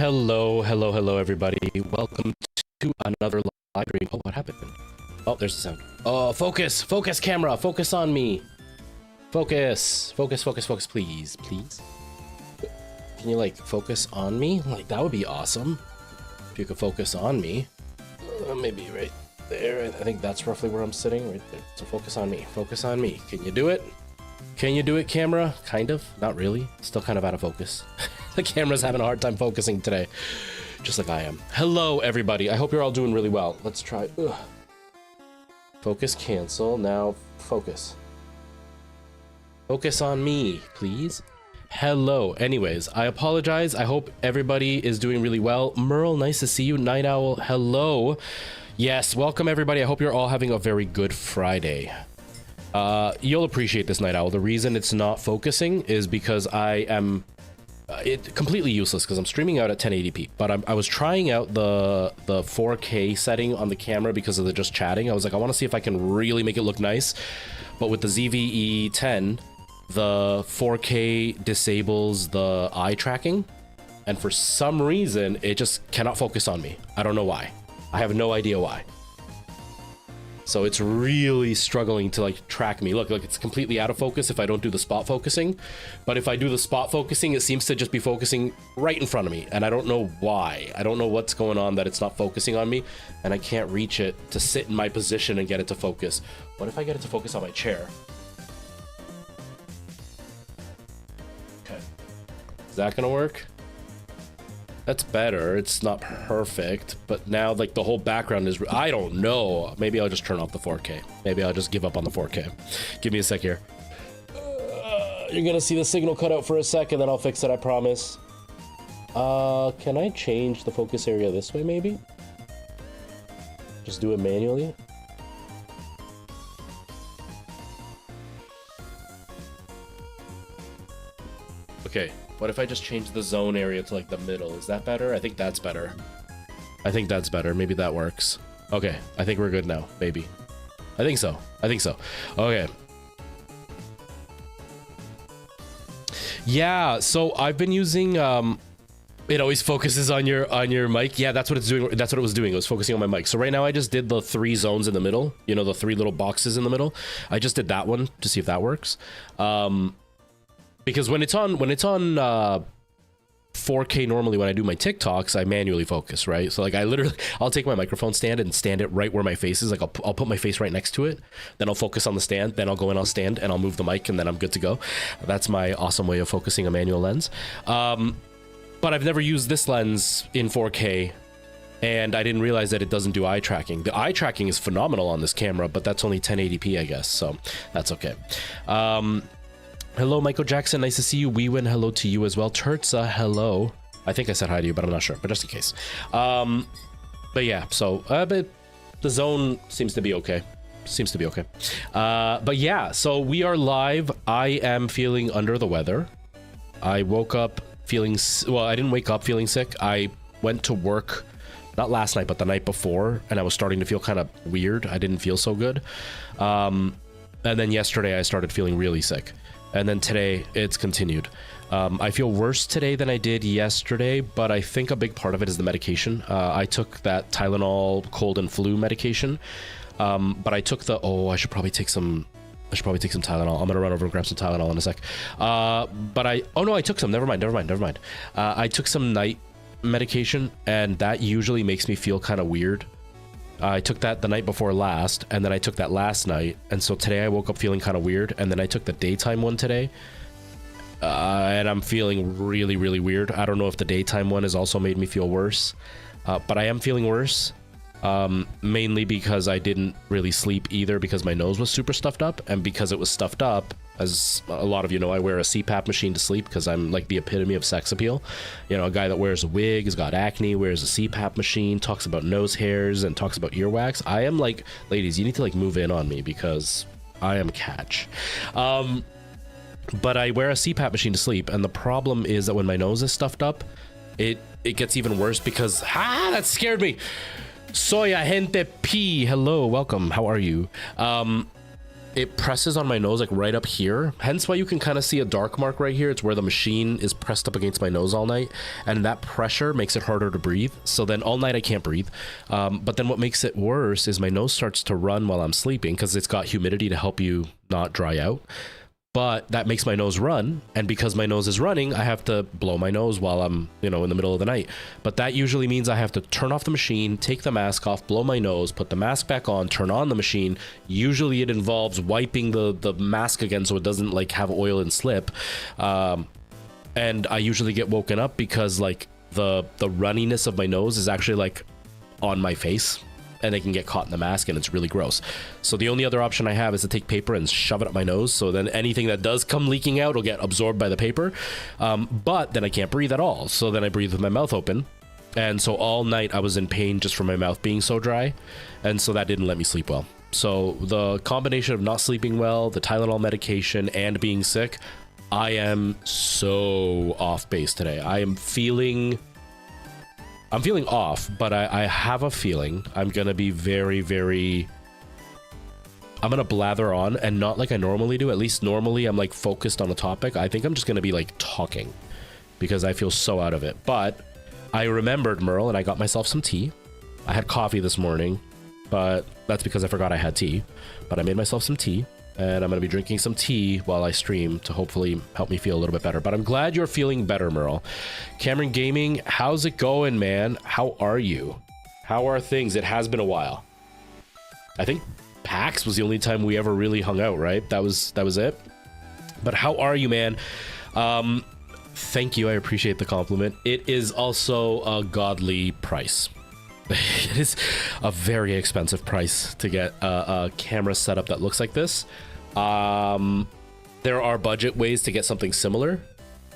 Hello, everybody. Welcome to another live stream. Oh, what happened? Oh, there's the sound. Oh, focus, camera, focus on me. Focus, please. Can you, like, focus on me? Like, that would be awesome. If you could focus on me. Maybe right there. I think that's roughly where I'm sitting, right there. So focus on me, Can you do it? Can you do it, camera? Kind of, not really. Still kind of out of focus. The camera's having a hard time focusing today, just like I am. Hello, everybody. I hope you're all doing really well. Let's try. Focus, cancel. Now, focus. Focus on me, please. Hello. Anyways, I apologize. I hope everybody is doing really well. Merle, nice to see you. Night Owl, hello. Yes, welcome, everybody. I hope you're all having a very good Friday. You'll appreciate this, Night Owl. The reason it's not focusing is because I am... it's completely useless because I'm streaming out at 1080p, but I was trying out the 4K setting on the camera because of the just chatting. I was like, I want to see if I can really make it look nice, but with the ZVE 10, the 4K disables the eye tracking, and for some reason it just cannot focus on me. I don't know why. I have no idea why. So it's really struggling to like track me. Look, it's completely out of focus if I don't do the spot focusing. But if I do the spot focusing, it seems to just be focusing right in front of me. And I don't know why. I don't know what's going on that it's not focusing on me. And I can't reach it to sit in my position and get it to focus. What if I get it to focus on my chair? Okay. Is that gonna work? That's better. It's not perfect, but now like the whole background is, I don't know. Maybe I'll just turn off the 4K. Maybe I'll just give up on the 4K. Give me a sec here. You're gonna see the signal cut out for a sec and then I'll fix it, I promise. Can I change the focus area this way maybe? Just do it manually. Okay. What if I just change the zone area to like the middle? Is that better? I think that's better. Maybe that works. Okay, I think we're good now. Maybe. I think so. Okay. Yeah, so I've been using it always focuses on your mic. Yeah, that's what it's doing. That's what it was doing. It was focusing on my mic. So right now I just did the 3 zones in the middle. You know, the 3 little boxes in the middle. I just did that one to see if that works. Because when it's on 4K normally when I do my TikToks, I manually focus, right? So like I'll take my microphone stand and stand it right where my face is. Like I'll put my face right next to it. Then I'll focus on the stand. Then I'll go in, I'll stand, and I'll move the mic, and then I'm good to go. That's my awesome way of focusing a manual lens. But I've never used this lens in 4K, and I didn't realize that it doesn't do eye tracking. The eye tracking is phenomenal on this camera, but that's only 1080p, I guess. So that's okay. Hello, Michael Jackson. Nice to see you. We win. Hello to you as well. Turtza, hello. I think I said hi to you, but I'm not sure. But just in case. But yeah, so but the zone seems to be okay. But yeah, so we are live. I am feeling under the weather. I woke up feeling... Well, I didn't wake up feeling sick. I went to work, not last night, but the night before, and I was starting to feel kind of weird. I didn't feel so good. And then yesterday, I started feeling really sick. And then today it's continued. I feel worse today than I did yesterday, but I think a big part of it is the medication. I took that Tylenol cold and flu medication, but I took the, I should probably take some Tylenol. I'm gonna run over and grab some Tylenol in a sec. But I took some, never mind. I took some night medication, and that usually makes me feel kind of weird. I took that the night before last, and then I took that last night, and so today I woke up feeling kind of weird, and then I took the daytime one today, and I'm feeling really, really weird. I don't know if the daytime one has also made me feel worse, but I am feeling worse, mainly because I didn't really sleep either, because my nose was super stuffed up, and because it was stuffed up, as a lot of you know, I wear a CPAP machine to sleep because I'm like the epitome of sex appeal. You know, a guy that wears a wig, has got acne, wears a CPAP machine, talks about nose hairs and talks about earwax. I am like, ladies, you need to like move in on me because I am catch. But I wear a CPAP machine to sleep, and the problem is that when my nose is stuffed up, it gets even worse because, that scared me. Soy Agente P, hello, welcome, how are you? it presses on my nose like right up here, hence why you can kind of see a dark mark right here. It's where the machine is pressed up against my nose all night, and that pressure makes it harder to breathe. So then all night I can't breathe. But then what makes it worse is my nose starts to run while I'm sleeping because it's got humidity to help you not dry out. But that makes my nose run, and because my nose is running, I have to blow my nose while I'm, in the middle of the night. But that usually means I have to turn off the machine, take the mask off, blow my nose, put the mask back on, turn on the machine. Usually it involves wiping the mask again so it doesn't like have oil and slip. And I usually get woken up because like the runniness of my nose is actually like on my face, and they can get caught in the mask, and it's really gross. So the only other option I have is to take paper and shove it up my nose, so then anything that does come leaking out will get absorbed by the paper. But then I can't breathe at all, so then I breathe with my mouth open. And so all night I was in pain just from my mouth being so dry, and so that didn't let me sleep well. So the combination of not sleeping well, the Tylenol medication, and being sick, I am so off base today. I'm feeling off, but I have a feeling I'm gonna be I'm gonna blather on, and not like I normally do. At least normally I'm like focused on the topic. I think I'm just gonna be like talking because I feel so out of it. But I remembered Merle, and I got myself some tea. I had coffee this morning, but that's because I forgot I had tea. But I made myself some tea, and I'm going to be drinking some tea while I stream to hopefully help me feel a little bit better. But I'm glad you're feeling better, Merle. Cameron Gaming, how's it going, man? How are you? How are things? It has been a while. I think PAX was the only time we ever really hung out, right? That was it. But how are you, man? Thank you. I appreciate the compliment. It is also a godly price. It is a very expensive price to get a camera setup that looks like this. There are budget ways to get something similar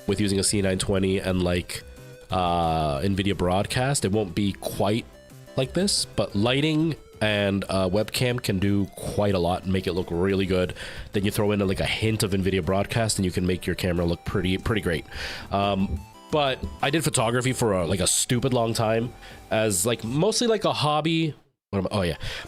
with using a C920 and like NVIDIA Broadcast. It won't be quite like this, but lighting and webcam can do quite a lot and make it look really good. Then you throw in like a hint of NVIDIA Broadcast and you can make your camera look pretty great. But I did photography for like a stupid long time as like mostly like a hobby.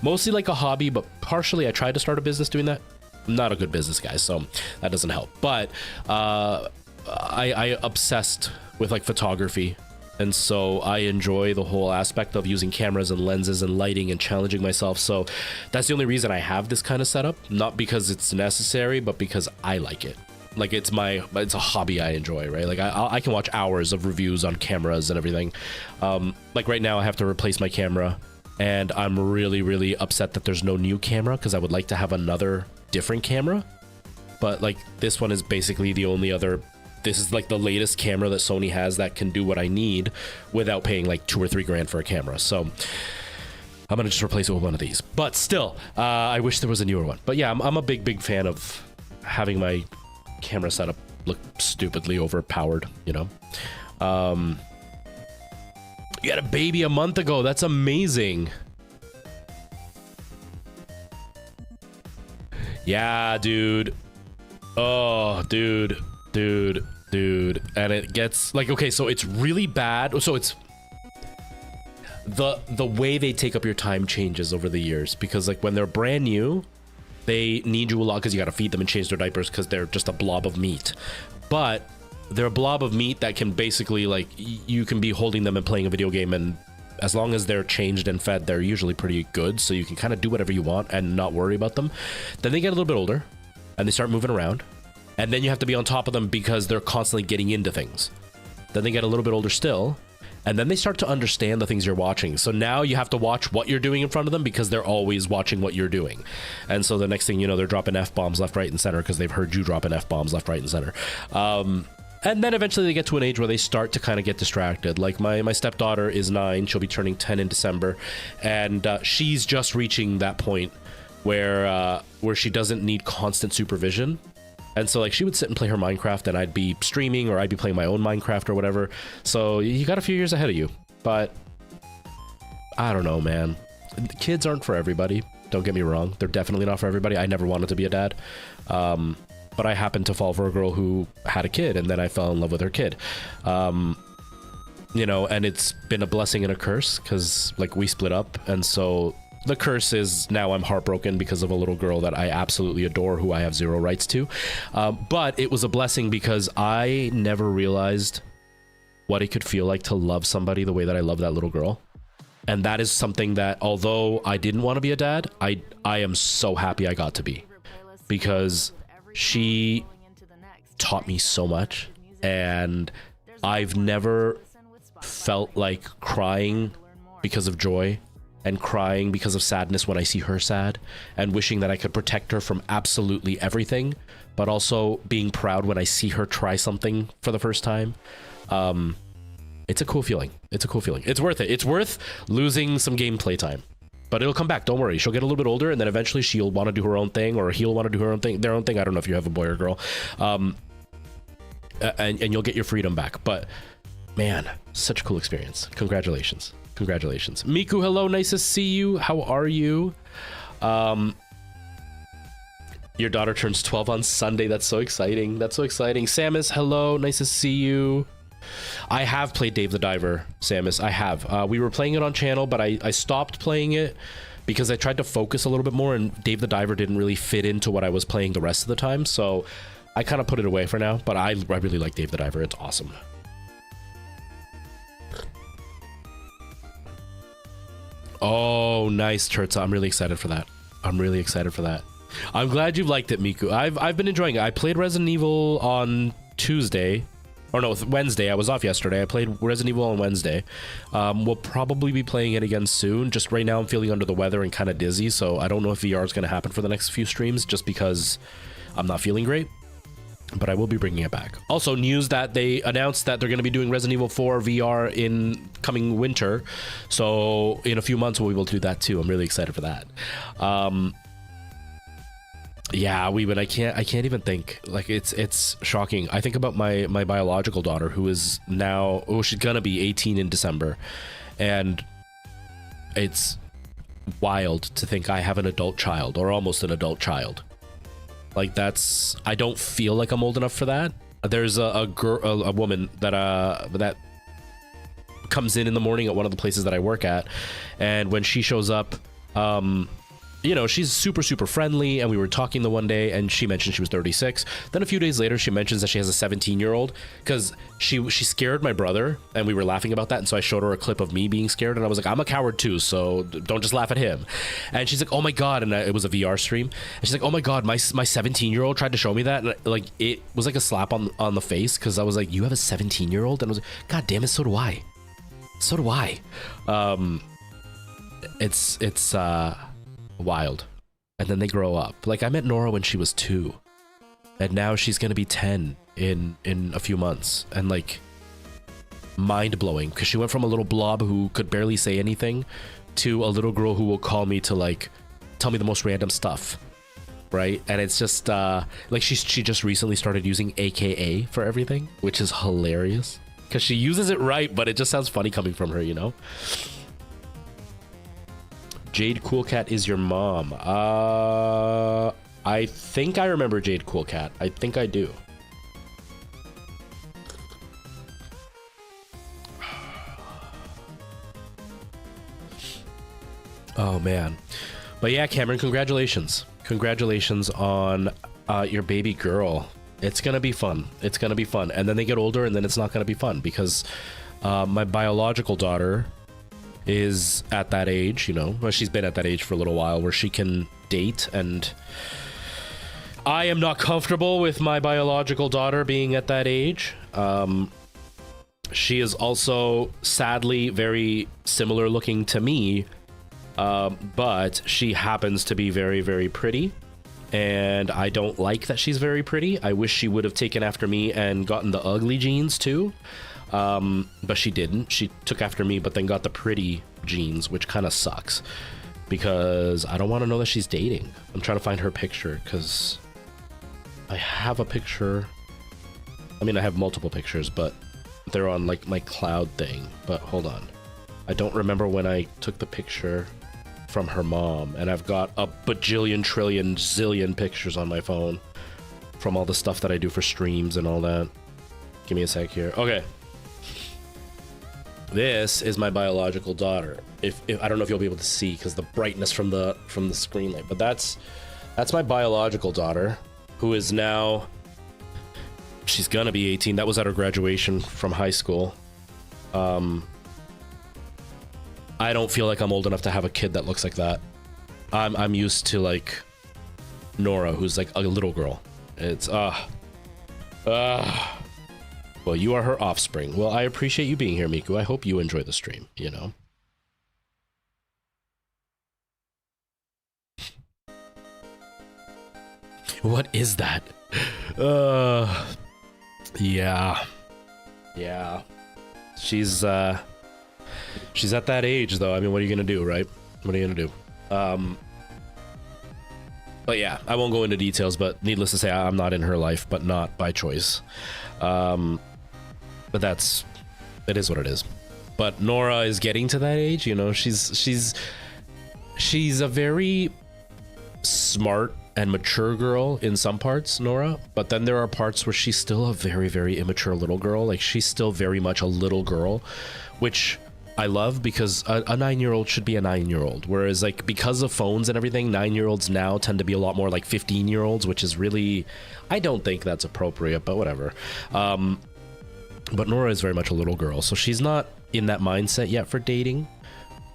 Mostly like a hobby, but partially I tried to start a business doing that. I'm not a good business guy, so that doesn't help. But I obsessed with like photography, and so I enjoy the whole aspect of using cameras and lenses and lighting and challenging myself. So that's the only reason I have this kind of setup, not because it's necessary, but because I like it. Like it's a hobby I enjoy, right? Like I can watch hours of reviews on cameras and everything. Like right now I have to replace my camera, and I'm really upset that there's no new camera because I would like to have another different camera. But like this one is basically the only other. This is like the latest camera that Sony has that can do what I need without paying like $2 or $3 grand for a camera. So I'm gonna just replace it with one of these. But still, I wish there was a newer one. But yeah, I'm a big fan of having my camera setup look stupidly overpowered, you know. You had a baby a month ago. That's amazing. Yeah, dude. Oh, dude. And it gets like, okay, so it's really bad. So it's the way they take up your time changes over the years, because like when they're brand new, they need you a lot because you got to feed them and change their diapers because they're just a blob of meat. But they're a blob of meat that can basically like, you can be holding them and playing a video game, and as long as they're changed and fed, they're usually pretty good. So you can kind of do whatever you want and not worry about them. Then they get a little bit older and they start moving around, and then you have to be on top of them because they're constantly getting into things. Then they get a little bit older still, and then they start to understand the things you're watching. So now you have to watch what you're doing in front of them because they're always watching what you're doing. And so the next thing you know, they're dropping F-bombs left, right, and center because they've heard you dropping F-bombs left, right, and center. And then eventually they get to an age where they start to kind of get distracted. Like my stepdaughter is 9. She'll be turning 10 in December. And she's just reaching that point where she doesn't need constant supervision. And so like she would sit and play her Minecraft, and I'd be streaming or I'd be playing my own Minecraft or whatever. So you got a few years ahead of you. But I don't know, man. Kids aren't for everybody. Don't get me wrong. They're definitely not for everybody. I never wanted to be a dad. But I happened to fall for a girl who had a kid, and then I fell in love with her kid. You know, and it's been a blessing and a curse because like we split up. And so the curse is now I'm heartbroken because of a little girl that I absolutely adore, who I have zero rights to. But it was a blessing because I never realized what it could feel like to love somebody the way that I love that little girl. And that is something that, although I didn't want to be a dad, I am so happy I got to be, because she taught me so much, and I've never felt like crying because of joy and crying because of sadness when I see her sad, and wishing that I could protect her from absolutely everything, but also being proud when I see her try something for the first time. It's a cool feeling. It's a cool feeling. It's worth it. It's worth losing some gameplay time, but it'll come back. Don't worry. She'll get a little bit older, and then eventually she'll want to do her own thing, or he'll want to do their own thing. I don't know if you have a boy or girl. And you'll get your freedom back. But man, such a cool experience. Congratulations. Congratulations. Miku, hello. Nice to see you. How are you? Your daughter turns 12 on Sunday. That's so exciting. That's so exciting. Samus, hello. Nice to see you. I have played Dave the Diver, Samus. I have. We were playing it on channel, but I stopped playing it because I tried to focus a little bit more, and Dave the Diver didn't really fit into what I was playing the rest of the time. So I kind of put it away for now, but I really like Dave the Diver. It's awesome. Oh, nice, Turtsa. I'm really excited for that. I'm really excited for that. I'm glad you liked it, Miku. I've been enjoying it. I played Resident Evil on Tuesday. Or no, Wednesday. I was off yesterday. I played Resident Evil on Wednesday. We'll probably be playing it again soon. Just right now I'm feeling under the weather and kind of dizzy, so I don't know if VR is going to happen for the next few streams, just because I'm not feeling great. But I will be bringing it back. Also, news that they announced that they're going to be doing Resident Evil 4 VR in coming winter. So in a few months we'll be able to do that too. I'm really excited for that. Yeah, but I can't even think. Like, it's shocking. I think about my biological daughter, who is now, she's gonna be 18 in December, and it's wild to think I have an adult child, or almost an adult child. Like, I don't feel like I'm old enough for that. There's a woman that comes in the morning at one of the places that I work at, and when she shows up, you know, she's super friendly, and we were talking the one day, and she mentioned she was 36. Then a few days later, she mentions that she has a 17-year-old, because she scared my brother, and we were laughing about that. And so I showed her a clip of me being scared, and I was like, I'm a coward too, so don't just laugh at him. And she's like, oh my god. And it was a VR stream, and she's like, oh my god, my 17-year-old tried to show me that, and like, it was like a slap on the face, because I was like, you have a 17-year-old? And I was like, god damn it, so do I. It's wild. And then they grow up. Like, I met Nora when she was 2, and now she's gonna be 10 in a few months, and like, mind-blowing, because she went from a little blob who could barely say anything to a little girl who will call me to like tell me the most random stuff, right? And it's just like, she just recently started using AKA for everything, which is hilarious, because she uses it right, but it just sounds funny coming from her, you know. Jade Coolcat is your mom. I think I remember Jade Coolcat. I think I do. Oh man. But yeah, Cameron, congratulations. Congratulations on your baby girl. It's gonna be fun. It's gonna be fun. And then they get older, and then it's not gonna be fun, because my biological daughter is at that age, you know, well, she's been at that age for a little while where she can date, and I am not comfortable with my biological daughter being at that age. She is also sadly very similar looking to me, but she happens to be very pretty, and I don't like that she's very pretty. I wish she would have taken after me and gotten the ugly genes too. But she didn't. She took after me, but then got the pretty genes, which kind of sucks, because I don't want to know that she's dating. I'm trying to find her picture, because I have a picture. I mean, I have multiple pictures, but they're on like my cloud thing. But hold on, I don't remember when I took the picture from her mom, and I've got a bajillion trillion zillion pictures on my phone from all the stuff that I do for streams and all that. Give me a sec here. Okay. This is my biological daughter. If I don't know if you'll be able to see because the brightness from the screen light, but that's my biological daughter, who is now, she's gonna be 18. That was at her graduation from high school. I don't feel like I'm old enough to have a kid that looks like that. I'm used to like Nora, who's like a little girl. It's well, you are her offspring. Well, I appreciate you being here, Miku. I hope you enjoy the stream, you know. What is that? Yeah. Yeah. She's at that age though. I mean, what are you gonna do, right? What are you gonna do? But yeah, I won't go into details, but needless to say, I'm not in her life, but not by choice. But it is what it is. But Nora is getting to that age, you know. She's a very smart and mature girl in some parts, Nora, but then there are parts where she's still a very, very immature little girl. Like, she's still very much a little girl, which I love, because a 9-year-old should be a 9-year-old. Whereas, like, because of phones and everything, 9-year-olds now tend to be a lot more like 15-year-olds, which is really, I don't think that's appropriate, but whatever. But Nora is very much a little girl, so she's not in that mindset yet for dating.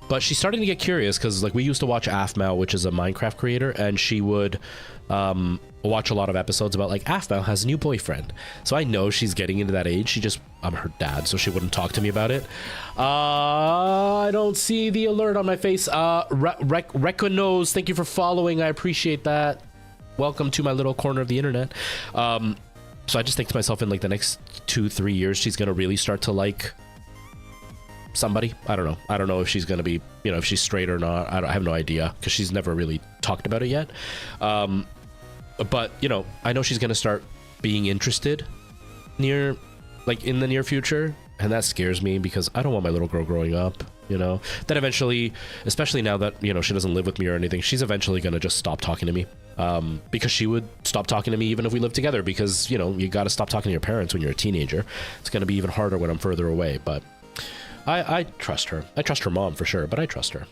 But she's starting to get curious, because like we used to watch Afmal, which is a Minecraft creator, and she would watch a lot of episodes about like Afmal has a new boyfriend. So I know she's getting into that age. I'm her dad, so she wouldn't talk to me about it. I don't see the alert on my face. Reconos, thank you for following. I appreciate that. Welcome to my little corner of the internet. So I just think to myself, in like the next 2-3 years, she's gonna really start to like somebody. I don't know if she's gonna be, you know, if she's straight or not. I have no idea, because she's never really talked about it yet. But you know, I know she's gonna start being interested in the near future, and that scares me, because I don't want my little girl growing up, you know, that eventually, especially now that, you know, she doesn't live with me or anything, she's eventually gonna just stop talking to me. Because she would stop talking to me even if we lived together, because, you know, you got to stop talking to your parents when you're a teenager. It's going to be even harder when I'm further away, but I trust her. I trust her mom for sure, but I trust her.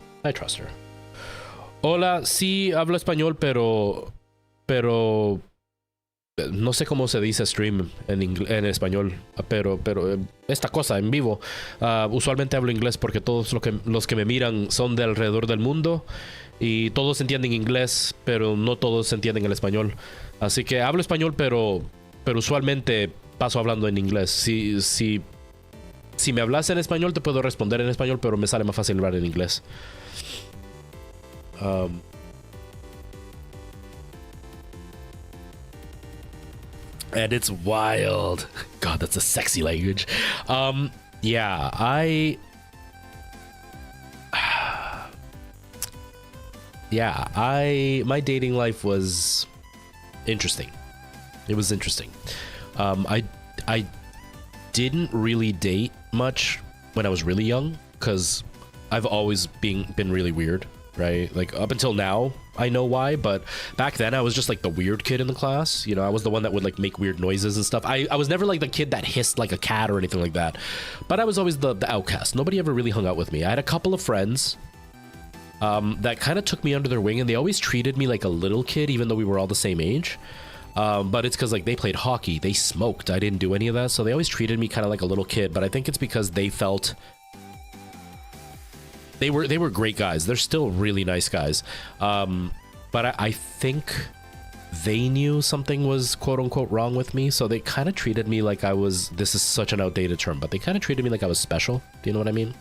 Hola, sí, hablo español, pero no sé cómo se dice stream en español, pero esta cosa en vivo. Usualmente hablo inglés porque todos los que me miran son de alrededor del mundo y todos entienden inglés, pero no todos entienden el español. Así que hablo español, pero usualmente paso hablando en inglés. Si me hablas en español, te puedo responder en español, pero me sale más fácil hablar en inglés. And it's wild. God, that's a sexy language. Yeah, my dating life was interesting. It was interesting. I didn't really date much when I was really young, because I've always been really weird, right? Like, up until now, I know why, but back then I was just like the weird kid in the class. You know, I was the one that would like make weird noises and stuff. I was never like the kid that hissed like a cat or anything like that, but I was always the outcast. Nobody ever really hung out with me. I had a couple of friends that kind of took me under their wing, and they always treated me like a little kid, even though we were all the same age. But it's because like they played hockey, they smoked, I didn't do any of that, so they always treated me kind of like a little kid. But I think it's because they felt they were great guys. They're still really nice guys, but I think they knew something was quote unquote wrong with me, so they kind of treated me like I was, this is such an outdated term, but they kind of treated me like I was special. Do you know what I mean?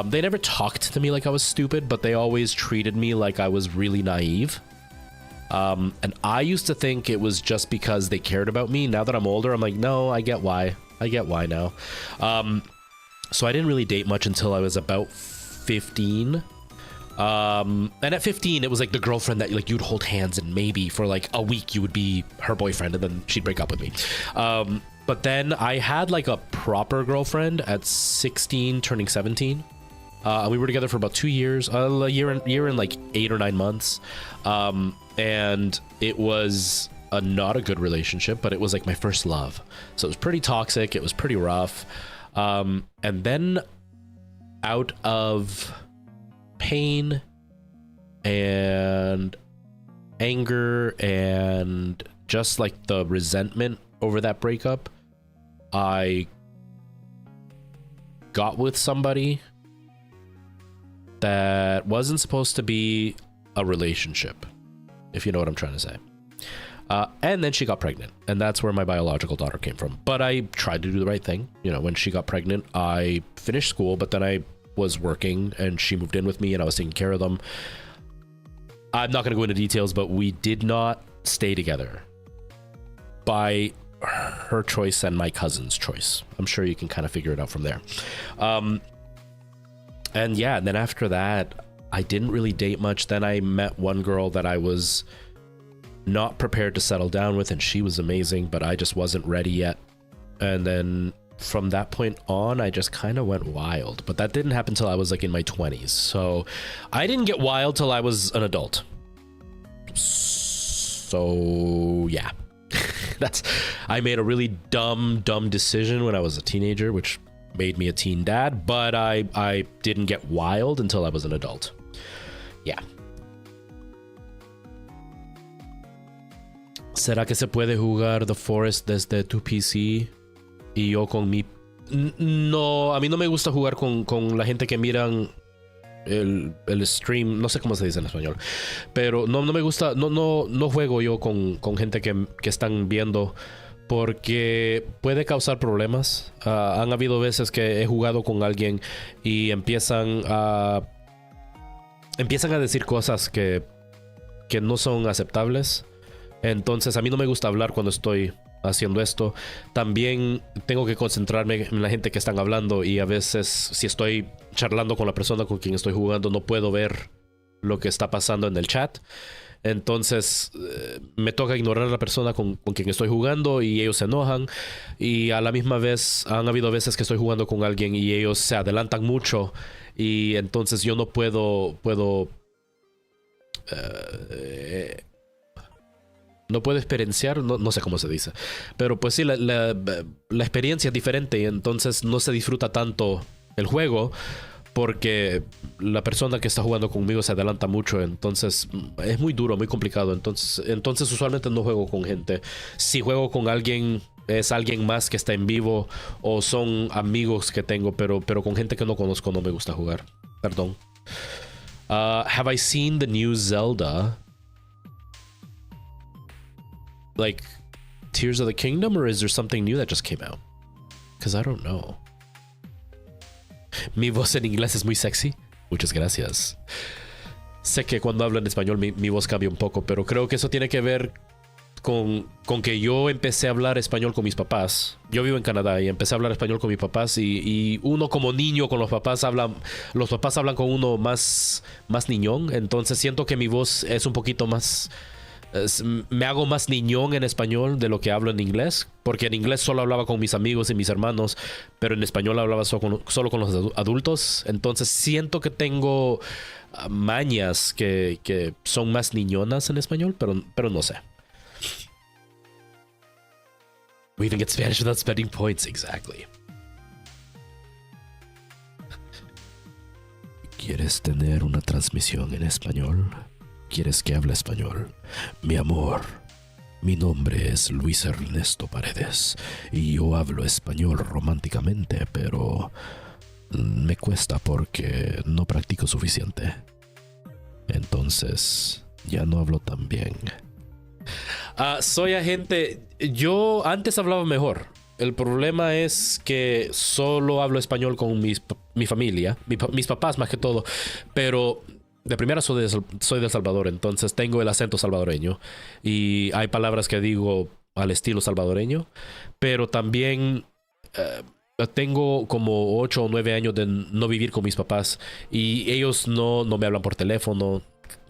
They never talked to me like I was stupid, but they always treated me like I was really naive. And I used to think it was just because they cared about me. Now that I'm older, I'm like, no, I get why now. So I didn't really date much until I was about 15. And at 15, it was like the girlfriend that like you'd hold hands and maybe for like a week you would be her boyfriend, and then she'd break up with me. But then I had like a proper girlfriend at 16 turning 17. We were together for about 2 years, a year and like 8 or 9 months. And it was not a good relationship, but it was like my first love. So it was pretty toxic. It was pretty rough. And then out of pain and anger and just like the resentment over that breakup, I got with somebody that wasn't supposed to be a relationship, if you know what I'm trying to say. And then she got pregnant, and that's where my biological daughter came from. But I tried to do the right thing. You know, when she got pregnant, I finished school, but then I was working and she moved in with me and I was taking care of them. I'm not going to go into details, but we did not stay together by her choice and my cousin's choice. I'm sure you can kind of figure it out from there. And yeah, and then after that, I didn't really date much. Then I met one girl that I was not prepared to settle down with, and she was amazing, but I just wasn't ready yet. And then from that point on, I just kind of went wild, but that didn't happen till I was like in my 20s. So I didn't get wild till I was an adult. So yeah, I made a really dumb decision when I was a teenager, which made me a teen dad, but I didn't get wild until I was an adult. Yeah. ¿Será que se puede jugar The Forest desde tu PC y yo con mi... No, a mí no me gusta jugar con la gente que miran el stream, no sé cómo se dice en español, pero no me gusta, no juego yo con gente que están viendo, porque puede causar problemas. Han habido veces que he jugado con alguien y empiezan a decir cosas que no son aceptables. Entonces a mí no me gusta hablar cuando estoy haciendo esto. También tengo que concentrarme en la gente que están hablando, y a veces si estoy charlando con la persona con quien estoy jugando no puedo ver lo que está pasando en el chat. Entonces me toca ignorar a la persona con quien estoy jugando y ellos se enojan. Y a la misma vez han habido veces que estoy jugando con alguien y ellos se adelantan mucho, y entonces yo no puedo experienciar, no sé cómo se dice, pero pues sí, la experiencia es diferente, y entonces no se disfruta tanto el juego porque la persona que está jugando conmigo se adelanta mucho. Entonces es muy duro, muy complicado. Entonces usualmente no juego con gente. Si juego con alguien, es alguien más que está en vivo o son amigos que tengo, pero con gente que no conozco no me gusta jugar. Perdón. Have I seen the new Zelda? Like Tears of the Kingdom, or is there something new that just came out? Because I don't know. Mi voz en inglés es muy sexy. Muchas gracias. Sé que cuando hablo en español mi voz cambia un poco, pero creo que eso tiene que ver con que yo empecé a hablar español con mis papás. Yo vivo en Canadá y empecé a hablar español con mis papás, y uno como niño con los papás hablan con uno más niñón. Entonces siento que mi voz es un poquito más... me hago más niñón en español de lo que hablo en inglés, porque en inglés solo hablaba con mis amigos y mis hermanos, pero en español hablaba solo con los adultos. Entonces siento que tengo mañas que son más niñonas en español, pero no sé. We even get Spanish without spending points. Exactly. ¿Quieres tener una transmisión en español? ¿Quieres que hable español? Mi amor, mi nombre es Luis Ernesto Paredes y yo hablo español románticamente, pero me cuesta porque no practico suficiente. Entonces, ya no hablo tan bien. Soy agente. Yo antes hablaba mejor. El problema es que solo hablo español con mi familia, mis papás más que todo, pero... De primera soy de El Salvador, entonces tengo el acento salvadoreño y hay palabras que digo al estilo salvadoreño, pero también tengo como 8 o 9 años de no vivir con mis papás y ellos no me hablan por teléfono.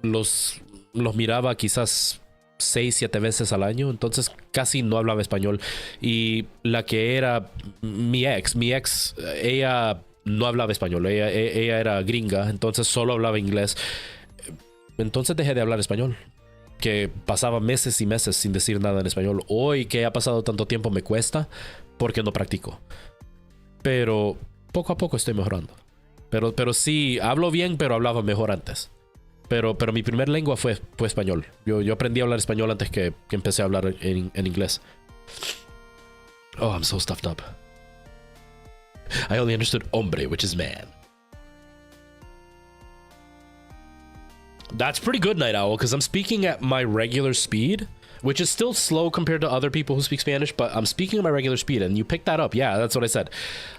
Los miraba quizás 6-7 veces al año, entonces casi no hablaba español. Y la que era mi ex, ella... no hablaba español, ella era gringa, entonces solo hablaba inglés. Entonces dejé de hablar español, que pasaba meses y meses sin decir nada en español. Hoy que ha pasado tanto tiempo me cuesta porque no practico, pero poco a poco estoy mejorando. Pero sí, hablo bien, pero hablaba mejor antes. Pero mi primer lengua fue español. Yo aprendí a hablar español antes que empecé a hablar en inglés. Oh, I'm so stuffed up. I only understood hombre, which is man. That's pretty good, Night Owl, because I'm speaking at my regular speed, which is still slow compared to other people who speak Spanish, but I'm speaking at my regular speed, and you picked that up. Yeah, that's what I said.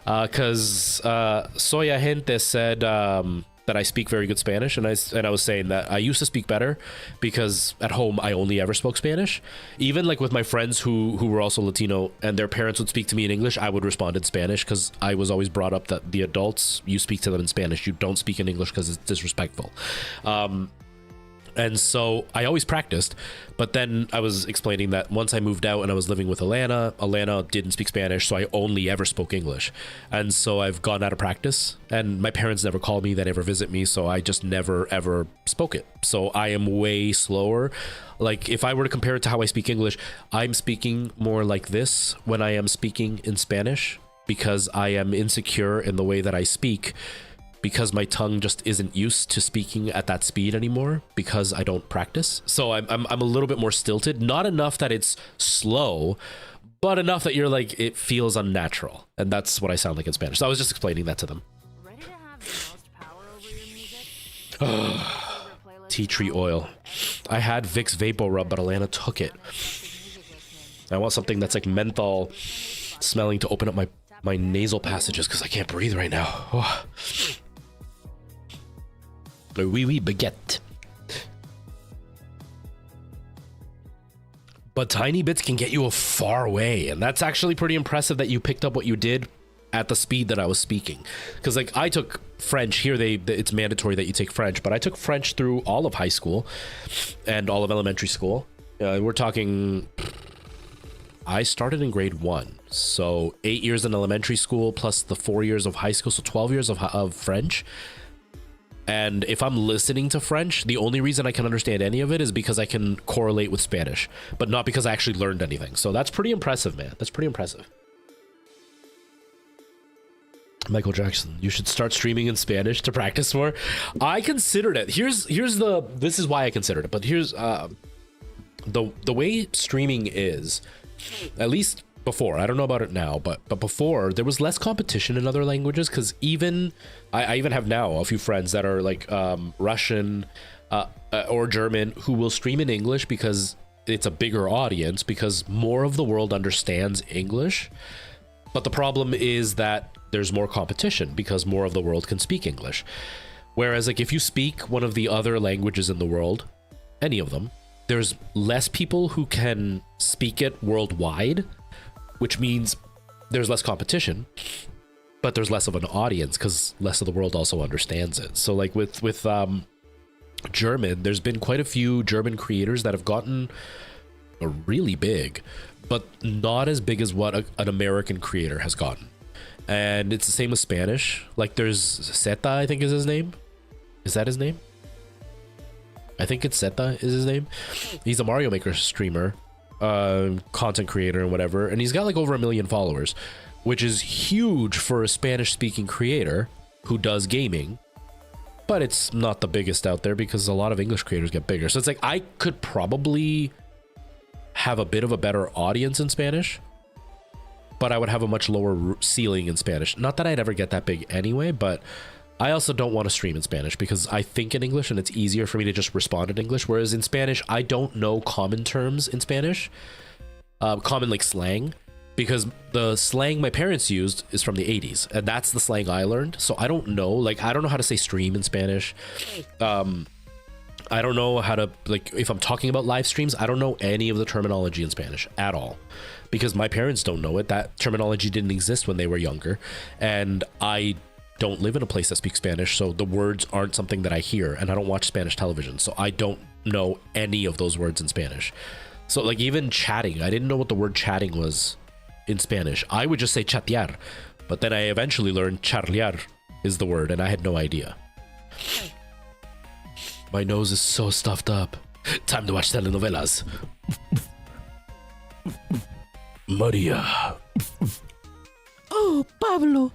Because Soya Gente said that I speak very good Spanish, and I was saying that I used to speak better because at home I only ever spoke Spanish. Even like with my friends who were also Latino and their parents would speak to me in English, I would respond in Spanish because I was always brought up that the adults, you speak to them in Spanish, you don't speak in English because it's disrespectful. And so I always practiced, but then I was explaining that once I moved out and I was living with Alana didn't speak Spanish, so I only ever spoke English. And so I've gone out of practice, and my parents never call me, they never visit me, so I just never ever spoke it. So I am way slower. Like if I were to compare it to how I speak English, I'm speaking more like this when I am speaking in Spanish because I am insecure in the way that I speak, because my tongue just isn't used to speaking at that speed anymore because I don't practice. So I'm a little bit more stilted, not enough that it's slow, but enough that you're like, it feels unnatural. And that's what I sound like in Spanish. So I was just explaining that to them. Ready to have the most power over your music? Tea tree oil. I had Vicks Vapor Rub, but Alana took it. I want something that's like menthol smelling to open up my nasal passages because I can't breathe right now. Oh. Oui, baguette. But tiny bits can get you a far way, and that's actually pretty impressive that you picked up what you did at the speed that I was speaking. Because like I took French here, it's mandatory that you take French, but I took French through all of high school and all of elementary school. We're talking, I started in grade 1, so 8 years in elementary school plus the 4 years of high school, so 12 years of French. And if I'm listening to French, the only reason I can understand any of it is because I can correlate with Spanish, but not because I actually learned anything. So that's pretty impressive, man. That's pretty impressive. Michael Jackson, you should start streaming in Spanish to practice more. I considered it. This is why I considered it, but here's the way streaming is, at least before, I don't know about it now, but before there was less competition in other languages, because I even have now a few friends that are like Russian or German who will stream in English because it's a bigger audience, because more of the world understands English. But the problem is that there's more competition because more of the world can speak English. Whereas like if you speak one of the other languages in the world, any of them, there's less people who can speak it worldwide, which means there's less competition, but there's less of an audience because less of the world also understands it. So like with German, there's been quite a few German creators that have gotten really big, but not as big as what an American creator has gotten. And it's the same with Spanish. Like there's Zeta, I think is his name. Is that his name? I think it's Zeta is his name. He's a Mario Maker streamer, content creator and whatever, and he's got like over 1 million followers, which is huge for a Spanish speaking creator who does gaming, but it's not the biggest out there because a lot of English creators get bigger. So it's like I could probably have a bit of a better audience in Spanish, but I would have a much lower ceiling in Spanish. Not that I'd ever get that big anyway, but I also don't want to stream in Spanish because I think in English and it's easier for me to just respond in English. Whereas in Spanish, I don't know common terms in Spanish, common like slang, because the slang my parents used is from the 80s and that's the slang I learned. So I don't know, I don't know how to say stream in Spanish. I don't know how to, like, if I'm talking about live streams, I don't know any of the terminology in Spanish at all because my parents don't know it. That terminology didn't exist when they were younger. And I don't live in a place that speaks Spanish, so the words aren't something that I hear, and I don't watch Spanish television, so I don't know any of those words in Spanish. So like even chatting, I didn't know what the word chatting was in Spanish. I would just say chatear, but then I eventually learned charlear is the word, and I had no idea. My nose is so stuffed up. Time to watch telenovelas. Maria. Oh, Pablo.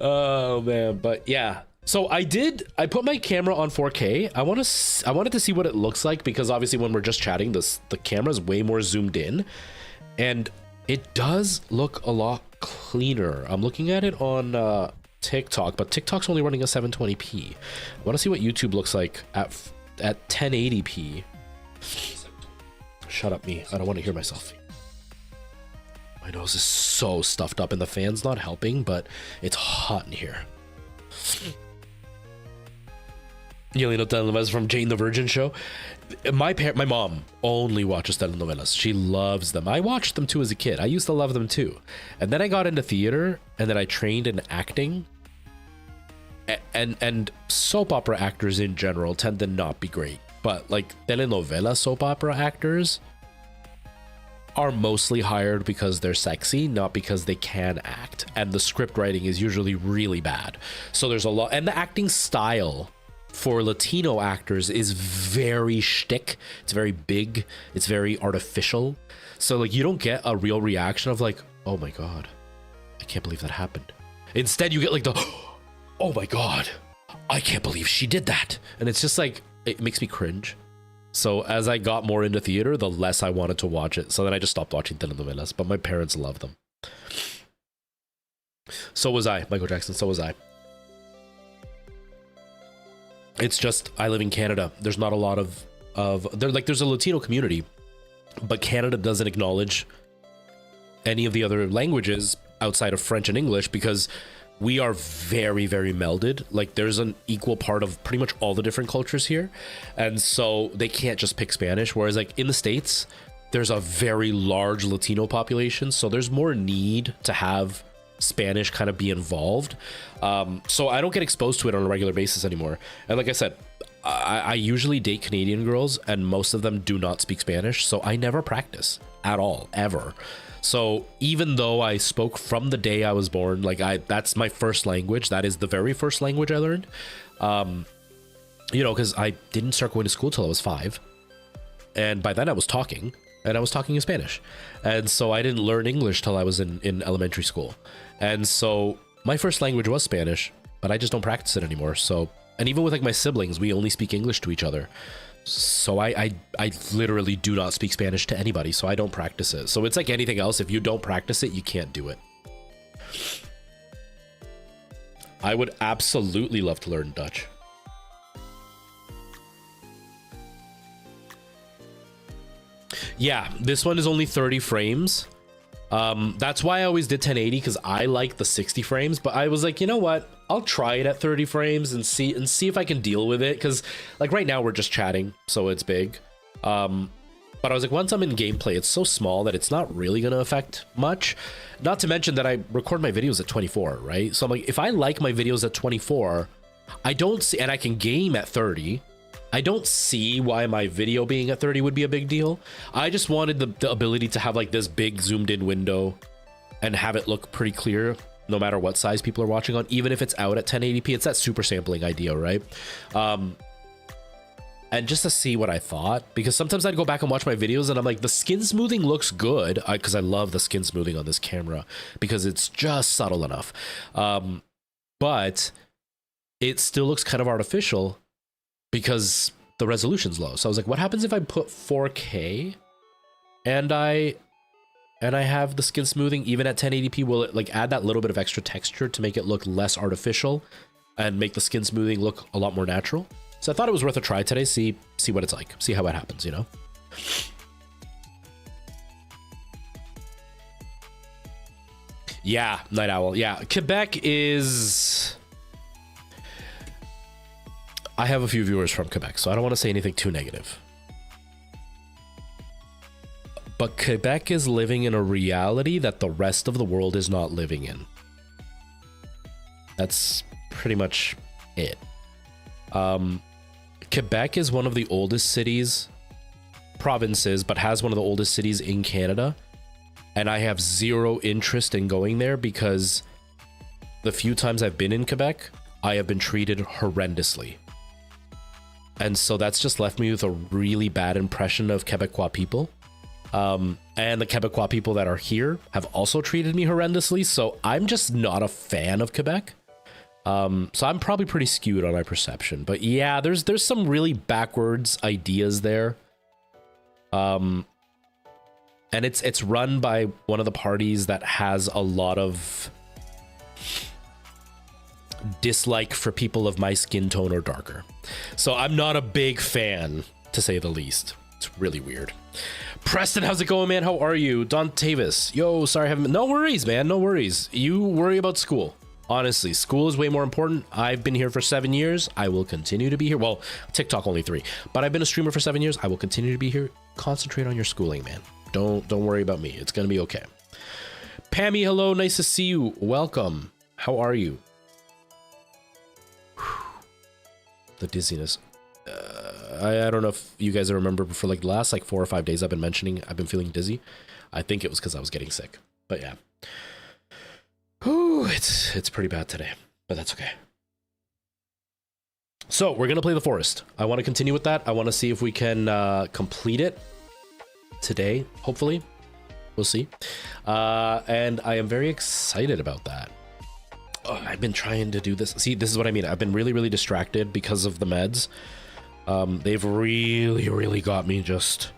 Oh man, but yeah. So I put my camera on 4K. I wanted to see what it looks like, because obviously when we're just chatting, the camera is way more zoomed in, and it does look a lot cleaner. I'm looking at it on TikTok, but TikTok's only running a 720p. I want to see what YouTube looks like at 1080p. Shut up, me. I don't want to hear myself. My nose is so stuffed up and the fan's not helping, but it's hot in here. Yelena telenovelas from Jane the Virgin show. My mom only watches telenovelas. She loves them. I watched them too as a kid. I used to love them too. And then I got into theater, and then I trained in acting. And soap opera actors in general tend to not be great. But like telenovela soap opera actors are mostly hired because they're sexy, not because they can act. And the script writing is usually really bad. So there's a lot, and the acting style for Latino actors is very shtick. It's very big. It's very artificial. So like you don't get a real reaction of like, oh my God, I can't believe that happened. Instead you get like the, oh my God, I can't believe she did that. And it's just like, it makes me cringe. So as I got more into theater, the less I wanted to watch it. So then I just stopped watching telenovelas, but my parents love them. So was I, Michael Jackson, so was I. It's just, I live in Canada. There's not a lot there's a Latino community, but Canada doesn't acknowledge any of the other languages outside of French and English, because we are very, very melded. Like there's an equal part of pretty much all the different cultures here. And so they can't just pick Spanish. Whereas like in the States, there's a very large Latino population. So there's more need to have Spanish kind of be involved. So I don't get exposed to it on a regular basis anymore. And like I said, I usually date Canadian girls and most of them do not speak Spanish. So I never practice at all, ever. So even though I spoke from the day I was born, like that's my first language. That is the very first language I learned. You know, because I didn't start going to school till I was 5. And by then I was talking, and I was talking in Spanish. And so I didn't learn English till I was in elementary school. And so my first language was Spanish, but I just don't practice it anymore. So, and even with like my siblings, we only speak English to each other. So I literally do not speak Spanish to anybody, so I don't practice it. So it's like anything else. If you don't practice it, you can't do it. I would absolutely love to learn Dutch. Yeah, this one is only 30 frames. That's why I always did 1080, because I like the 60 frames, but I was like, you know what? I'll try it at 30 frames and see if I can deal with it, because like right now we're just chatting, so it's big. But I was like, once I'm in gameplay, it's so small that it's not really going to affect much. Not to mention that I record my videos at 24, right? So I'm like, if I like my videos at 24, I don't see, and I can game at 30, I don't see why my video being at 30 would be a big deal. I just wanted the ability to have like this big zoomed in window and have it look pretty clear no matter what size people are watching on, even if it's out at 1080p. It's that super sampling idea, right? And just to see what I thought, because sometimes I'd go back and watch my videos and I'm like, the skin smoothing looks good, because I love the skin smoothing on this camera because it's just subtle enough. But it still looks kind of artificial because the resolution's low. So I was like, what happens if I put 4K and I have the skin smoothing even at 1080p? Will it like add that little bit of extra texture to make it look less artificial and make the skin smoothing look a lot more natural? So I thought it was worth a try today. See what it's like. See how it happens, you know? Yeah, Night Owl. Yeah, Quebec is... I have a few viewers from Quebec, so I don't want to say anything too negative. But Quebec is living in a reality that the rest of the world is not living in. That's pretty much it. Quebec is one of the oldest provinces, but has one of the oldest cities in Canada. And I have zero interest in going there because the few times I've been in Quebec, I have been treated horrendously. And so that's just left me with a really bad impression of Quebecois people. And the Quebecois people that are here have also treated me horrendously. So I'm just not a fan of Quebec. So I'm probably pretty skewed on my perception. But yeah, there's some really backwards ideas there. And it's run by one of the parties that has a lot of dislike for people of my skin tone or darker. So I'm not a big fan, to say the least. It's really weird. Preston, how's it going, man? How are you? Don Tavis, yo, sorry I haven't been... No worries, man, no worries. You worry about school. Honestly, school is way more important. I've been here for 7 years. I will continue to be here. Well, TikTok only 3, but I've been a streamer for 7 years. I will continue to be here. Concentrate on your schooling, man. Don't worry about me. It's gonna be okay. Pammy, hello, nice to see you. Welcome. How are you? The dizziness. I don't know if you guys remember, but for like the last like 4 or 5 days I've been mentioning I've been feeling dizzy. I think it was because I was getting sick. But yeah. Whew, it's pretty bad today, but that's okay. So we're gonna play the forest. I want to continue with that. I want to see if we can complete it today, hopefully. We'll see. And I am very excited about that. Oh, I've been trying to do this. See, this is what I mean. I've been really, really distracted because of the meds. They've really got me just...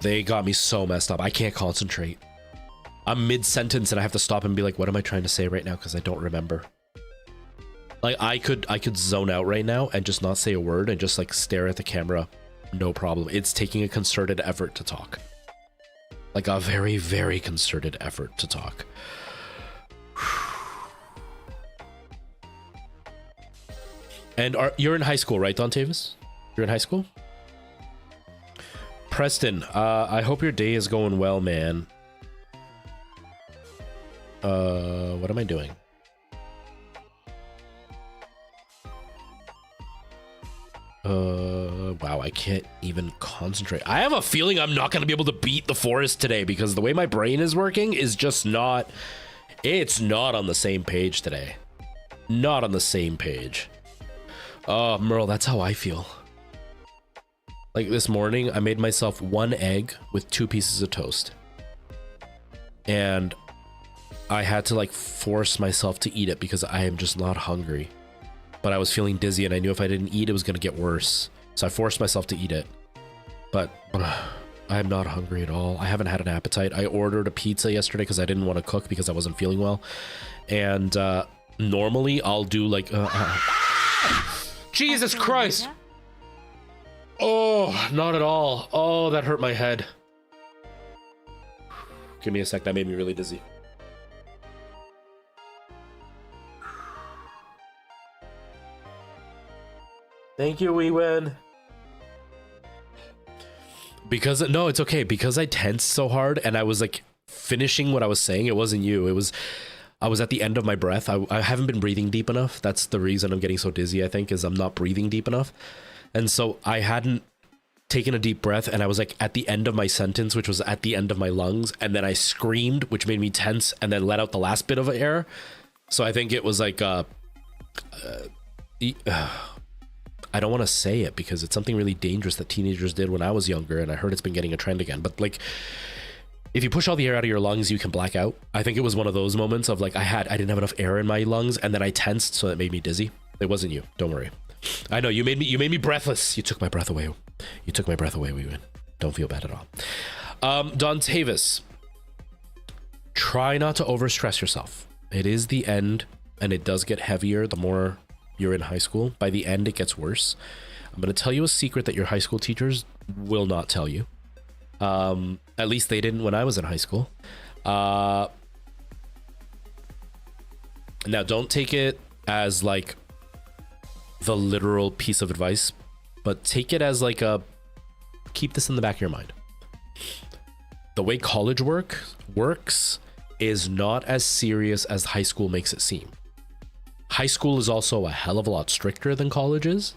They got me so messed up. I can't concentrate. I'm mid-sentence and I have to stop and be like, what am I trying to say right now? Because I don't remember. Like, I could zone out right now and just not say a word and just like stare at the camera. No problem. It's taking a concerted effort to talk. Like a very, very concerted effort to talk. And you're in high school, right, Don Tavis? You're in high school? Preston, I hope your day is going well, man. What am I doing? Wow, I can't even concentrate. I have a feeling I'm not going to be able to beat the forest today because the way my brain is working is just not... It's not on the same page today. Not on the same page. Oh, Merle, that's how I feel. Like this morning, I made myself 1 egg with 2 pieces of toast. And I had to like force myself to eat it because I am just not hungry. But I was feeling dizzy and I knew if I didn't eat, it was going to get worse. So I forced myself to eat it. But I'm not hungry at all. I haven't had an appetite. I ordered a pizza yesterday because I didn't want to cook because I wasn't feeling well. And normally I'll do like... Jesus Christ! Oh, not at all. Oh, that hurt my head. Give me a sec. That made me really dizzy. Thank you, Weewin. Because, no, it's okay. Because I tensed so hard and I was like finishing what I was saying. It wasn't you. It was... I was at the end of my breath. I haven't been breathing deep enough. That's the reason I'm getting so dizzy, I think, is I'm not breathing deep enough. And so I hadn't taken a deep breath and I was like at the end of my sentence, which was at the end of my lungs. And then I screamed, which made me tense and then let out the last bit of air. So I think it was like, I don't want to say it because it's something really dangerous that teenagers did when I was younger. And I heard it's been getting a trend again. But like... If you push all the air out of your lungs, you can black out. I think it was one of those moments of like, I didn't have enough air in my lungs and then I tensed, so it made me dizzy. It wasn't you. Don't worry. I know you made me breathless. You took my breath away. You took my breath away, Weewin. Don't feel bad at all. Don Tavis, try not to overstress yourself. It is the end and it does get heavier the more you're in high school. By the end, it gets worse. I'm going to tell you a secret that your high school teachers will not tell you. At least they didn't when I was in high school. Now, don't take it as like the literal piece of advice, but take it as like keep this in the back of your mind. The way college works is not as serious as high school makes it seem. High school is also a hell of a lot stricter than college is,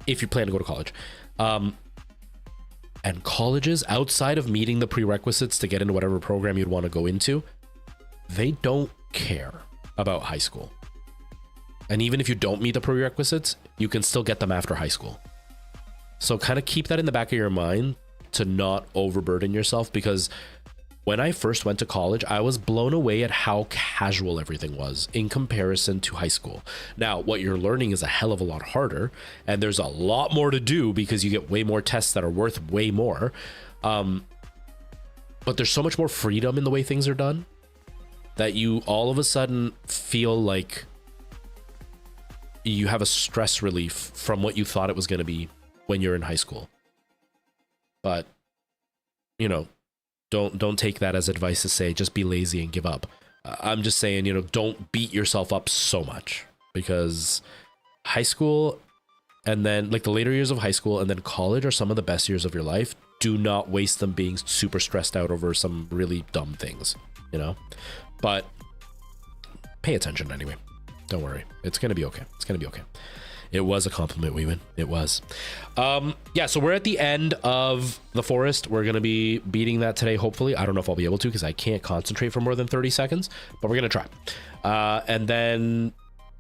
if you plan to go to college. And colleges, outside of meeting the prerequisites to get into whatever program you'd want to go into, they don't care about high school. And even if you don't meet the prerequisites, you can still get them after high school. So kind of keep that in the back of your mind to not overburden yourself, because when I first went to college, I was blown away at how casual everything was in comparison to high school. Now, what you're learning is a hell of a lot harder, and there's a lot more to do because you get way more tests that are worth way more. But there's so much more freedom in the way things are done that you all of a sudden feel like you have a stress relief from what you thought it was going to be when you're in high school. But, you know, don't take that as advice to say just be lazy and give up. I'm just saying, you know, don't beat yourself up so much, because high school and then like the later years of high school and then college are some of the best years of your life. Do not waste them being super stressed out over some really dumb things, you know, but pay attention anyway. Don't worry. It's going to be okay. It's going to be okay. It was a compliment, Weeman. It was. Yeah, so we're at the end of the forest. We're going to be beating that today, hopefully. I don't know if I'll be able to because I can't concentrate for more than 30 seconds, but we're going to try. And then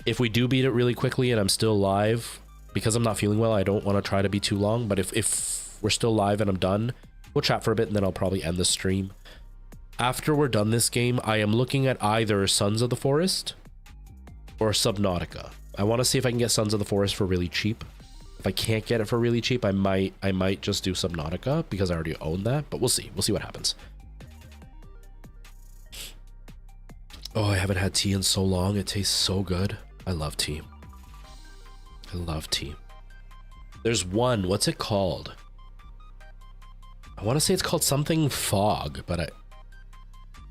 if we do beat it really quickly and I'm still live, because I'm not feeling well, I don't want to try to be too long, but if we're still live and I'm done, we'll chat for a bit and then I'll probably end the stream. After we're done this game, I am looking at either Sons of the Forest or Subnautica. I want to see if I can get Sons of the Forest for really cheap. If I can't get it for really cheap, I might just do Subnautica because I already own that, but we'll see. We'll see what happens. Oh, I haven't had tea in so long. It tastes so good. I love tea. I love tea. There's one. What's it called? I want to say it's called something Fog, but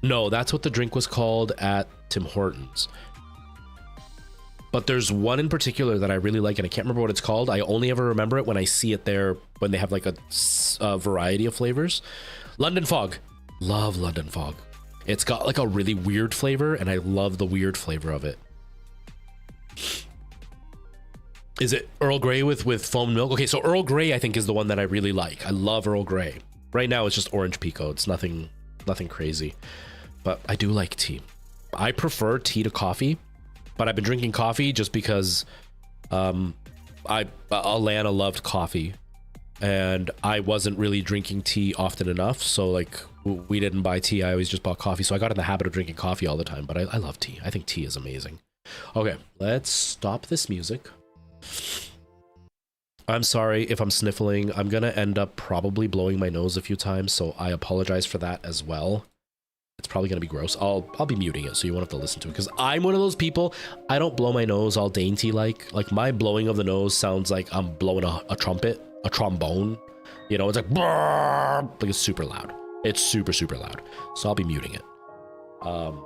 no, that's what the drink was called at Tim Hortons. But there's one in particular that I really like, and I can't remember what it's called. I only ever remember it when I see it there, when they have like a variety of flavors. London Fog. Love London Fog. It's got like a really weird flavor, and I love the weird flavor of it. Is it Earl Grey with foam milk? Okay, so Earl Grey I think is the one that I really like. I love Earl Grey. Right now it's just orange pekoe. It's nothing crazy. But I do like tea. I prefer tea to coffee. But I've been drinking coffee just because Alana loved coffee and I wasn't really drinking tea often enough. So like we didn't buy tea. I always just bought coffee. So I got in the habit of drinking coffee all the time, but I love tea. I think tea is amazing. Okay, let's stop this music. I'm sorry if I'm sniffling. I'm going to end up probably blowing my nose a few times. So I apologize for that as well. It's probably going to be gross. I'll be muting it so you won't have to listen to it, because I'm one of those people, I don't blow my nose all dainty like my blowing of the nose sounds like I'm blowing a trumpet, a trombone, you know. It's like it's super loud. It's super loud, so I'll be muting it. I'm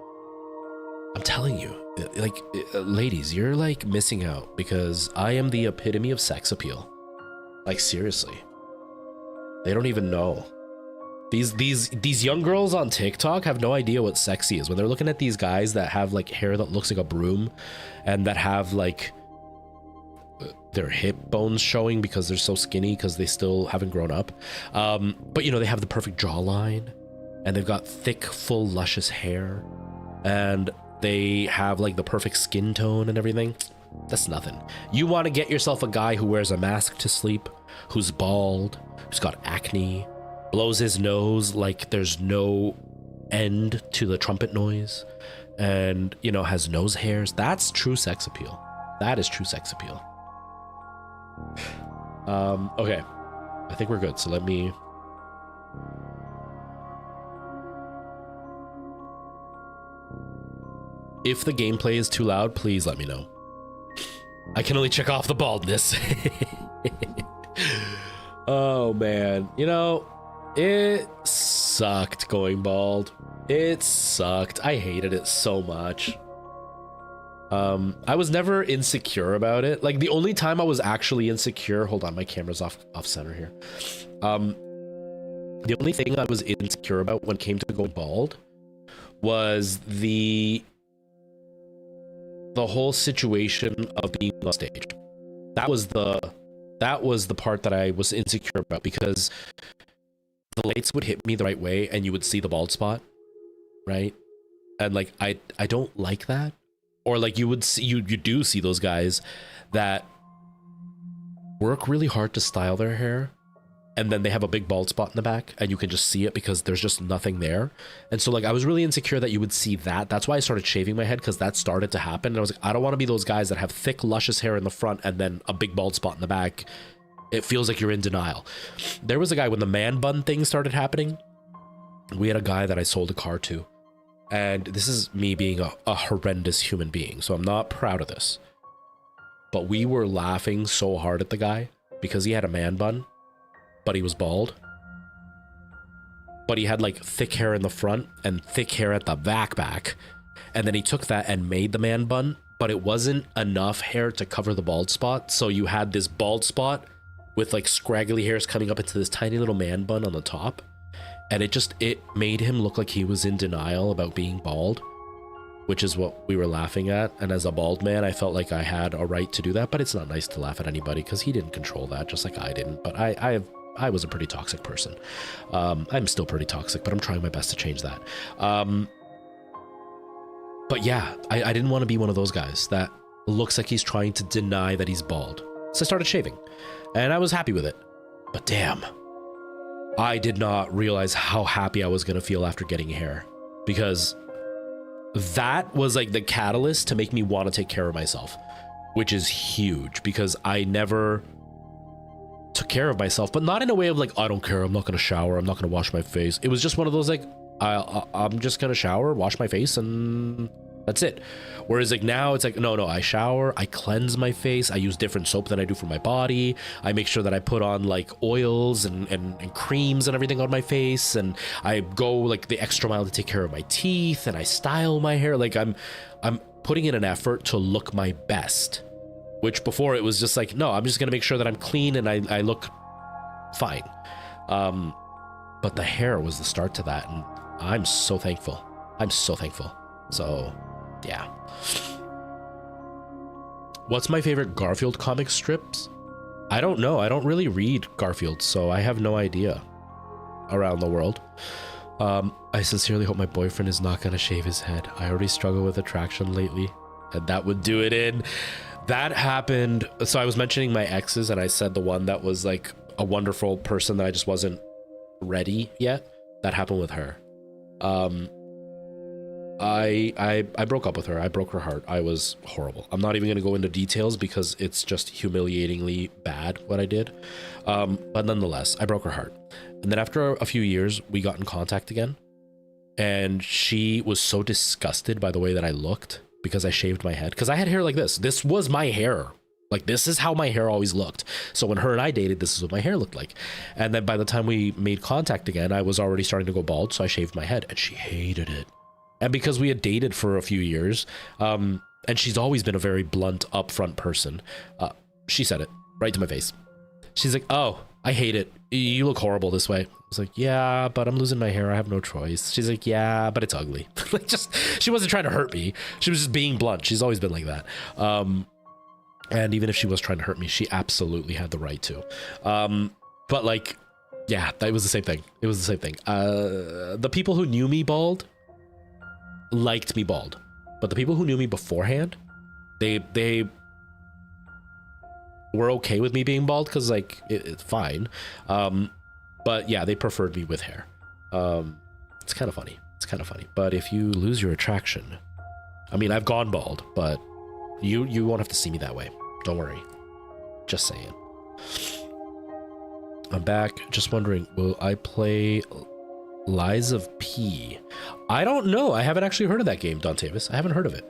telling you, like, ladies, you're like missing out, because I am the epitome of sex appeal. Like, seriously, they don't even know. These young girls on TikTok have no idea what sexy is when they're looking at these guys that have like hair that looks like a broom and that have like their hip bones showing because they're so skinny because they still haven't grown up. But you know, they have the perfect jawline and they've got thick, full, luscious hair and they have like the perfect skin tone and everything. That's nothing. You want to get yourself a guy who wears a mask to sleep, who's bald, who's got acne, blows his nose like there's no end to the trumpet noise, and, you know, has nose hairs. That's true sex appeal. That is true sex appeal. Okay, I think we're good. So let me... If the gameplay is too loud, please let me know. I can only check off the baldness. Oh man, you know, it sucked going bald. It sucked. I hated it so much. I was never insecure about it. Like, the only time I was actually insecure, hold on, my camera's off center here. The only thing I was insecure about when it came to going bald was the whole situation of being on stage. That was the part that I was insecure about, because the lights would hit me the right way and you would see the bald spot, right? And like I don't like that. Or like you would see, you do see those guys that work really hard to style their hair and then they have a big bald spot in the back, and you can just see it because there's just nothing there. And so like I was really insecure that you would see that. That's why I started shaving my head, because that started to happen. And I was like, I don't want to be those guys that have thick, luscious hair in the front and then a big bald spot in the back. It feels like you're in denial. There was a guy when the man bun thing started happening. We had a guy that I sold a car to, and this is me being a horrendous human being, so I'm not proud of this. But we were laughing so hard at the guy because he had a man bun, but he was bald. But he had like thick hair in the front and thick hair at the back. And then he took that and made the man bun, but it wasn't enough hair to cover the bald spot. So you had this bald spot with like scraggly hairs coming up into this tiny little man bun on the top. And it made him look like he was in denial about being bald, which is what we were laughing at. And as a bald man, I felt like I had a right to do that, but it's not nice to laugh at anybody because he didn't control that, just like I didn't. But I was a pretty toxic person. I'm still pretty toxic, but I'm trying my best to change that. But yeah, I didn't want to be one of those guys that looks like he's trying to deny that he's bald. So I started shaving, and I was happy with it. But damn, I did not realize how happy I was going to feel after getting hair, because that was like the catalyst to make me want to take care of myself, which is huge because I never took care of myself, but not in a way of like, I don't care, I'm not going to shower, I'm not going to wash my face. It was just one of those like, I'm just going to shower, wash my face, and that's it. Whereas like now it's like, no, I shower, I cleanse my face, I use different soap than I do for my body, I make sure that I put on like oils and creams and everything on my face, and I go like the extra mile to take care of my teeth, and I style my hair. Like I'm putting in an effort to look my best, which before it was just like, no, I'm just gonna make sure that I'm clean and I look fine. But the hair was the start to that, and I'm so thankful. So yeah. What's my favorite Garfield comic strips? I don't know. I don't really read Garfield, so I have no idea around the world. I sincerely hope my boyfriend is not going to shave his head. I already struggle with attraction lately, and that would do it in. That happened. So I was mentioning my exes, and I said the one that was like a wonderful person that I just wasn't ready yet. That happened with her. I broke up with her. I broke her heart. I was horrible. I'm not even going to go into details because it's just humiliatingly bad what I did. But nonetheless, I broke her heart. And then after a few years, we got in contact again. And she was so disgusted by the way that I looked because I shaved my head. Because I had hair like this. This was my hair. Like, this is how my hair always looked. So when her and I dated, this is what my hair looked like. And then by the time we made contact again, I was already starting to go bald. So I shaved my head, and she hated it. And because we had dated for a few years, and she's always been a very blunt, upfront person, she said it right to my face. She's like, oh, I hate it. You look horrible this way. I was like, yeah, but I'm losing my hair. I have no choice. She's like, yeah, but it's ugly. Like, just, she wasn't trying to hurt me. She was just being blunt. She's always been like that. And even if she was trying to hurt me, she absolutely had the right to. But like, yeah, that was the same thing. It was the same thing. The people who knew me bald liked me bald, but the people who knew me beforehand, they were okay with me being bald because like it's fine. But yeah, they preferred me with hair. It's kind of funny. But if you lose your attraction, I mean, I've gone bald, but you won't have to see me that way. Don't worry. Just saying. I'm back. Just wondering, will I play Lies of P? I don't know. I haven't actually heard of that game, Dontavis. I haven't heard of it.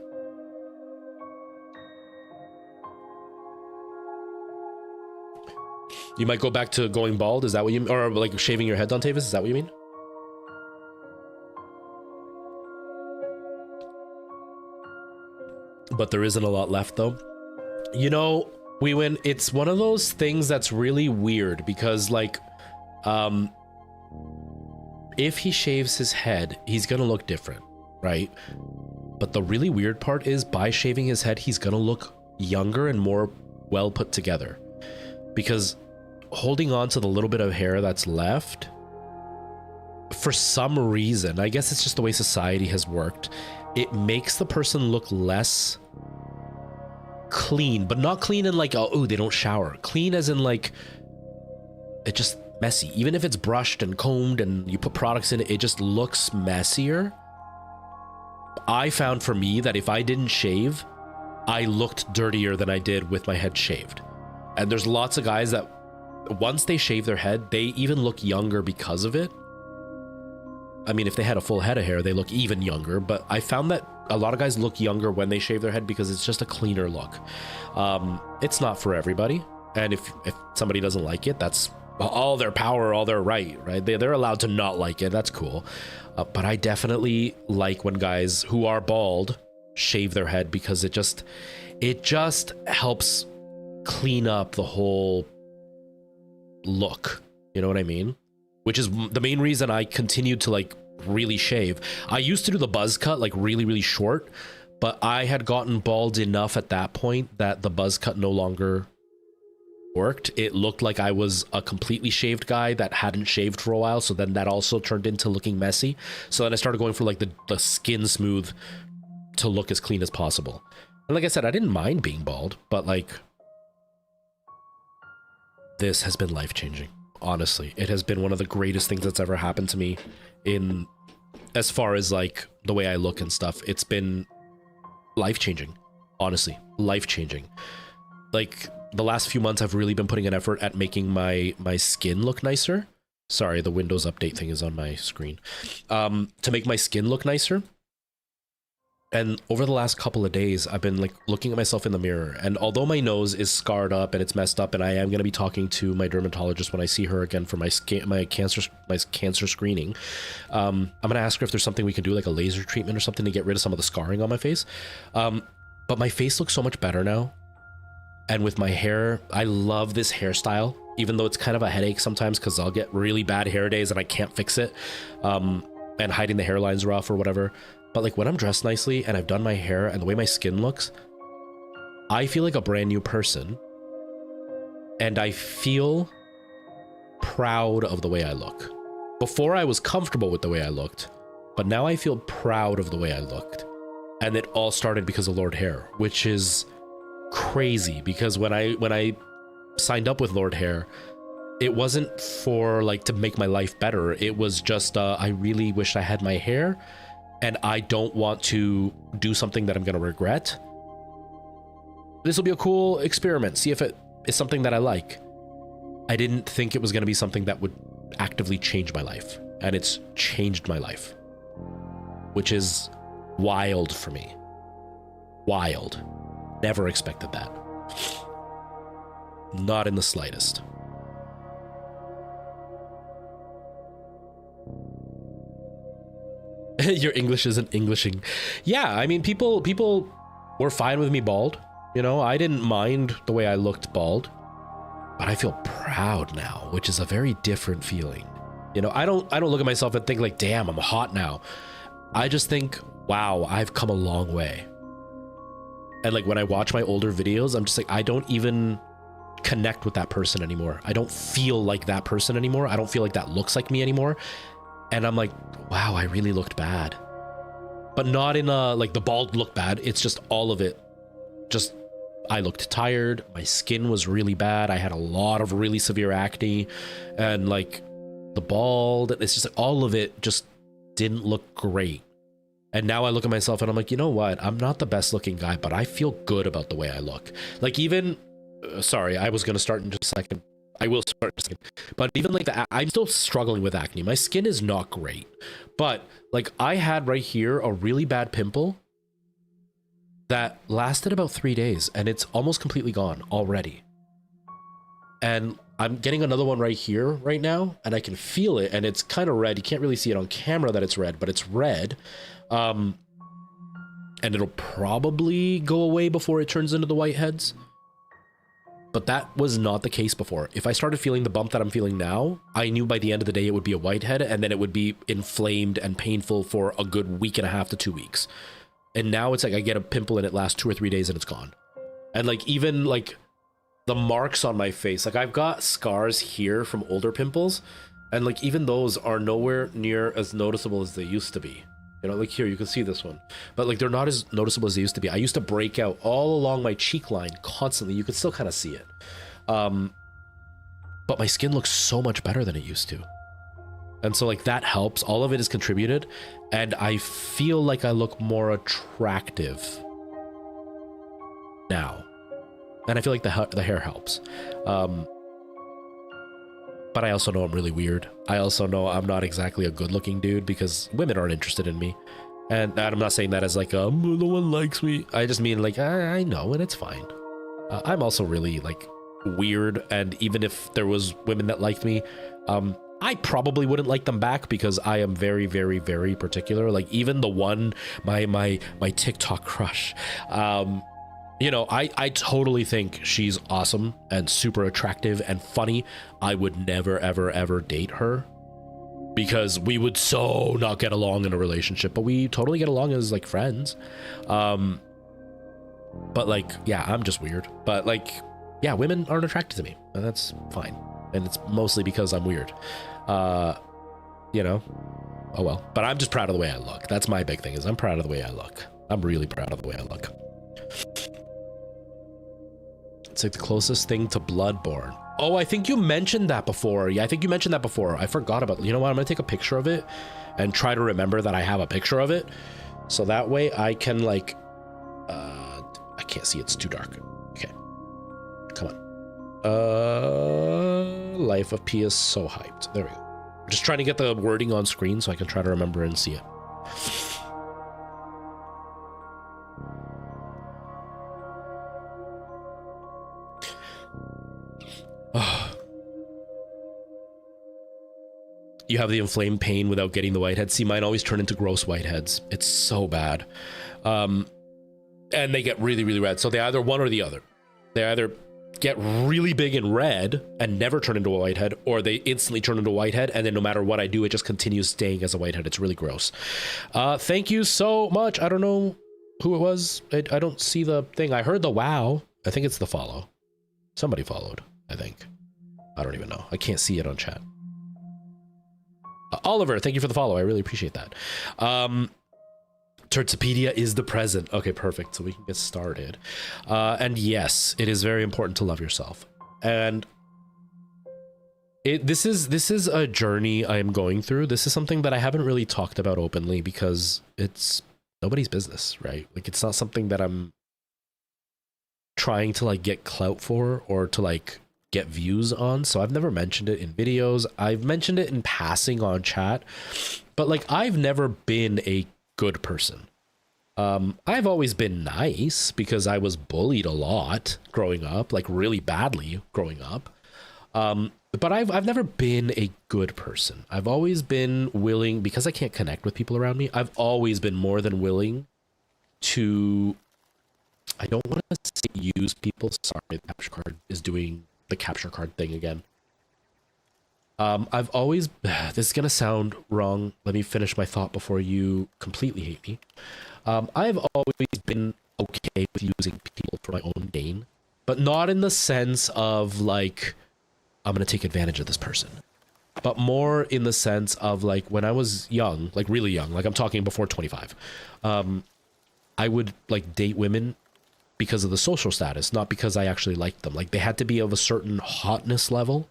You might go back to going bald. Is that what you mean? Or like shaving your head, Dontavis? Is that what you mean? But there isn't a lot left, though. You know, we win. It's one of those things that's really weird because, like, if he shaves his head, he's gonna look different, right? But the really weird part is by shaving his head, he's gonna look younger and more well put together. Because holding on to the little bit of hair that's left, for some reason, I guess it's just the way society has worked, it makes the person look less clean, but not clean in like, oh, they don't shower. Clean as in like, it just, messy. Even if it's brushed and combed and you put products in it, it just looks messier. I found for me that if I didn't shave, I looked dirtier than I did with my head shaved. And there's lots of guys that once they shave their head, they even look younger because of it. I mean, if they had a full head of hair, they look even younger, but I found that a lot of guys look younger when they shave their head because it's just a cleaner look. It's not for everybody. And if somebody doesn't like it, that's all their power, all their right? They're allowed to not like it. That's cool. But I definitely like when guys who are bald shave their head because it just helps clean up the whole look. You know what I mean? Which is the main reason I continued to like really shave. I used to do the buzz cut like really, really short, but I had gotten bald enough at that point that the buzz cut no longer worked. It looked like I was a completely shaved guy that hadn't shaved for a while. So then that also turned into looking messy. So then I started going for like the skin smooth to look as clean as possible. And like I said, I didn't mind being bald, but like this has been life-changing. Honestly, it has been one of the greatest things that's ever happened to me in as far as like the way I look and stuff. It's been life-changing. Honestly, life-changing. Like the last few months I've really been putting an effort at making my skin look nicer. Sorry, the Windows update thing is on my screen. To make my skin look nicer. And over the last couple of days, I've been like looking at myself in the mirror, and although my nose is scarred up and it's messed up, and I am going to be talking to my dermatologist when I see her again for my cancer screening, I'm going to ask her if there's something we can do, like a laser treatment or something to get rid of some of the scarring on my face. But my face looks so much better now. And with my hair, I love this hairstyle, even though it's kind of a headache sometimes because I'll get really bad hair days and I can't fix it. And hiding the hairline's rough or whatever. But like when I'm dressed nicely and I've done my hair and the way my skin looks, I feel like a brand new person. And I feel proud of the way I look. Before I was comfortable with the way I looked, but now I feel proud of the way I looked. And it all started because of Lord Hair, which is crazy because when I signed up with Lord Hair, it wasn't for like to make my life better. It was just I really wish I had my hair. And I don't want to do something that I'm going to regret. This will be a cool experiment. See if it is something that I like. I didn't think it was going to be something that would actively change my life. And it's changed my life. Which is wild for me. Wild. Never expected that. Not in the slightest. Your English isn't Englishing. Yeah, I mean, people were fine with me bald. You know, I didn't mind the way I looked bald. But I feel proud now, which is a very different feeling. You know, I don't look at myself and think like, damn, I'm hot now. I just think, wow, I've come a long way. And like when I watch my older videos, I'm just like, I don't even connect with that person anymore. I don't feel like that person anymore. I don't feel like that looks like me anymore. And I'm like, wow, I really looked bad. But not in a, like the bald look bad. It's just all of it. Just, I looked tired. My skin was really bad. I had a lot of really severe acne. And like the bald, it's just like all of it just didn't look great. And now I look at myself and I'm like, you know what? I'm not the best looking guy, but I feel good about the way I look. Like even, sorry, I was going to start in just a second. I will start in a second. But even like I'm still struggling with acne. My skin is not great. But like I had right here a really bad pimple that lasted about 3 days and it's almost completely gone already. And I'm getting another one right here right now and I can feel it and it's kind of red. You can't really see it on camera that it's red, but it's red. And it'll probably go away before it turns into the whiteheads. But that was not the case before. If I started feeling the bump that I'm feeling now, I knew by the end of the day it would be a whitehead and then it would be inflamed and painful for a good week and a half to 2 weeks. And now it's like I get a pimple and it lasts 2 or 3 days and it's gone. And like even like the marks on my face, like I've got scars here from older pimples and like even those are nowhere near as noticeable as they used to be. You know, like here, you can see this one. But like, they're not as noticeable as they used to be. I used to break out all along my cheek line constantly. You could still kind of see it. But but my skin looks so much better than it used to. And so like that helps. All of it is contributed, and I feel like I look more attractive now. And I feel like the hair helps. But I also know I'm really weird. I also know I'm not exactly a good looking dude because women aren't interested in me. And I'm not saying that as like, no one likes me. I just mean like, I know, and it's fine. I'm also really like weird. And even if there was women that liked me, I probably wouldn't like them back because I am very, very, very particular. Like even the one, my TikTok crush, you know, I totally think she's awesome and super attractive and funny. I would never, ever, ever date her because we would so not get along in a relationship, but we totally get along as like friends. But like, yeah, I'm just weird. But like, yeah, women aren't attracted to me, and that's fine. And it's mostly because I'm weird. You know, oh well. But I'm just proud of the way I look. That's my big thing, is I'm proud of the way I look. I'm really proud of the way I look. It's like the closest thing to Bloodborne. Oh, I think you mentioned that before. Yeah, I think you mentioned that before. I forgot about it. You know what? I'm gonna take a picture of it and try to remember that I have a picture of it. So that way I can like, I can't see, it's too dark. Okay, come on. Life of P is so hyped. There we go. I'm just trying to get the wording on screen so I can try to remember and see it. You have the inflamed pain without getting the whiteheads. See, mine always turn into gross whiteheads. It's so bad. And they get really, really red. So they either one or the other. They either get really big and red and never turn into a whitehead, or they instantly turn into a whitehead, and then no matter what I do, it just continues staying as a whitehead. It's really gross. Thank you so much. I don't know who it was. I don't see the thing. I heard the wow. I think it's the follow. Somebody followed, I think. I don't even know. I can't see it on chat. Oliver, thank you for the follow. I really appreciate that. Turtsopedia is the present. Okay, perfect. So we can get started. And yes, it is very important to love yourself. And this is a journey I am going through. This is something that I haven't really talked about openly because it's nobody's business, right? Like it's not something that I'm trying to like get clout for or to like get views on. So I've never mentioned it in videos. I've mentioned it in passing on chat, but like I've never been a good person. I've always been nice because I was bullied a lot growing up, like really badly growing up. But I've never been a good person. I've always been willing, because I can't connect with people around me, I've always been more than willing to, I don't want to say use people. Sorry, the capture card is doing the capture card thing again. I've always, this is going to sound wrong. Let me finish my thought before you completely hate me. I've always been okay with using people for my own gain, but not in the sense of like, I'm going to take advantage of this person, but more in the sense of like when I was young, like really young, like I'm talking before 25, I would like date women because of the social status, not because I actually liked them. Like they had to be of a certain hotness level.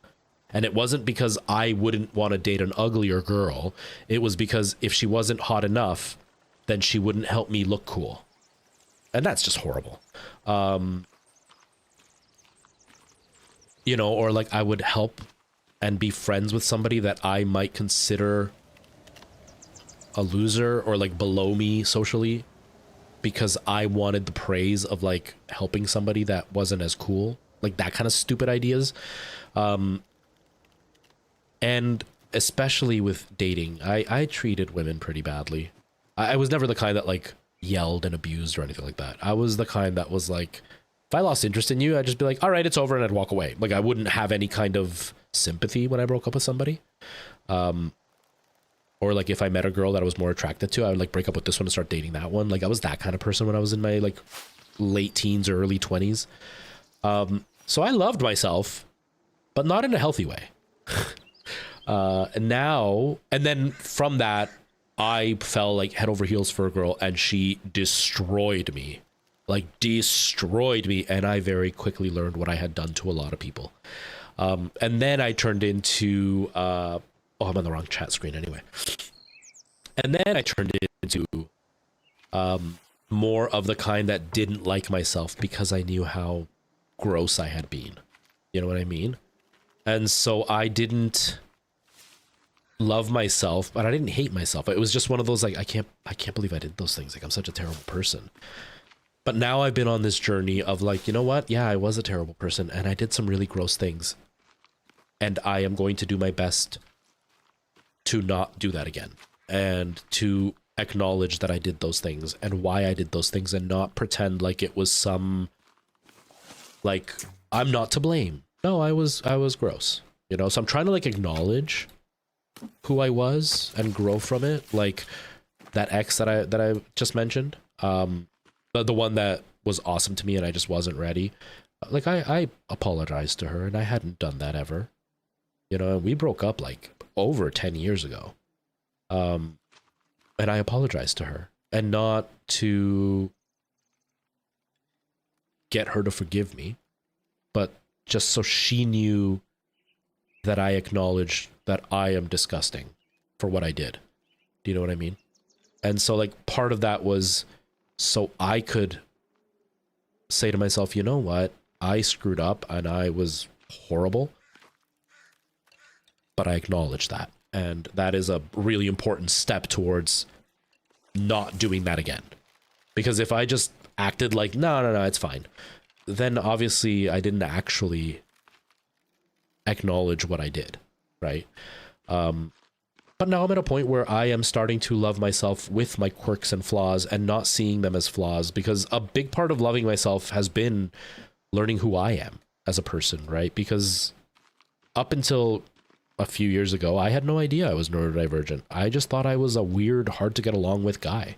And it wasn't because I wouldn't want to date an uglier girl. It was because if she wasn't hot enough, then she wouldn't help me look cool. And that's just horrible. You know, or like I would help and be friends with somebody that I might consider a loser or like below me socially because I wanted the praise of like helping somebody that wasn't as cool. Like that kind of stupid ideas. And especially with dating, I treated women pretty badly. I was never the kind that like yelled and abused or anything like that. I was the kind that was like, if I lost interest in you, I'd just be like, all right, it's over, and I'd walk away. Like I wouldn't have any kind of sympathy when I broke up with somebody. Or like if I met a girl that I was more attracted to, I would like break up with this one and start dating that one. Like I was that kind of person when I was in my like late teens or early 20s. So I loved myself, but not in a healthy way. And then from that, I fell like head over heels for a girl and she destroyed me, and I very quickly learned what I had done to a lot of people. And then I turned into, oh, I'm on the wrong chat screen anyway. And then I turned into more of the kind that didn't like myself because I knew how gross I had been. You know what I mean? And so I didn't love myself, but I didn't hate myself. It was just one of those, like, I can't believe I did those things. Like, I'm such a terrible person. But now I've been on this journey of like, you know what? Yeah, I was a terrible person and I did some really gross things. And I am going to do my best to not do that again and to acknowledge that I did those things and why I did those things and not pretend like it was some, like, I'm not to blame. No, I was gross, you know? So I'm trying to like acknowledge who I was and grow from it. Like that ex that I just mentioned, the one that was awesome to me and I just wasn't ready. Like I apologized to her and I hadn't done that ever, you know, and we broke up like over 10 years ago. And I apologized to her, and not to get her to forgive me, but just so she knew that I acknowledged that I am disgusting for what I did. Do you know what I mean? And so like part of that was so I could say to myself, you know what? I screwed up and I was horrible, but I acknowledge that. And that is a really important step towards not doing that again. Because if I just acted like, no, it's fine, then obviously I didn't actually acknowledge what I did, right? But now I'm at a point where I am starting to love myself with my quirks and flaws and not seeing them as flaws, because a big part of loving myself has been learning who I am as a person, right? Because up until a few years ago, I had no idea I was neurodivergent. I just thought I was a weird, hard to get along with guy.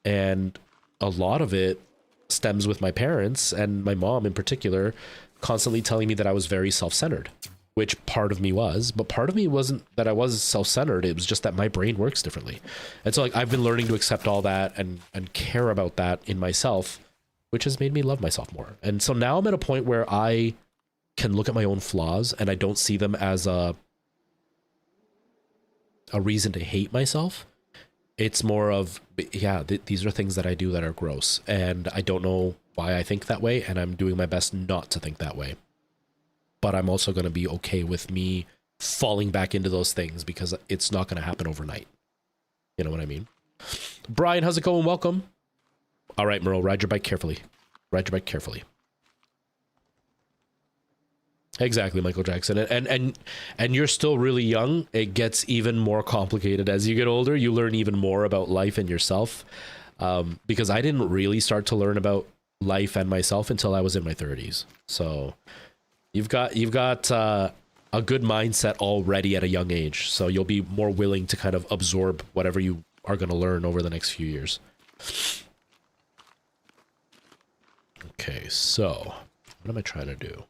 And a lot of it stems with my parents and my mom in particular, constantly telling me that I was very self-centered, which part of me was, but part of me wasn't that I was self-centered. It was just that my brain works differently. And so like I've been learning to accept all that and care about that in myself, which has made me love myself more. And so now I'm at a point where I can look at my own flaws and I don't see them as a reason to hate myself. It's more of, yeah, these are things that I do that are gross and I don't know why I think that way, and I'm doing my best not to think that way. But I'm also going to be okay with me falling back into those things because it's not going to happen overnight. You know what I mean? Brian, how's it going? Welcome. All right, Merle, ride your bike carefully. Ride your bike carefully. Exactly, Michael Jackson. And you're still really young. It gets even more complicated as you get older. You learn even more about life and yourself. Because I didn't really start to learn about life and myself until I was in my 30s. So you've got a good mindset already at a young age. So you'll be more willing to kind of absorb whatever you are going to learn over the next few years. Okay, so what am I trying to do?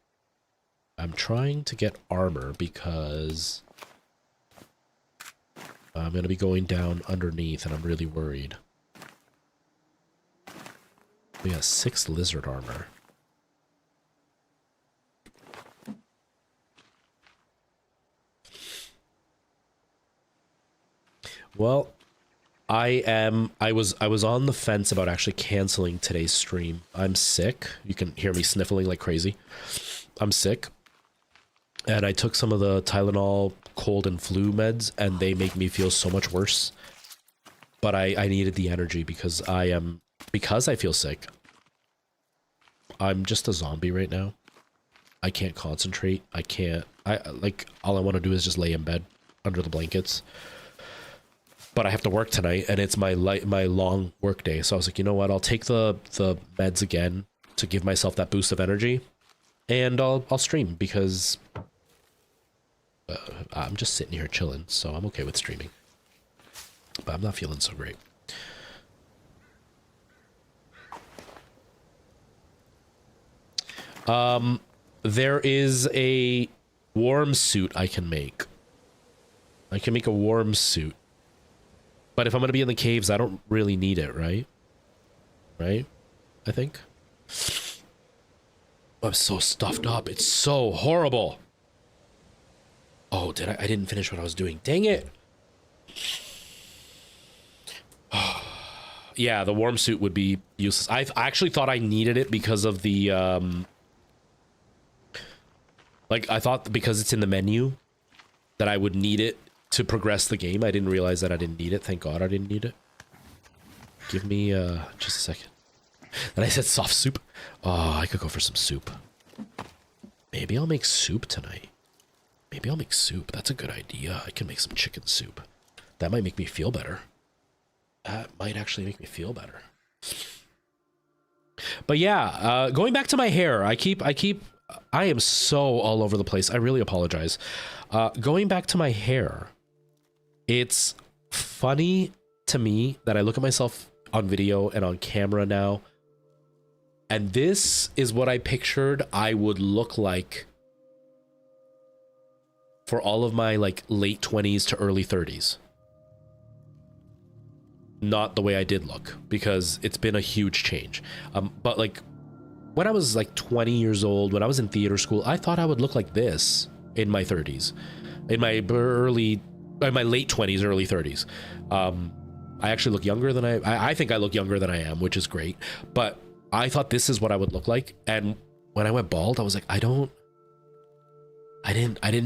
I'm trying to get armor because I'm going to be going down underneath and I'm really worried. We got 6 lizard armor. Well, I was on the fence about actually canceling today's stream. I'm sick. You can hear me sniffling like crazy. I'm sick. And I took some of the Tylenol cold and flu meds and they make me feel so much worse. But I needed the energy because I feel sick. I'm just a zombie right now. I can't concentrate. All I want to do is just lay in bed under the blankets. But I have to work tonight and it's my long work day. So I was like, you know what? I'll take the meds again to give myself that boost of energy and I'll stream because I'm just sitting here chilling. So I'm okay with streaming, but I'm not feeling so great. There is a warm suit I can make. I can make a warm suit. But if I'm going to be in the caves, I don't really need it, right? Right? I think. I'm so stuffed up. It's so horrible. Oh, I didn't finish what I was doing. Dang it. Yeah, the warm suit would be useless. I actually thought I needed it because of the, like, I thought because it's in the menu that I would need it to progress the game. I didn't realize that I didn't need it. Thank God I didn't need it. Give me, just a second. And I said soft soup. Oh, I could go for some soup. Maybe I'll make soup tonight. Maybe I'll make soup. That's a good idea. I can make some chicken soup. That might make me feel better. That might actually make me feel better. But yeah, going back to my hair, I am so all over the place. I really apologize. Going back to my hair, it's funny to me that I look at myself on video and on camera now, and this is what I pictured I would look like for all of my like late 20s to early 30s. Not the way I did look, because it's been a huge change. But like when I was like 20 years old, when I was in theater school, I thought I would look like this in my 30s, in my late 20s, early 30s. I actually look younger than I think I look younger than I am, which is great. But I thought this is what I would look like. And when I went bald, I was like, I didn't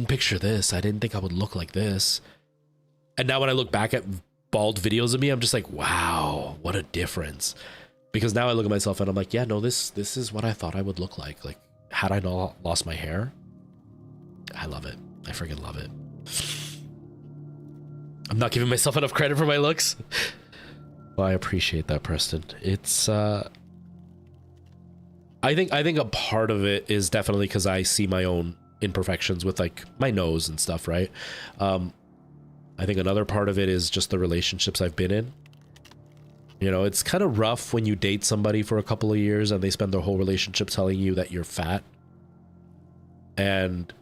picture this. I didn't think I would look like this. And now when I look back at bald videos of me, I'm just like, wow, what a difference. Because now I look at myself and I'm like, yeah, no, this is what I thought I would look like. Like, had I not lost my hair, I love it. I freaking love it. I'm not giving myself enough credit for my looks. Well, I appreciate that, Preston. It's, I think a part of it is definitely because I see my own imperfections with like my nose and stuff, right? I think another part of it is just the relationships I've been in. You know, it's kind of rough when you date somebody for a couple of years and they spend their whole relationship telling you that you're fat. And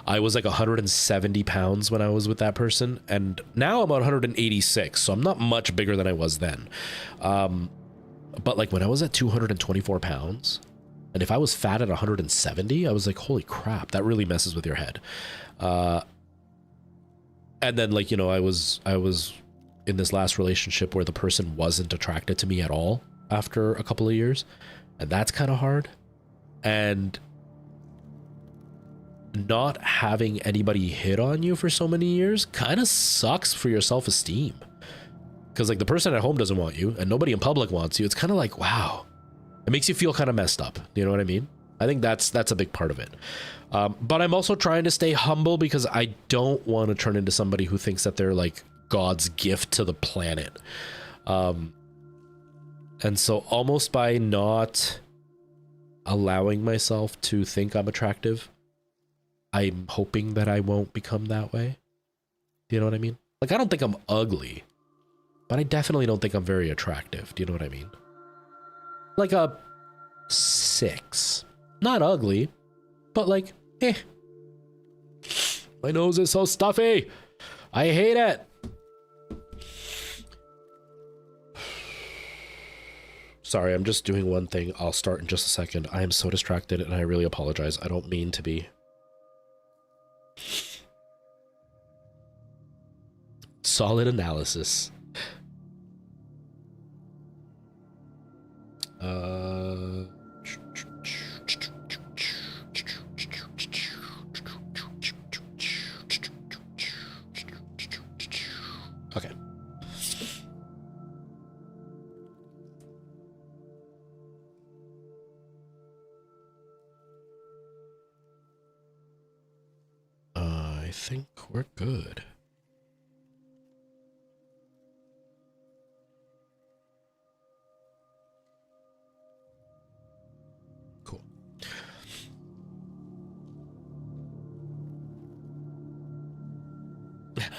I was like 170 pounds when I was with that person, and now I'm 186, so I'm not much bigger than I was then. But like when I was at 224 pounds, and if I was fat at 170, I was like, holy crap, that really messes with your head. And then like, you know, I was in this last relationship where the person wasn't attracted to me at all after a couple of years, and that's kind of hard. And not having anybody hit on you for so many years kind of sucks for your self-esteem, because like the person at home doesn't want you and nobody in public wants you. It's kind of like, wow, it makes you feel kind of messed up. You know what I mean? I think that's a big part of it. But I'm also trying to stay humble, because I don't want to turn into somebody who thinks that they're like God's gift to the planet. And so almost by not allowing myself to think I'm attractive, I'm hoping that I won't become that way. Do you know what I mean? Like, I don't think I'm ugly, but I definitely don't think I'm very attractive. Do you know what I mean? Like a 6. Not ugly, but like, eh. My nose is so stuffy. I hate it. Sorry, I'm just doing one thing. I'll start in just a second. I am so distracted and I really apologize. I don't mean to be. Solid analysis. Okay. I think we're good. Cool.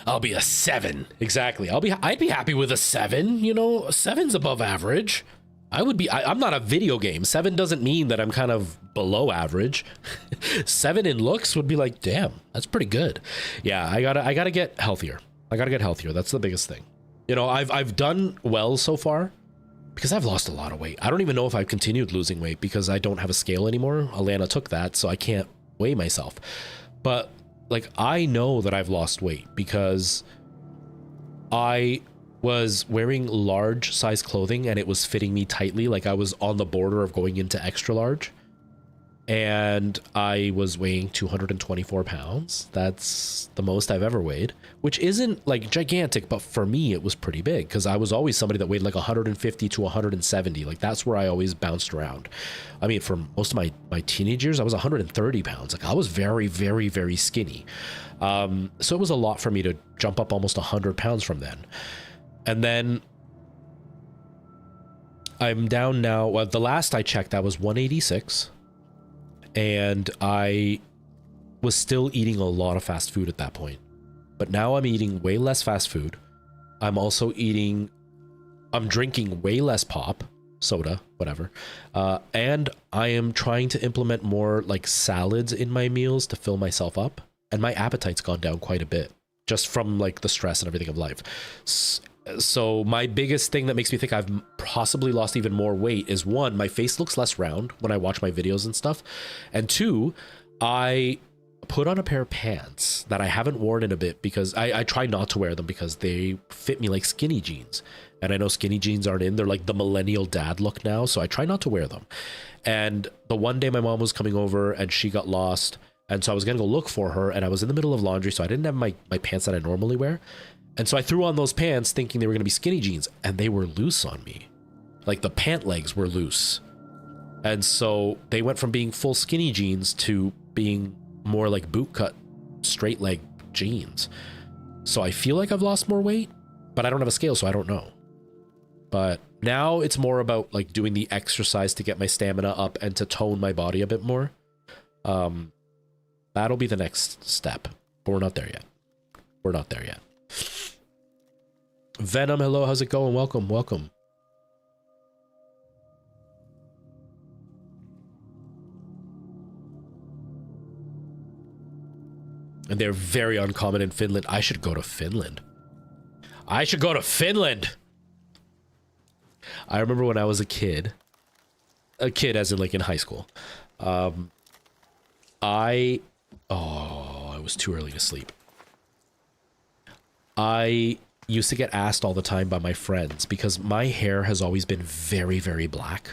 I'll be a 7. Exactly. I'd be happy with a 7. You know, a 7's above average. I'm not a video game. 7 doesn't mean that I'm kind of below average. 7 in looks would be like, damn, that's pretty good. Yeah, I gotta get healthier. That's the biggest thing. You know, I've done well so far. because I've lost a lot of weight. I don't even know if I've continued losing weight because I don't have a scale anymore. Alana took that, so I can't weigh myself. But like, I know that I've lost weight because I was wearing large size clothing and it was fitting me tightly. Like, I was on the border of going into extra large, and I was weighing 224 pounds. That's the most I've ever weighed, which isn't like gigantic, but for me it was pretty big because I was always somebody that weighed like 150 to 170. Like, that's where I always bounced around. I mean, for most of my teenage years, I was 130 pounds. Like, I was very, very, very skinny. So it was a lot for me to jump up almost 100 pounds from then. And then I'm down now. Well, the last I checked, I was 186. And I was still eating a lot of fast food at that point. But now I'm eating way less fast food. I'm drinking way less pop, soda, whatever. And I am trying to implement more like salads in my meals to fill myself up. And my appetite's gone down quite a bit just from like the stress and everything of life. So my biggest thing that makes me think I've possibly lost even more weight is, one, my face looks less round when I watch my videos and stuff. And two, I put on a pair of pants that I haven't worn in a bit because I try not to wear them because they fit me like skinny jeans. And I know skinny jeans aren't in. They're like the millennial dad look now. So I try not to wear them. And the one day my mom was coming over and she got lost. And so I was going to go look for her, and I was in the middle of laundry. So I didn't have my pants that I normally wear. And so I threw on those pants thinking they were going to be skinny jeans, and they were loose on me. Like, the pant legs were loose. And so they went from being full skinny jeans to being more like boot cut, straight leg jeans. So I feel like I've lost more weight, but I don't have a scale, so I don't know. But now it's more about like doing the exercise to get my stamina up and to tone my body a bit more. That'll be the next step, but we're not there yet. We're not there yet. Venom, hello, how's it going? Welcome, welcome. And they're very uncommon in Finland. I should go to Finland. I should go to Finland! I remember when I was a kid as in like in high school, it was too early to sleep. I used to get asked all the time by my friends because my hair has always been very, very black,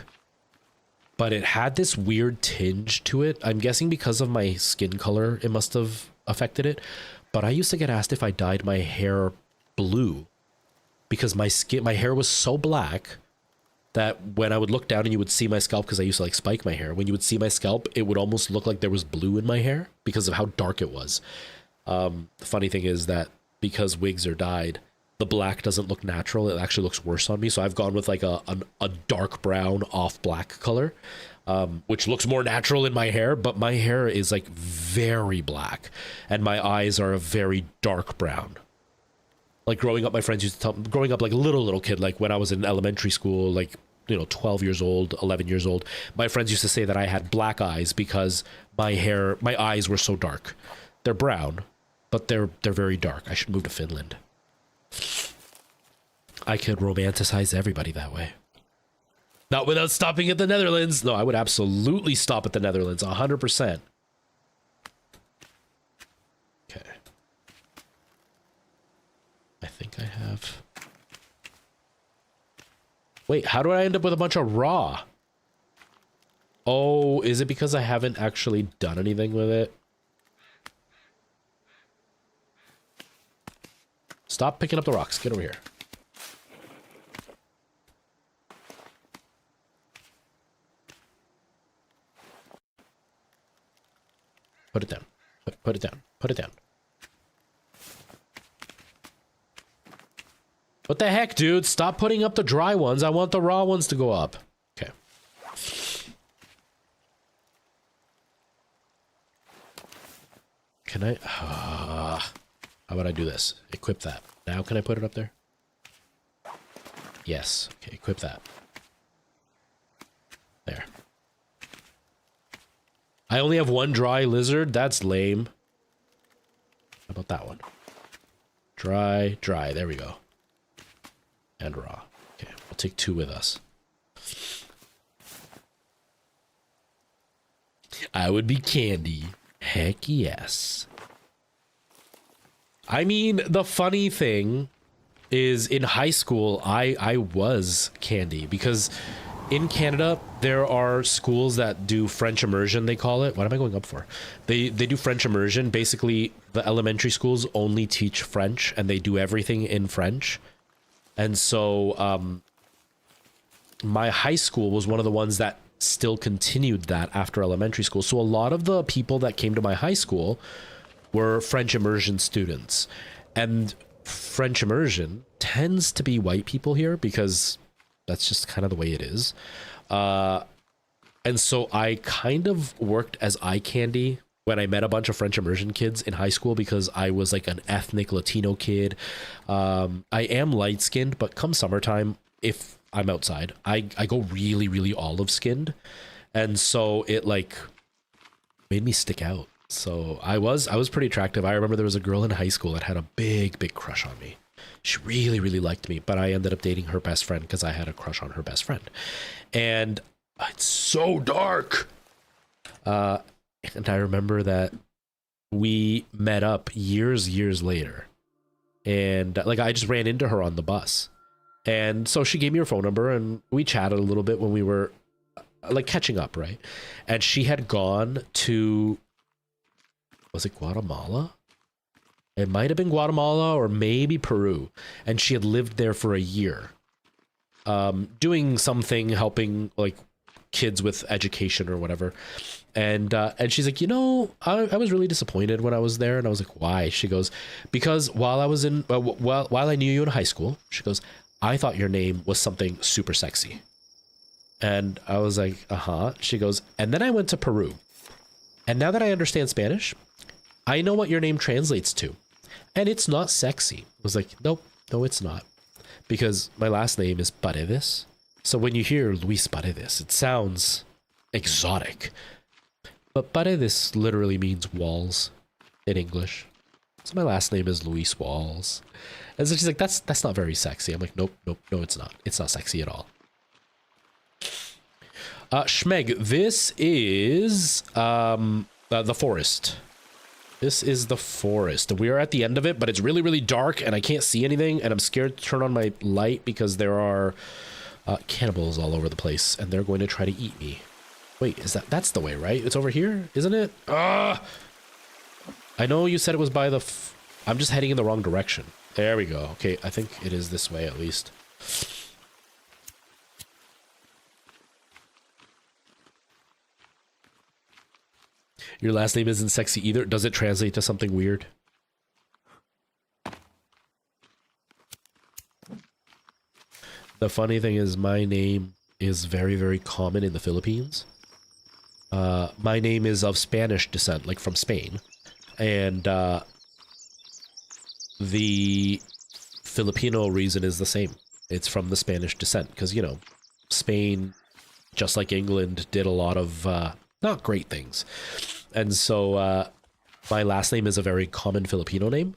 but it had this weird tinge to it. I'm guessing because of my skin color, it must have affected it. But I used to get asked if I dyed my hair blue because my hair was so black that when I would look down and you would see my scalp, because I used to like spike my hair, when you would see my scalp, it would almost look like there was blue in my hair because of how dark it was. The funny thing is that because wigs are dyed, the black doesn't look natural. It actually looks worse on me. So I've gone with like a dark brown off black color, which looks more natural in my hair, but my hair is like very black and my eyes are a very dark brown. Like growing up, my friends used to tell me, growing up like a little kid, like when I was in elementary school, like, 12 years old, 11 years old, my friends used to say that I had black eyes because my eyes were so dark. They're brown, but they're very dark. I should move to Finland. I could romanticize everybody that way. Not without stopping at the Netherlands. No, I would absolutely stop at the Netherlands, 100%. Okay. I think I have... Wait, how do I end up with a bunch of raw? Oh, is it because I haven't actually done anything with it? Stop picking up the rocks. Get over here. Put it down. Put it down. Put it down. What the heck, dude? Stop putting up the dry ones. I want the raw ones to go up. Okay. Can I... how about I do this? Equip that. Now can I put it up there? Yes. Okay, equip that. There. I only have one dry lizard? That's lame. How about that one? Dry, dry. There we go. And raw. Okay, we'll take 2 with us. I would be Candy. Heck yes. I mean, the funny thing is in high school, I was Candy because in Canada, there are schools that do French immersion, they call it. What am I going up for? They do French immersion. Basically, the elementary schools only teach French and they do everything in French. And so my high school was one of the ones that still continued that after elementary school. So a lot of the people that came to my high school were French immersion students. And French immersion tends to be white people here because that's just kind of the way it is. And so I kind of worked as eye candy when I met a bunch of French immersion kids in high school because I was like an ethnic Latino kid. I am light skinned, but come summertime, if I'm outside, I go really, really olive skinned. And so it like made me stick out. So I was pretty attractive. I remember there was a girl in high school that had a big crush on me. She really, really liked me, but I ended up dating her best friend because I had a crush on her best friend. And it's so dark. And I remember that we met up years later. And like I just ran into her on the bus. And so she gave me her phone number and we chatted a little bit when we were like catching up, right? And she had gone to, was it Guatemala? It might have been Guatemala or maybe Peru. And she had lived there for a year, doing something, helping like kids with education or whatever. And she's like, you know, I was really disappointed when I was there. And I was like, why? She goes, because while I was in, while I knew you in high school, she goes, I thought your name was something super sexy. And I was like, uh-huh. She goes, and then I went to Peru. And now that I understand Spanish, I know what your name translates to. And it's not sexy. I was like, nope, no, it's not. Because my last name is Paredes. So when you hear Luis Paredes, it sounds exotic. But Paredes literally means walls in English. So my last name is Luis Walls. And so she's like, that's not very sexy. I'm like, nope, no, it's not. It's not sexy at all. Schmeg, this is the forest. This is the forest. We are at the end of it, but it's really, really dark and I can't see anything. And I'm scared to turn on my light because there are cannibals all over the place and they're going to try to eat me. Wait, that's the way, right? It's over here, isn't it? I know you said it was by the... I'm just heading in the wrong direction. There we go. Okay, I think it is this way at least. Your last name isn't sexy either. Does it translate to something weird? The funny thing is my name is very, very common in the Philippines. My name is of Spanish descent, like from Spain. And the Filipino reason is the same. It's from the Spanish descent because, you know, Spain, just like England, did a lot of not great things. And so my last name is a very common Filipino name.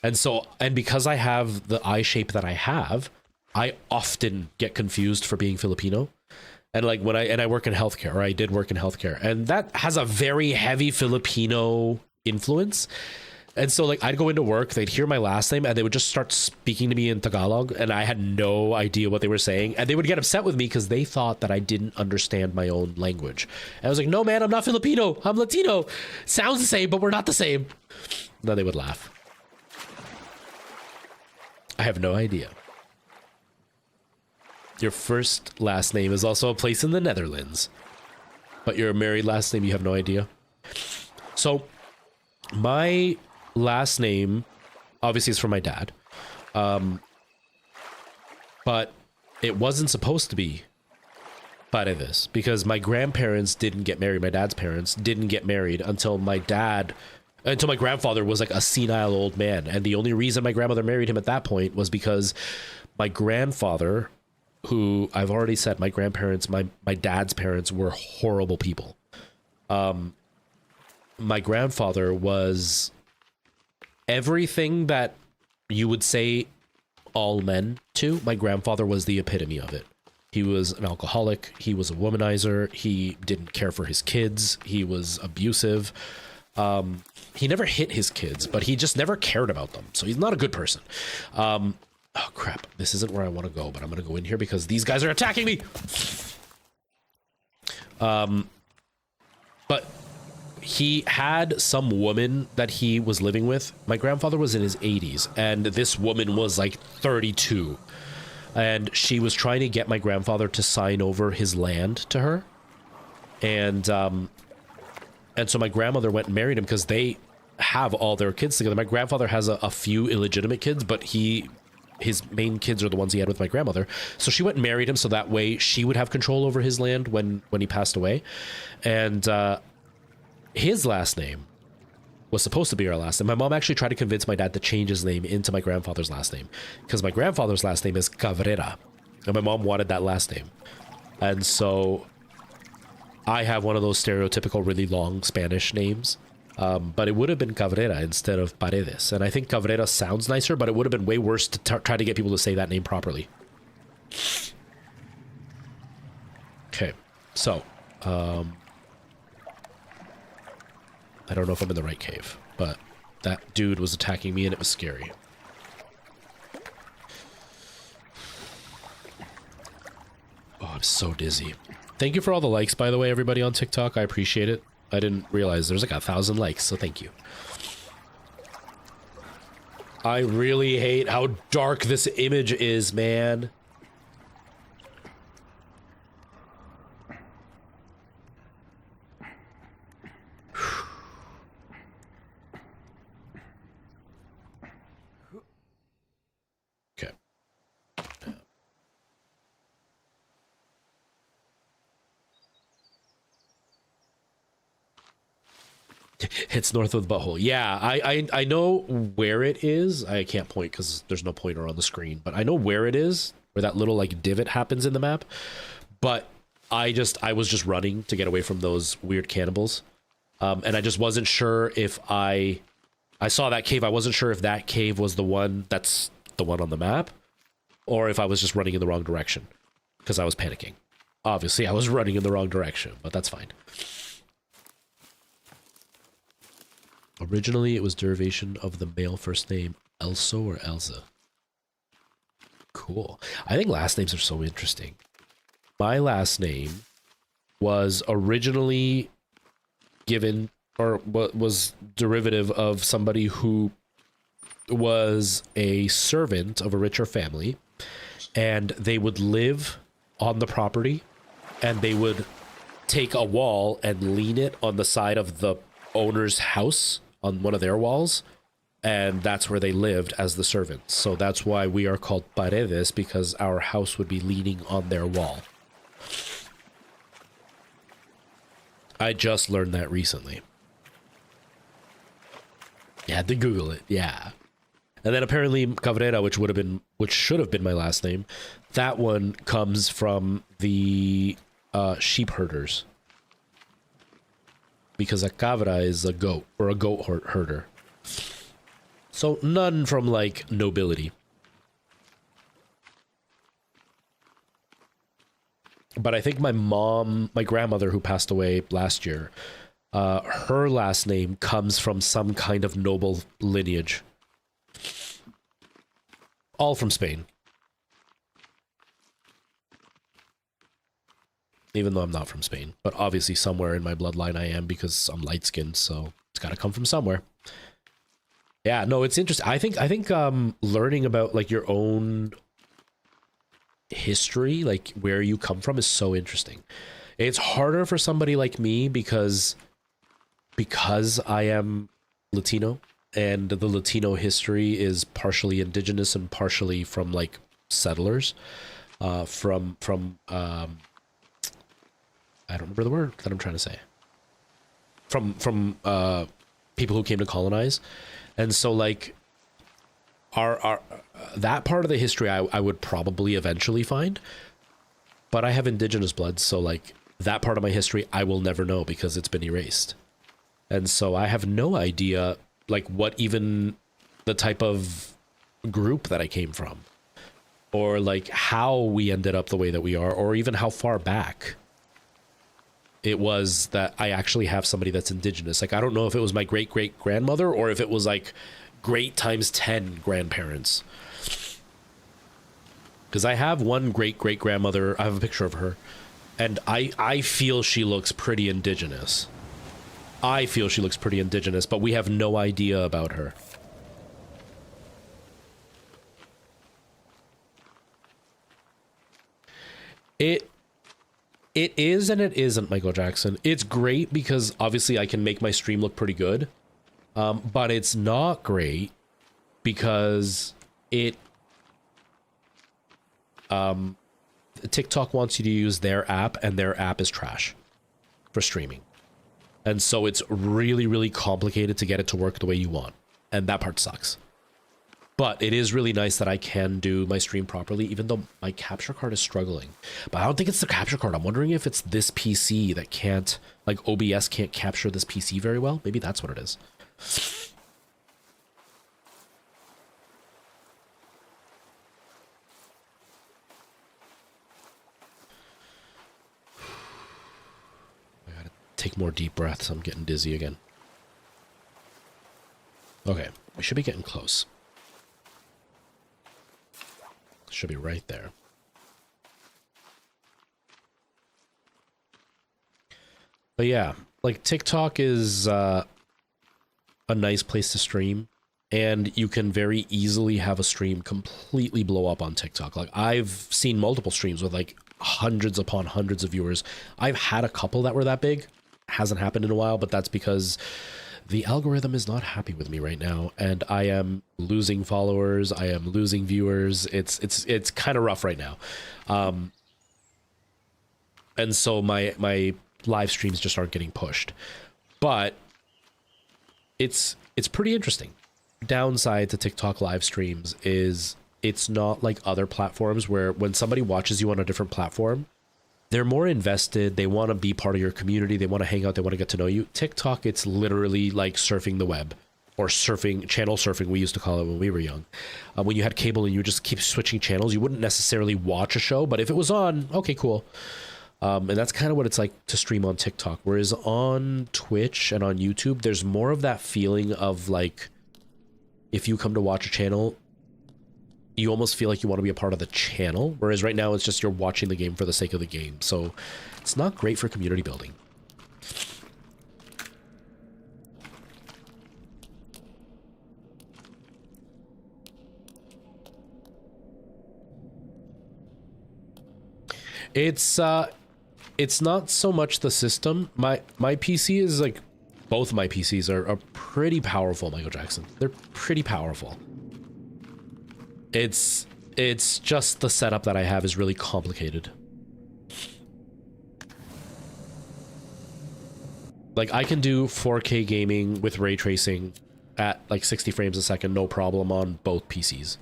And because I have the eye shape that I have, I often get confused for being Filipino. And like when I work in healthcare, or I did work in healthcare, and that has a very heavy Filipino influence. And so like I'd go into work, they'd hear my last name and they would just start speaking to me in Tagalog and I had no idea what they were saying. And they would get upset with me because they thought that I didn't understand my own language. And I was like, no, man, I'm not Filipino. I'm Latino. Sounds the same, but we're not the same. Then they would laugh. I have no idea. Your first last name is also a place in the Netherlands, but your married last name, you have no idea. So my last name obviously is from my dad, but it wasn't supposed to be Paredes because my grandparents didn't get married. My dad's parents didn't get married until my grandfather was like a senile old man. And the only reason my grandmother married him at that point was because my grandfather, who I've already said, my grandparents, my dad's parents were horrible people. My grandfather was everything that you would say all men to. My grandfather was the epitome of it. He was an alcoholic. He was a womanizer. He didn't care for his kids. He was abusive. He never hit his kids, but he just never cared about them. So he's not a good person. Oh, crap. This isn't where I want to go, but I'm going to go in here because these guys are attacking me. But he had some woman that he was living with. My grandfather was in his 80s, and this woman was like 32. And she was trying to get my grandfather to sign over his land to her. And so my grandmother went and married him because they have all their kids together. My grandfather has a few illegitimate kids, but his main kids are the ones he had with my grandmother. So she went and married him so that way she would have control over his land when he passed away. And his last name was supposed to be our last name. My mom actually tried to convince my dad to change his name into my grandfather's last name because my grandfather's last name is Cabrera, and my mom wanted that last name. And so I have one of those stereotypical really long Spanish names, but it would have been Cabrera instead of Paredes. And I think Cabrera sounds nicer, but it would have been way worse to try to get people to say that name properly. Okay, so I don't know if I'm in the right cave, but that dude was attacking me and it was scary. Oh, I'm so dizzy. Thank you for all the likes, by the way, everybody on TikTok. I appreciate it. I didn't realize there's like 1,000 likes, so thank you. I really hate how dark this image is, man. Okay. It's north of the butthole. Yeah, I know where it is. I can't point because there's no pointer on the screen, but I know where it is, where that little like divot happens in the map. But I was just running to get away from those weird cannibals. And I just wasn't sure if I saw that cave. I wasn't sure if that cave was the one that's the one on the map, or if I was just running in the wrong direction because I was panicking. Obviously, I was running in the wrong direction, but that's fine. Originally, it was derivation of the male first name Elso or Elza. Cool. I think last names are so interesting. My last name was originally given, or was derivative of somebody who was a servant of a richer family, and they would live on the property, and they would take a wall and lean it on the side of the owner's house on one of their walls, and that's where they lived as the servants. So that's why we are called Paredes, because our house would be leaning on their wall. I just learned that recently. You had to Google it, yeah. And then apparently Cabrera, which should have been my last name, that one comes from the sheep herders. Because a cabra is a goat, or a goat herder. So none from, like, nobility. But I think my grandmother who passed away last year, her last name comes from some kind of noble lineage. All from Spain. Even though I'm not from Spain. But obviously somewhere in my bloodline I am, because I'm light-skinned, so it's got to come from somewhere. Yeah, no, it's interesting. I think learning about, like, your own history, like, where you come from, is so interesting. It's harder for somebody like me because I am Latino, and the Latino history is partially indigenous and partially from, like, settlers, from I don't remember the word that I'm trying to say. From people who came to colonize. And so, like, our that part of the history I would probably eventually find. But I have indigenous blood, so, like, that part of my history I will never know because it's been erased. And so I have no idea, like, what even the type of group that I came from. or like how we ended up the way that we are, or even how far back it was that I actually have somebody that's indigenous. Like, I don't know if it was my great-great-grandmother or if it was like great times 10 grandparents. Because I have one great-great-grandmother, I have a picture of her, and I feel she looks pretty indigenous. I feel she looks pretty indigenous, but we have no idea about her. It is and it isn't, Michael Jackson. It's great because obviously I can make my stream look pretty good. But it's not great because TikTok wants you to use their app, and their app is trash for streaming. And so it's really, really complicated to get it to work the way you want. And that part sucks. But it is really nice that I can do my stream properly, even though my capture card is struggling. But I don't think it's the capture card. I'm wondering if it's this PC that can't, like OBS can't capture this PC very well. Maybe that's what it is. I gotta take more deep breaths. I'm getting dizzy again. Okay, we should be getting close. Should be right there. But yeah, like TikTok is a nice place to stream, and you can very easily have a stream completely blow up on TikTok. Like, I've seen multiple streams with like hundreds upon hundreds of viewers. I've had a couple that were that big. Hasn't happened in a while, but that's because the algorithm is not happy with me right now, and I am losing followers. I am losing viewers. It's kind of rough right now. And so my live streams just aren't getting pushed. But it's pretty interesting. Downside to TikTok live streams is it's not like other platforms where when somebody watches you on a different platform, they're more invested. They want to be part of your community. They want to hang out. They want to get to know you. TikTok, it's literally like surfing the web, or surfing, channel surfing, we used to call it when we were young. When you had cable and you just keep switching channels, you wouldn't necessarily watch a show, but if it was on, okay, cool. And that's kind of what it's like to stream on TikTok. Whereas on Twitch and on YouTube, there's more of that feeling of like, if you come to watch a channel, you almost feel like you want to be a part of the channel. Whereas right now it's just you're watching the game for the sake of the game. So it's not great for community building. It's not so much the system. My PC is like, both my PCs are pretty powerful, Michael Jackson. They're pretty powerful. It's just the setup that I have is really complicated. Like, I can do 4K gaming with ray tracing at like 60 frames a second, no problem on both PCs.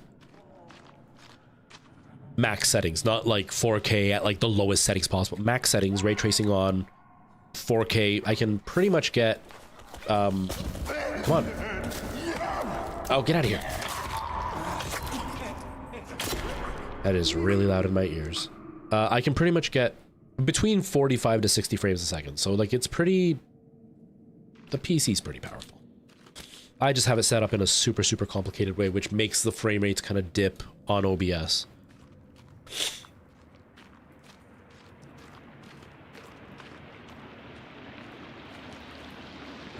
Max settings, not like 4K at like the lowest settings possible. Max settings, ray tracing on 4K. I can pretty much get, come on. Oh, get out of here. That is really loud in my ears. I can pretty much get between 45 to 60 frames a second. So like, it's pretty, the PC's pretty powerful. I just have it set up in a super, super complicated way, which makes the frame rates kind of dip on OBS.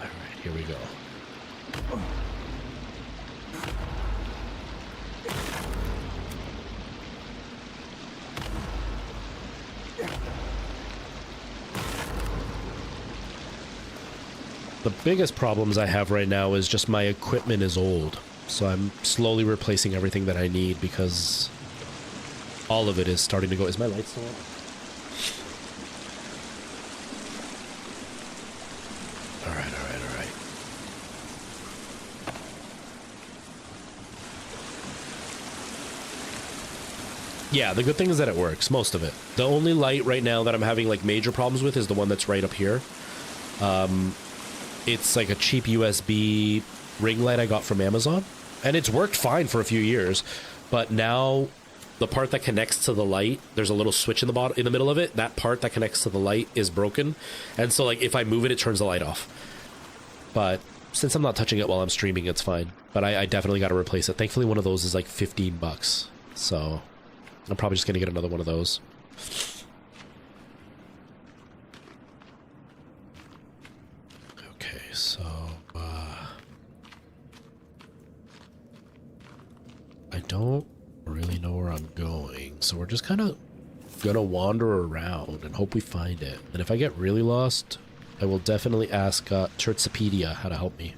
All right, here we go. The biggest problems I have right now is just my equipment is old. So I'm slowly replacing everything that I need because all of it is starting to go. Is my light still on? All right, all right, all right. Yeah, the good thing is that it works, most of it. The only light right now that I'm having like major problems with is the one that's right up here. It's like a cheap USB ring light I got from Amazon, and it's worked fine for a few years, but now the part that connects to the light, there's a little switch in the bottom, in the middle of it. That part that connects to the light is broken. And so like if I move it, it turns the light off. But since I'm not touching it while I'm streaming, it's fine. But I definitely got to replace it. Thankfully, one of those is like 15 bucks. So I'm probably just going to get another one of those. Okay, so I don't really know where I'm going, so we're just kind of gonna wander around and hope we find it. And if I get really lost, I will definitely ask Tertsopedia how to help me.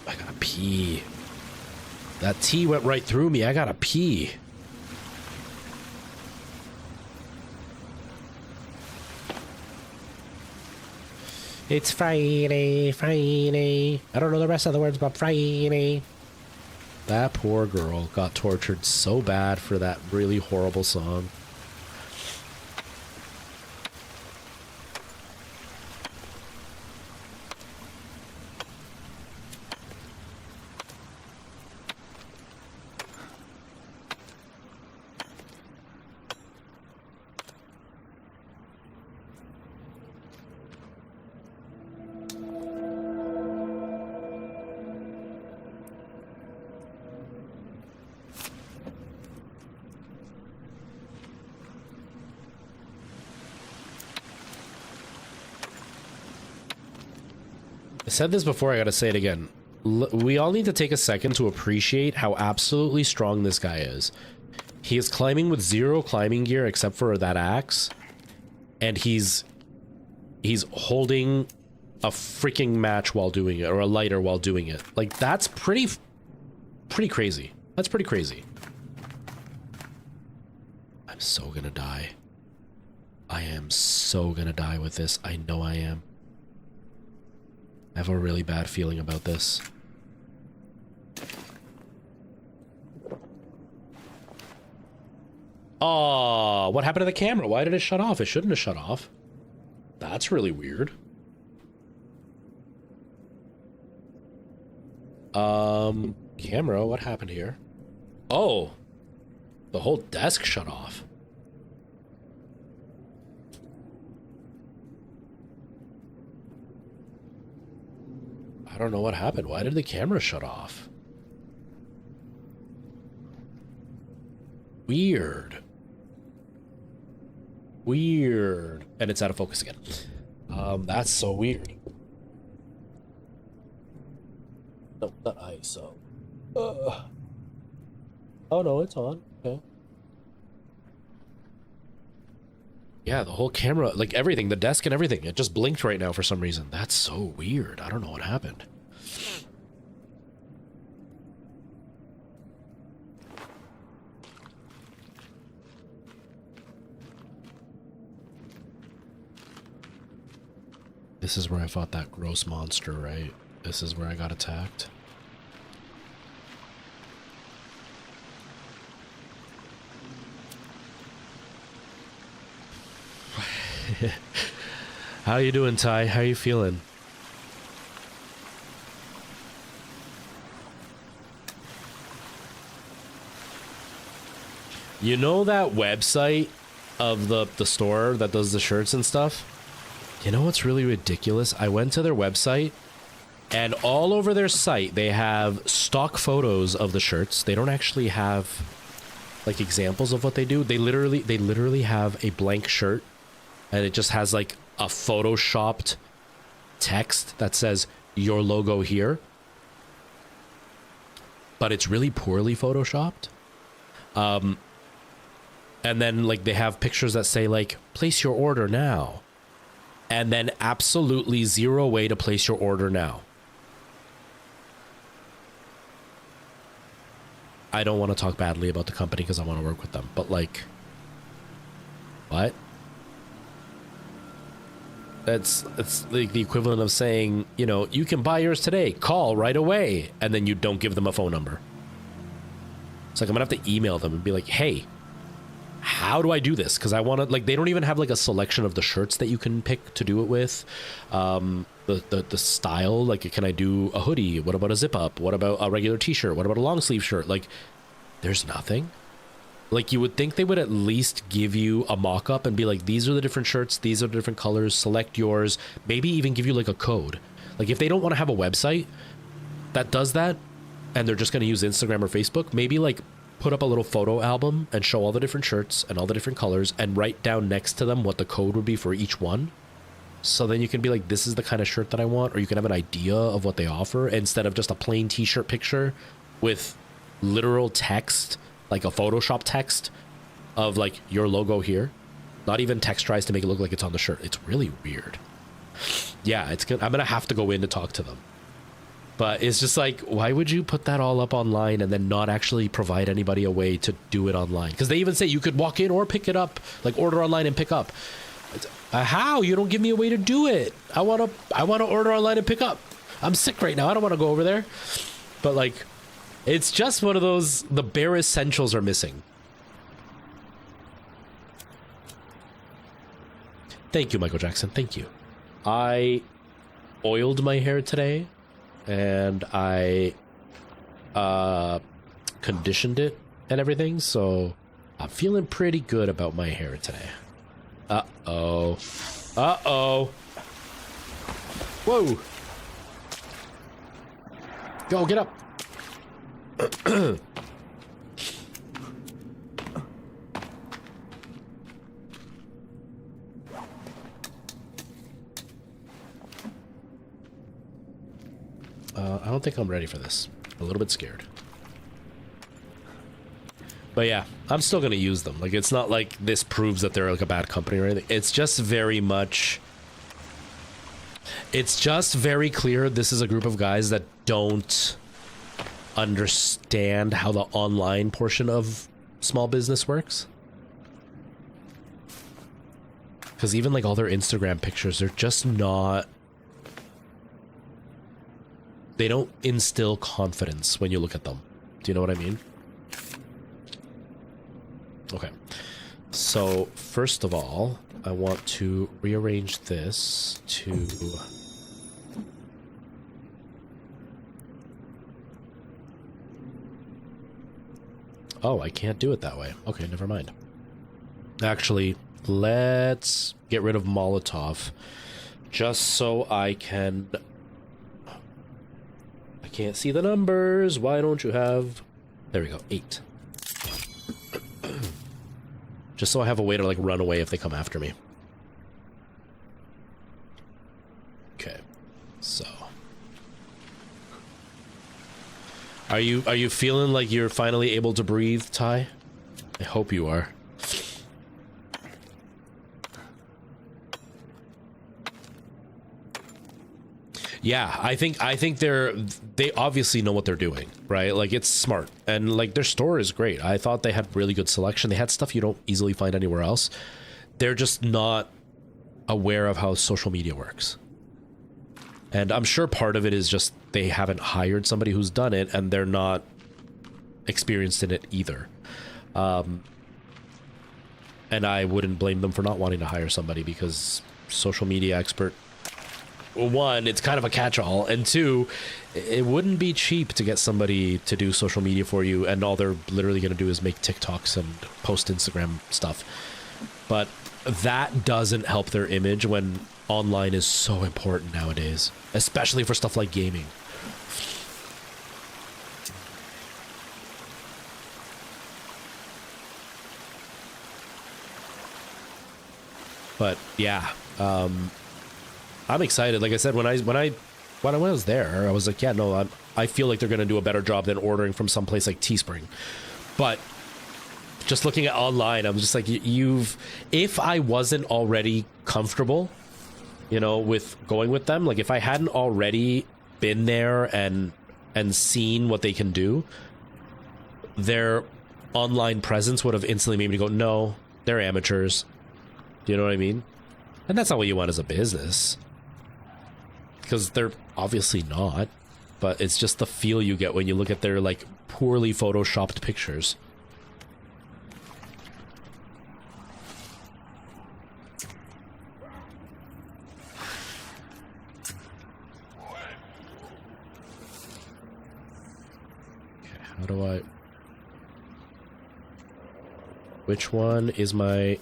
I gotta pee. That tea went right through me. I gotta pee. It's Friday, Friday. I don't know the rest of the words, but Friday. That poor girl got tortured so bad for that really horrible song. I said this before, I gotta say it again. We all need to take a second to appreciate how absolutely strong this guy is. He is climbing with 0 climbing gear except for that axe. And he's holding a freaking match while doing it, or a lighter while doing it. Like, that's pretty crazy. That's pretty crazy. I'm so gonna die. I am so gonna die with this. I know I am. I have a really bad feeling about this. Oh, what happened to the camera? Why did it shut off? It shouldn't have shut off. That's really weird. Camera, what happened here? Oh, the whole desk shut off. I don't know what happened. Why did the camera shut off? Weird. Weird. And it's out of focus again. That's so weird. No, not ISO. Oh no, it's on. Okay. Yeah, the whole camera, like everything, the desk and everything, it just blinked right now for some reason. That's so weird. I don't know what happened. This is where I fought that gross monster, right? This is where I got attacked. How you doing, Ty? How you feeling? You know that website of the store that does the shirts and stuff? You know what's really ridiculous? I went to their website, and all over their site they have stock photos of the shirts. They don't actually have like examples of what they do. They literally have a blank shirt, and it just has like a photoshopped text that says your logo here, but it's really poorly photoshopped. And then like they have pictures that say like place your order now, and then absolutely zero way to place your order now. I don't want to talk badly about the company because I want to work with them, but like, what? It's like the equivalent of saying, you know, you can buy yours today, call right away, and then you don't give them a phone number. It's like I'm gonna have to email them and be like, hey, how do I do this? Because I want to, like, they don't even have like a selection of the shirts that you can pick to do it with. the style. Like, can I do a hoodie? What about a zip up? What about a regular t-shirt? What about a long sleeve shirt? Like, there's nothing. Like, you would think they would at least give you a mock-up and be like, these are the different shirts, these are the different colors, select yours, maybe even give you like a code. Like, if they don't want to have a website that does that and they're just going to use Instagram or Facebook, maybe like put up a little photo album and show all the different shirts and all the different colors and write down next to them what the code would be for each one. So then you can be like, this is the kind of shirt that I want, or you can have an idea of what they offer instead of just a plain t-shirt picture with literal text, like a Photoshop text of like your logo here. Not even text tries to make it look like it's on the shirt. It's really weird. Yeah, it's good. I'm gonna have to go in to talk to them. But it's just like, why would you put that all up online and then not actually provide anybody a way to do it online? Because they even say you could walk in or pick it up, like order online and pick up. How? You don't give me a way to do it. I wanna order online and pick up. I'm sick right now. I don't want to go over there. But like, it's just one of those, the bare essentials are missing. Thank you, Michael Jackson. Thank you. I oiled my hair today and I conditioned it and everything, so I'm feeling pretty good about my hair today. Uh-oh. Uh-oh. Whoa. Go, get up. I don't think I'm ready for this. A little bit scared. But yeah, I'm still going to use them. Like, it's not like this proves that they're like a bad company or anything. It's just very much... It's just very clear this is a group of guys that don't understand how the online portion of small business works. Because even like all their Instagram pictures, they're just not... They don't instill confidence when you look at them. Do you know what I mean? Okay. So, first of all, I want to rearrange this to... Oh, I can't do it that way. Okay, never mind. Actually, let's get rid of Molotov. Just so I can... I can't see the numbers. Why don't you have... There we go, 8. Just so I have a way to like run away if they come after me. Okay, so are you feeling like you're finally able to breathe, Ty? I hope you are. Yeah, I think they obviously know what they're doing, right? Like, it's smart, and like their store is great. I thought they had really good selection. They had stuff you don't easily find anywhere else. They're just not aware of how social media works. And I'm sure part of it is just they haven't hired somebody who's done it, and they're not experienced in it either. And I wouldn't blame them for not wanting to hire somebody, because social media expert, one, it's kind of a catch-all, and two, it wouldn't be cheap to get somebody to do social media for you, and all they're literally going to do is make TikToks and post Instagram stuff. But that doesn't help their image when online is so important nowadays, especially for stuff like gaming. But yeah, I'm excited. Like I said, when I was there, I was like, yeah, no, I feel like they're going to do a better job than ordering from some place like Teespring. But just looking at online, I'm just like, if I wasn't already comfortable, you know, with going with them, like if I hadn't already been there and seen what they can do, their online presence would have instantly made me go, no, they're amateurs. Do you know what I mean? And that's not what you want as a business. Because they're obviously not, but it's just the feel you get when you look at their like poorly photoshopped pictures. How do I... Which one is my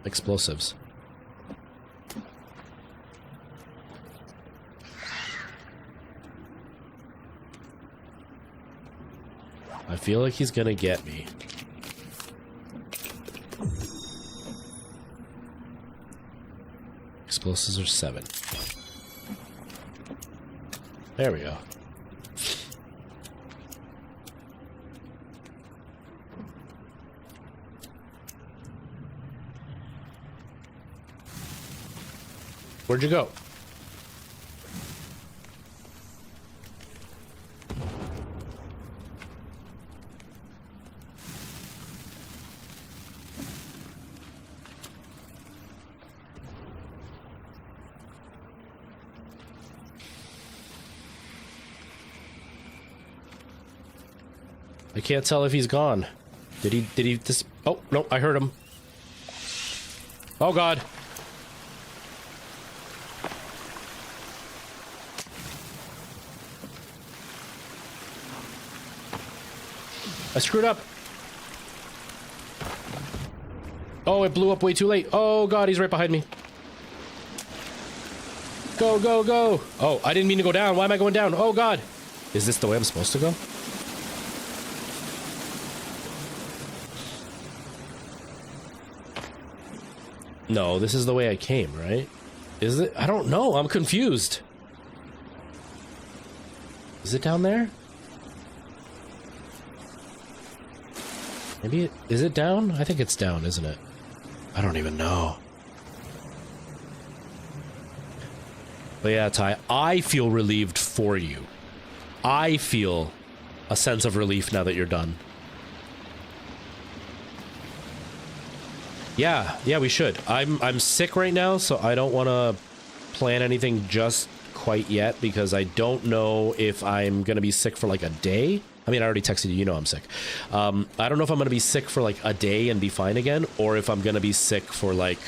explosives? I feel like he's gonna get me. Explosives are 7. There we go. Where'd you go? I can't tell if he's gone. Did he just... Oh, no, I heard him. Oh, God. I screwed up. Oh, it blew up way too late. Oh, God, he's right behind me. Go, go, go. Oh, I didn't mean to go down. Why am I going down? Oh, God. Is this the way I'm supposed to go? No, this is the way I came, right? Is it? I don't know. I'm confused. Is it down there? Maybe it... Is it down? I think it's down, isn't it? I don't even know. But yeah, Ty, I feel relieved for you. I feel a sense of relief now that you're done. Yeah, we should. I'm sick right now, so I don't want to plan anything just quite yet because I don't know if I'm going to be sick for like a day. I mean, I already texted you, you know I'm sick. I don't know if I'm going to be sick for like a day and be fine again, or if I'm going to be sick for like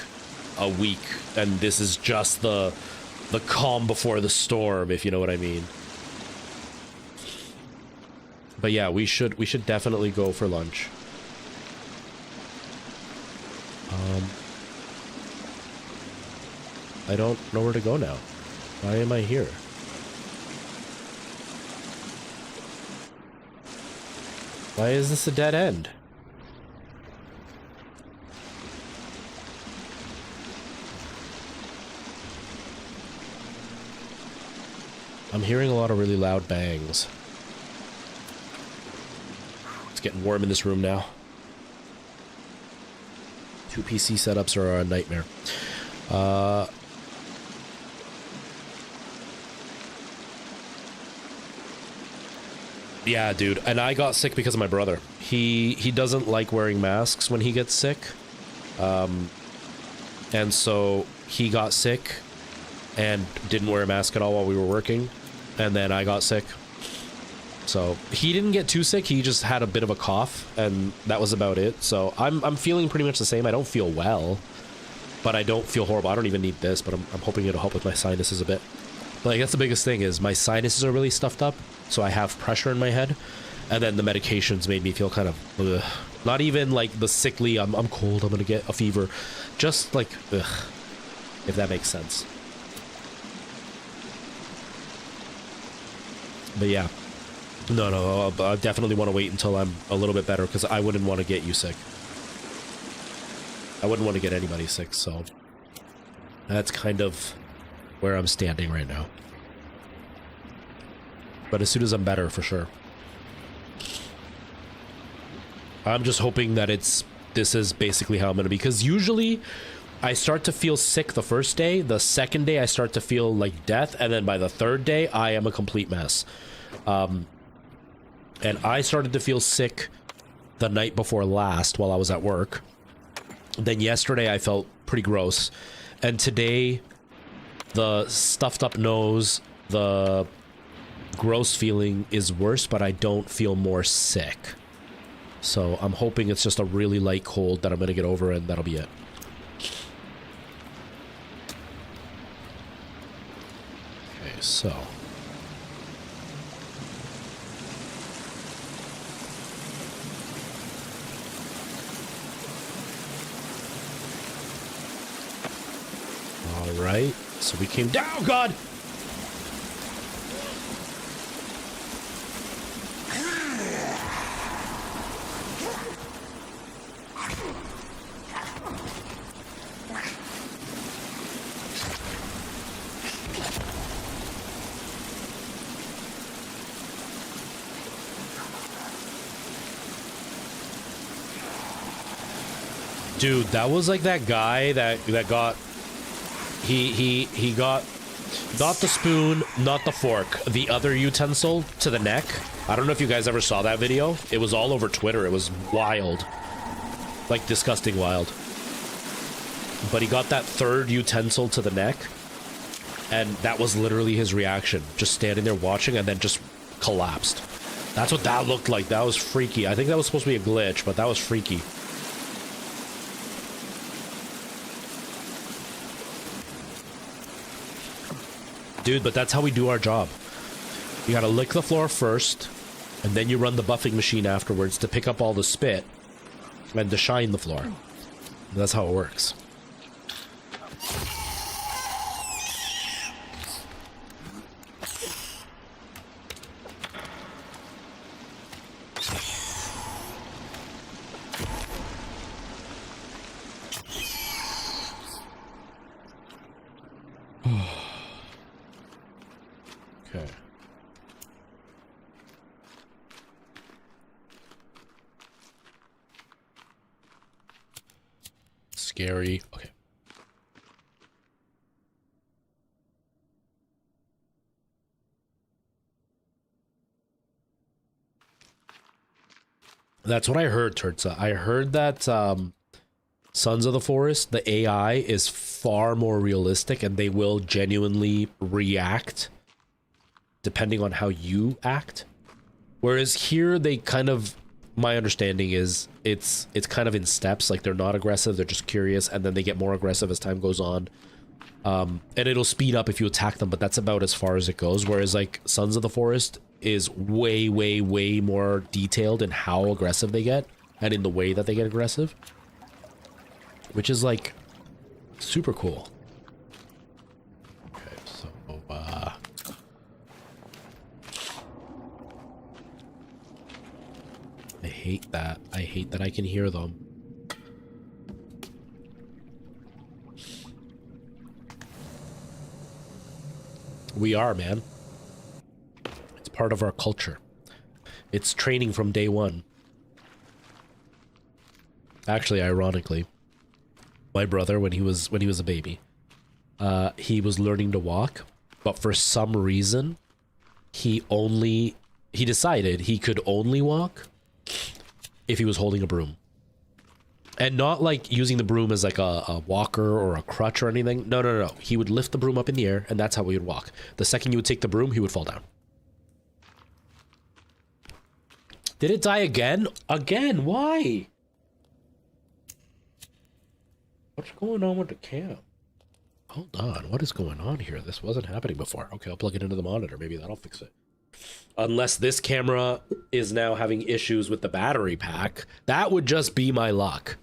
a week and this is just the calm before the storm, if you know what I mean. But yeah, we should definitely go for lunch. I don't know where to go now. Why am I here? Why is this a dead end? I'm hearing a lot of really loud bangs. It's getting warm in this room now. 2 PC setups are a nightmare. Yeah, dude, and I got sick because of my brother. He doesn't like wearing masks when he gets sick. And so he got sick and didn't wear a mask at all while we were working. And then I got sick. So he didn't get too sick. He just had a bit of a cough and that was about it. So I'm feeling pretty much the same. I don't feel well, but I don't feel horrible. I don't even need this, but I'm hoping it'll help with my sinuses a bit. Like, that's the biggest thing is my sinuses are really stuffed up. So I have pressure in my head. And then the medications made me feel kind of, ugh. Not even like the sickly, I'm cold, I'm going to get a fever. Just like, ugh, if that makes sense. But yeah. No, I definitely want to wait until I'm a little bit better because I wouldn't want to get you sick. I wouldn't want to get anybody sick, so that's kind of where I'm standing right now. But as soon as I'm better, for sure. I'm just hoping that this is basically how I'm going to be. Because usually I start to feel sick the first day. The second day I start to feel like death. And then by the third day, I am a complete mess. And I started to feel sick the night before last while I was at work. Then yesterday I felt pretty gross. And today, the stuffed up nose, the gross feeling is worse, but I don't feel more sick. So I'm hoping it's just a really light cold that I'm going to get over and that'll be it. Okay, so. right? So we came down. Oh, God! Dude, that was like that guy that got he got not the spoon, not the fork, the other utensil to the neck. I don't know if you guys ever saw that video. It was all over Twitter. It was wild. Like disgusting wild. But he got that third utensil to the neck, and that was literally his reaction. Just standing there watching and then just collapsed. That's what that looked like. That was freaky. I think that was supposed to be a glitch, but that was freaky. Dude, but that's how we do our job. You gotta lick the floor first, and then you run the buffing machine afterwards to pick up all the spit and to shine the floor. That's how it works. Okay. Scary. Okay. That's what I heard, Turtsa. I heard that Sons of the Forest, the AI is far more realistic and they will genuinely react depending on how you act. Whereas here they kind of, my understanding is it's kind of in steps. Like they're not aggressive, they're just curious, and then they get more aggressive as time goes on. And it'll speed up if you attack them, but that's about as far as it goes. Whereas like Sons of the Forest is way, way, way more detailed in how aggressive they get and in the way that they get aggressive, which is like super cool. Okay, so I hate that. I hate that I can hear them. We are, man. It's part of our culture. It's training from day one. Actually, ironically, my brother, when he was a baby, he was learning to walk, but for some reason, he decided he could only walk if he was holding a broom. And not like using the broom as like a walker or a crutch or anything. No, no, no, no. He would lift the broom up in the air, and that's how he would walk. The second you would take the broom, he would fall down. Did it die again? Again? Why? What's going on with the cam? Hold on. What is going on here? This wasn't happening before. Okay, I'll plug it into the monitor. Maybe that'll fix it. Unless this camera is now having issues with the battery pack. That would just be my luck.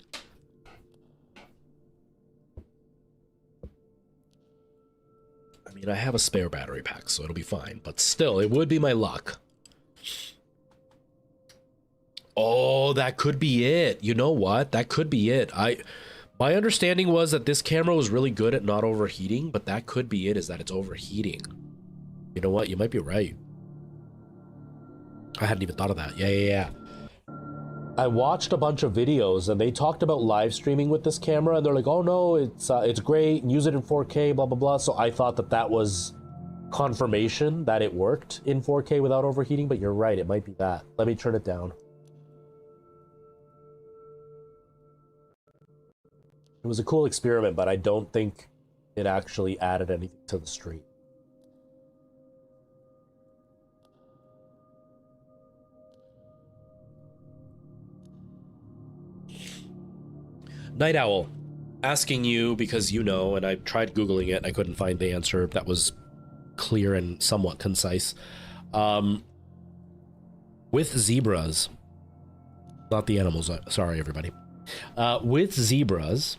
I mean, I have a spare battery pack, so it'll be fine. But still, it would be my luck. Oh, that could be it. You know what? That could be it. My understanding was that this camera was really good at not overheating, but that could be it, is that it's overheating. You know what? You might be right. I hadn't even thought of that. Yeah. I watched a bunch of videos and they talked about live streaming with this camera, and they're like, oh no, it's great, and use it in 4K, blah, blah, blah. So I thought that was confirmation that it worked in 4K without overheating, but you're right, it might be that. Let me turn it down. It was a cool experiment, but I don't think it actually added anything to the stream. Night Owl, asking you because you know, and I tried Googling it and I couldn't find the answer that was clear and somewhat concise. With zebras, not the animals, sorry everybody. With zebras,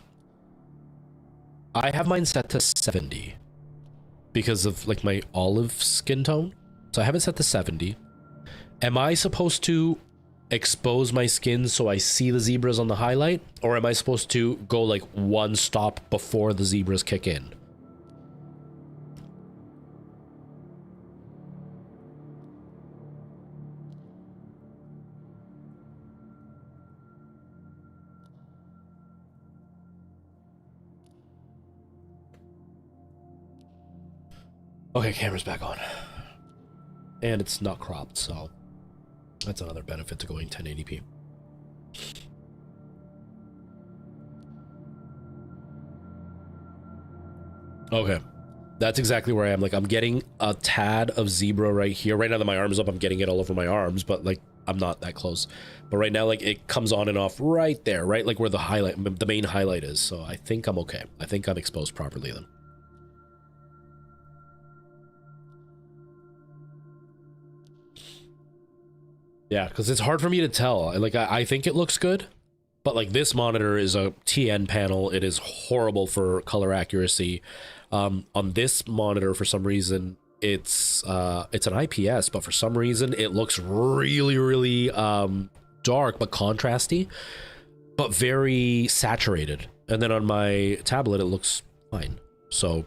I have mine set to 70 because of like my olive skin tone. So I have it set to 70. Am I supposed to expose my skin so I see the zebras on the highlight? Or am I supposed to go like one stop before the zebras kick in? Okay, camera's back on. And it's not cropped, so that's another benefit to going 1080p. Okay. That's exactly where I am. Like, I'm getting a tad of zebra right here. Right now that my arm's up, I'm getting it all over my arms, but, like, I'm not that close. But right now, like, it comes on and off right there, right? Like, where the highlight, the main highlight is. So I think I'm okay. I think I'm exposed properly then. Yeah, because it's hard for me to tell. Like, I think it looks good, but like this monitor is a TN panel. It is horrible for color accuracy. On this monitor, for some reason, it's an IPS, but for some reason it looks really, really dark but contrasty, but very saturated. And then on my tablet, it looks fine. So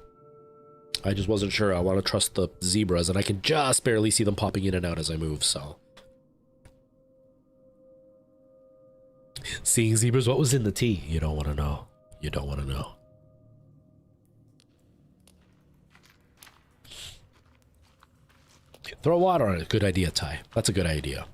I just wasn't sure. I want to trust the zebras, and I can just barely see them popping in and out as I move. So. Seeing zebras, what was in the tea? You don't want to know. You don't want to know. Throw water on it. Good idea, Ty. That's a good idea.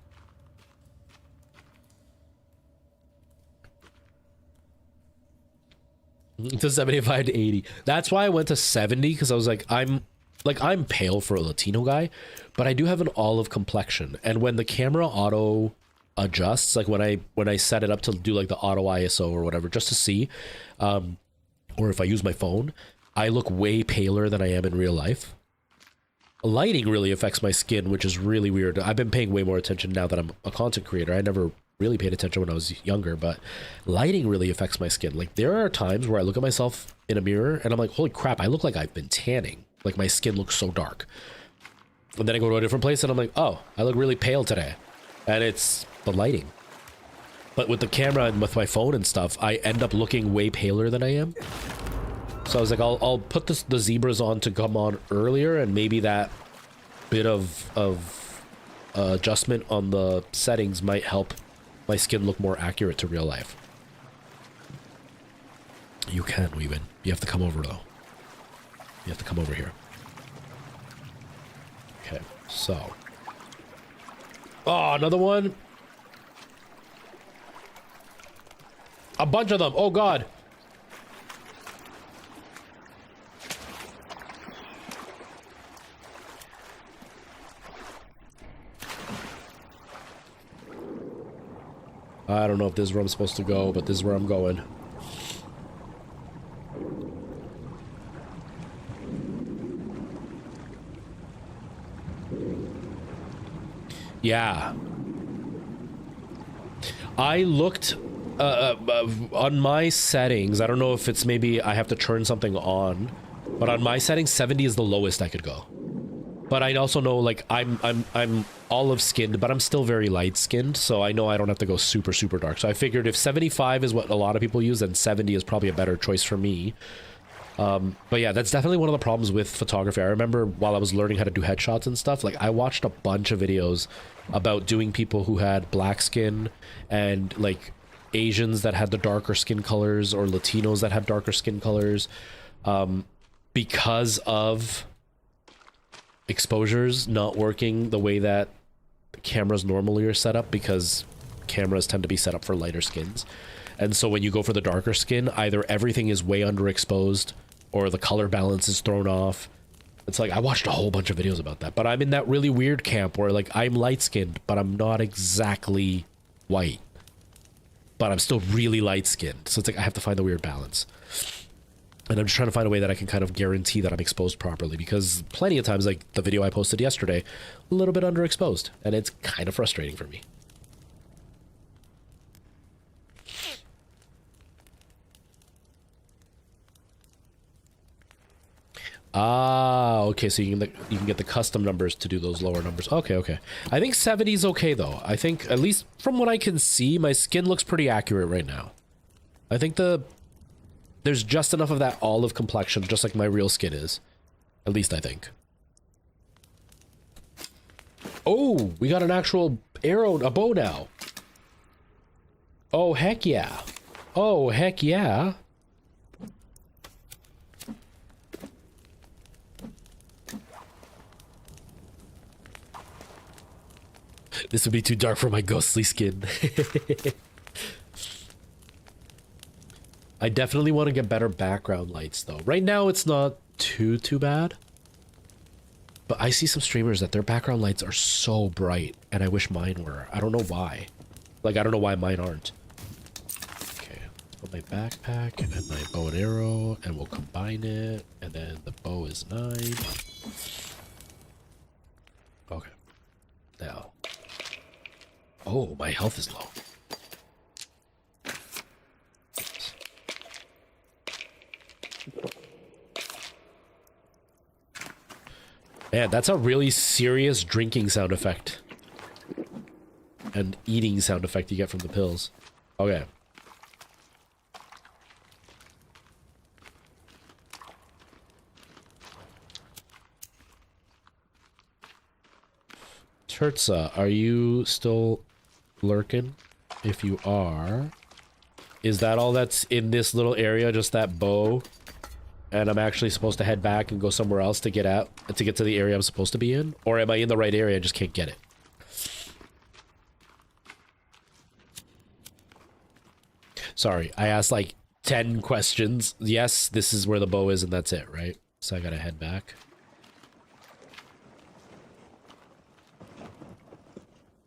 To 75 to 80. That's why I went to 70, because I was like, I'm pale for a Latino guy, but I do have an olive complexion. And when the camera auto adjusts, like when I set it up to do like the auto ISO or whatever, just to see, or if I use my phone, I look way paler than I am in real life. Lighting really affects my skin, which is really weird. I've been paying way more attention now that I'm a content creator. I never really paid attention when I was younger, but lighting really affects my skin. Like, there are times where I look at myself in a mirror and I'm like, holy crap, I look like I've been tanning. Like, my skin looks so dark. And then I go to a different place and I'm like, oh, I look really pale today. And it's the lighting. But with the camera and with my phone and stuff, I end up looking way paler than I am. So I was like, I'll put the zebras on to come on earlier, and maybe that bit of adjustment on the settings might help my skin look more accurate to real life. You can, Weeban. You have to come over, though. You have to come over here. Okay, so. Oh, another one? A bunch of them. Oh, God. I don't know if this is where I'm supposed to go, but this is where I'm going. Yeah. I looked on my settings. I don't know if it's maybe I have to turn something on, but on my settings, 70 is the lowest I could go. But I also know, like, I'm olive skinned, but I'm still very light skinned, so I know I don't have to go super, super dark. So I figured if 75 is what a lot of people use, then 70 is probably a better choice for me. But yeah, that's definitely one of the problems with photography. I remember while I was learning how to do headshots and stuff, like, I watched a bunch of videos about doing people who had black skin and like Asians that had the darker skin colors, or Latinos that had darker skin colors, because of exposures not working the way that cameras normally are set up, because cameras tend to be set up for lighter skins. And so when you go for the darker skin, either everything is way underexposed or the color balance is thrown off. It's like, I watched a whole bunch of videos about that, but I'm in that really weird camp where, like, I'm light skinned, but I'm not exactly white, but I'm still really light skinned. So it's like, I have to find the weird balance. And I'm just trying to find a way that I can kind of guarantee that I'm exposed properly, because plenty of times, like the video I posted yesterday, a little bit underexposed, and it's kind of frustrating for me. Ah, okay, so you can get the custom numbers to do those lower numbers. Okay, okay. I think 70 is okay though. I think at least from what I can see, my skin looks pretty accurate right now. I think there's just enough of that olive complexion, just like my real skin is. At least I think. Oh, we got an actual arrow, a bow now. Oh, heck yeah. Oh, heck yeah. This would be too dark for my ghostly skin. I definitely want to get better background lights though. Right now it's not too bad. But I see some streamers that their background lights are so bright and I wish mine were. I don't know why. Like I don't know why mine aren't. Okay, let's put my backpack and my bow and arrow and we'll combine it and then the bow is 9. Okay. Now. Oh, my health is low. Man, that's a really serious drinking sound effect. And eating sound effect you get from the pills. Okay. Turtsa, are you still lurking? If you are, is that all that's in this little area, just that bow? And I'm actually supposed to head back and go somewhere else to get to the area I'm supposed to be in? Or am I in the right area and just can't get it? Sorry, I asked like 10 questions. Yes, this is where the bow is and that's it, right? So I gotta head back.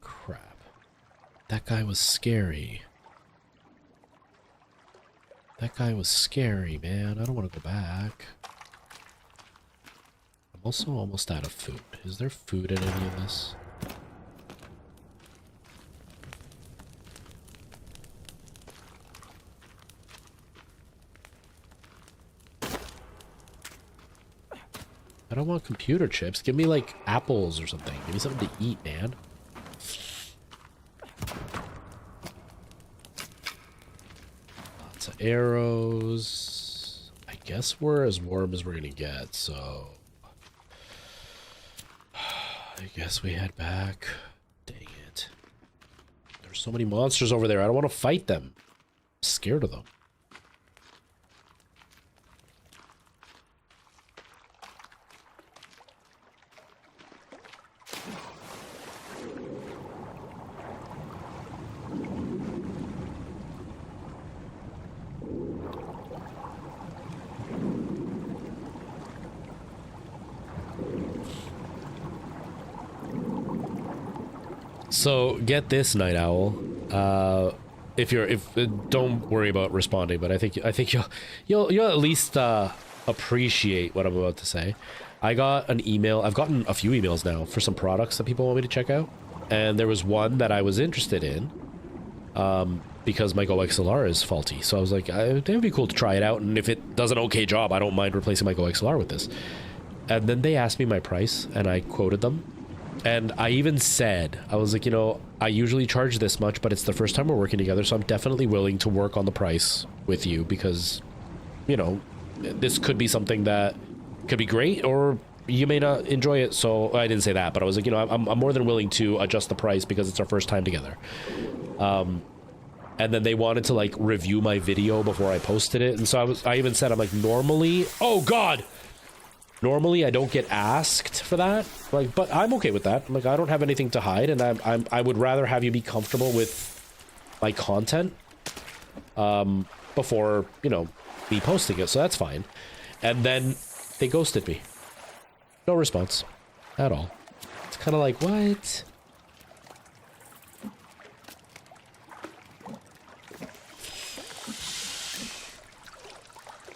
Crap. That guy was scary. That guy was scary, man. I don't want to go back. I'm also almost out of food. Is there food in any of this? I don't want computer chips. Give me, like, apples or something. Give me something to eat, man. Lots of arrows. I guess we're as warm as we're gonna get, so... I guess we head back. Dang it. There's so many monsters over there. I don't want to fight them. I'm scared of them. So get this, Night Owl. Don't worry about responding, but I think you'll at least appreciate what I'm about to say. I got an email. I've gotten a few emails now for some products that people want me to check out, and there was one that I was interested in because my Go XLR is faulty. So I was like, it would be cool to try it out, and if it does an okay job, I don't mind replacing my Go XLR with this. And then they asked me my price, and I quoted them. And I even said, I was like, you know, I usually charge this much, but it's the first time we're working together, so I'm definitely willing to work on the price with you because, you know, this could be something that could be great or you may not enjoy it. So I didn't say that, but I was like, you know, I'm more than willing to adjust the price because it's our first time together. And then they wanted to like review my video before I posted it. And so I even said, I'm like, normally, oh God, normally I don't get asked for that, like, but I'm okay with that. Like, I don't have anything to hide, and I would rather have you be comfortable with my content before, you know, me posting it, so that's fine. And then they ghosted me. No response at all. It's kind of like, what?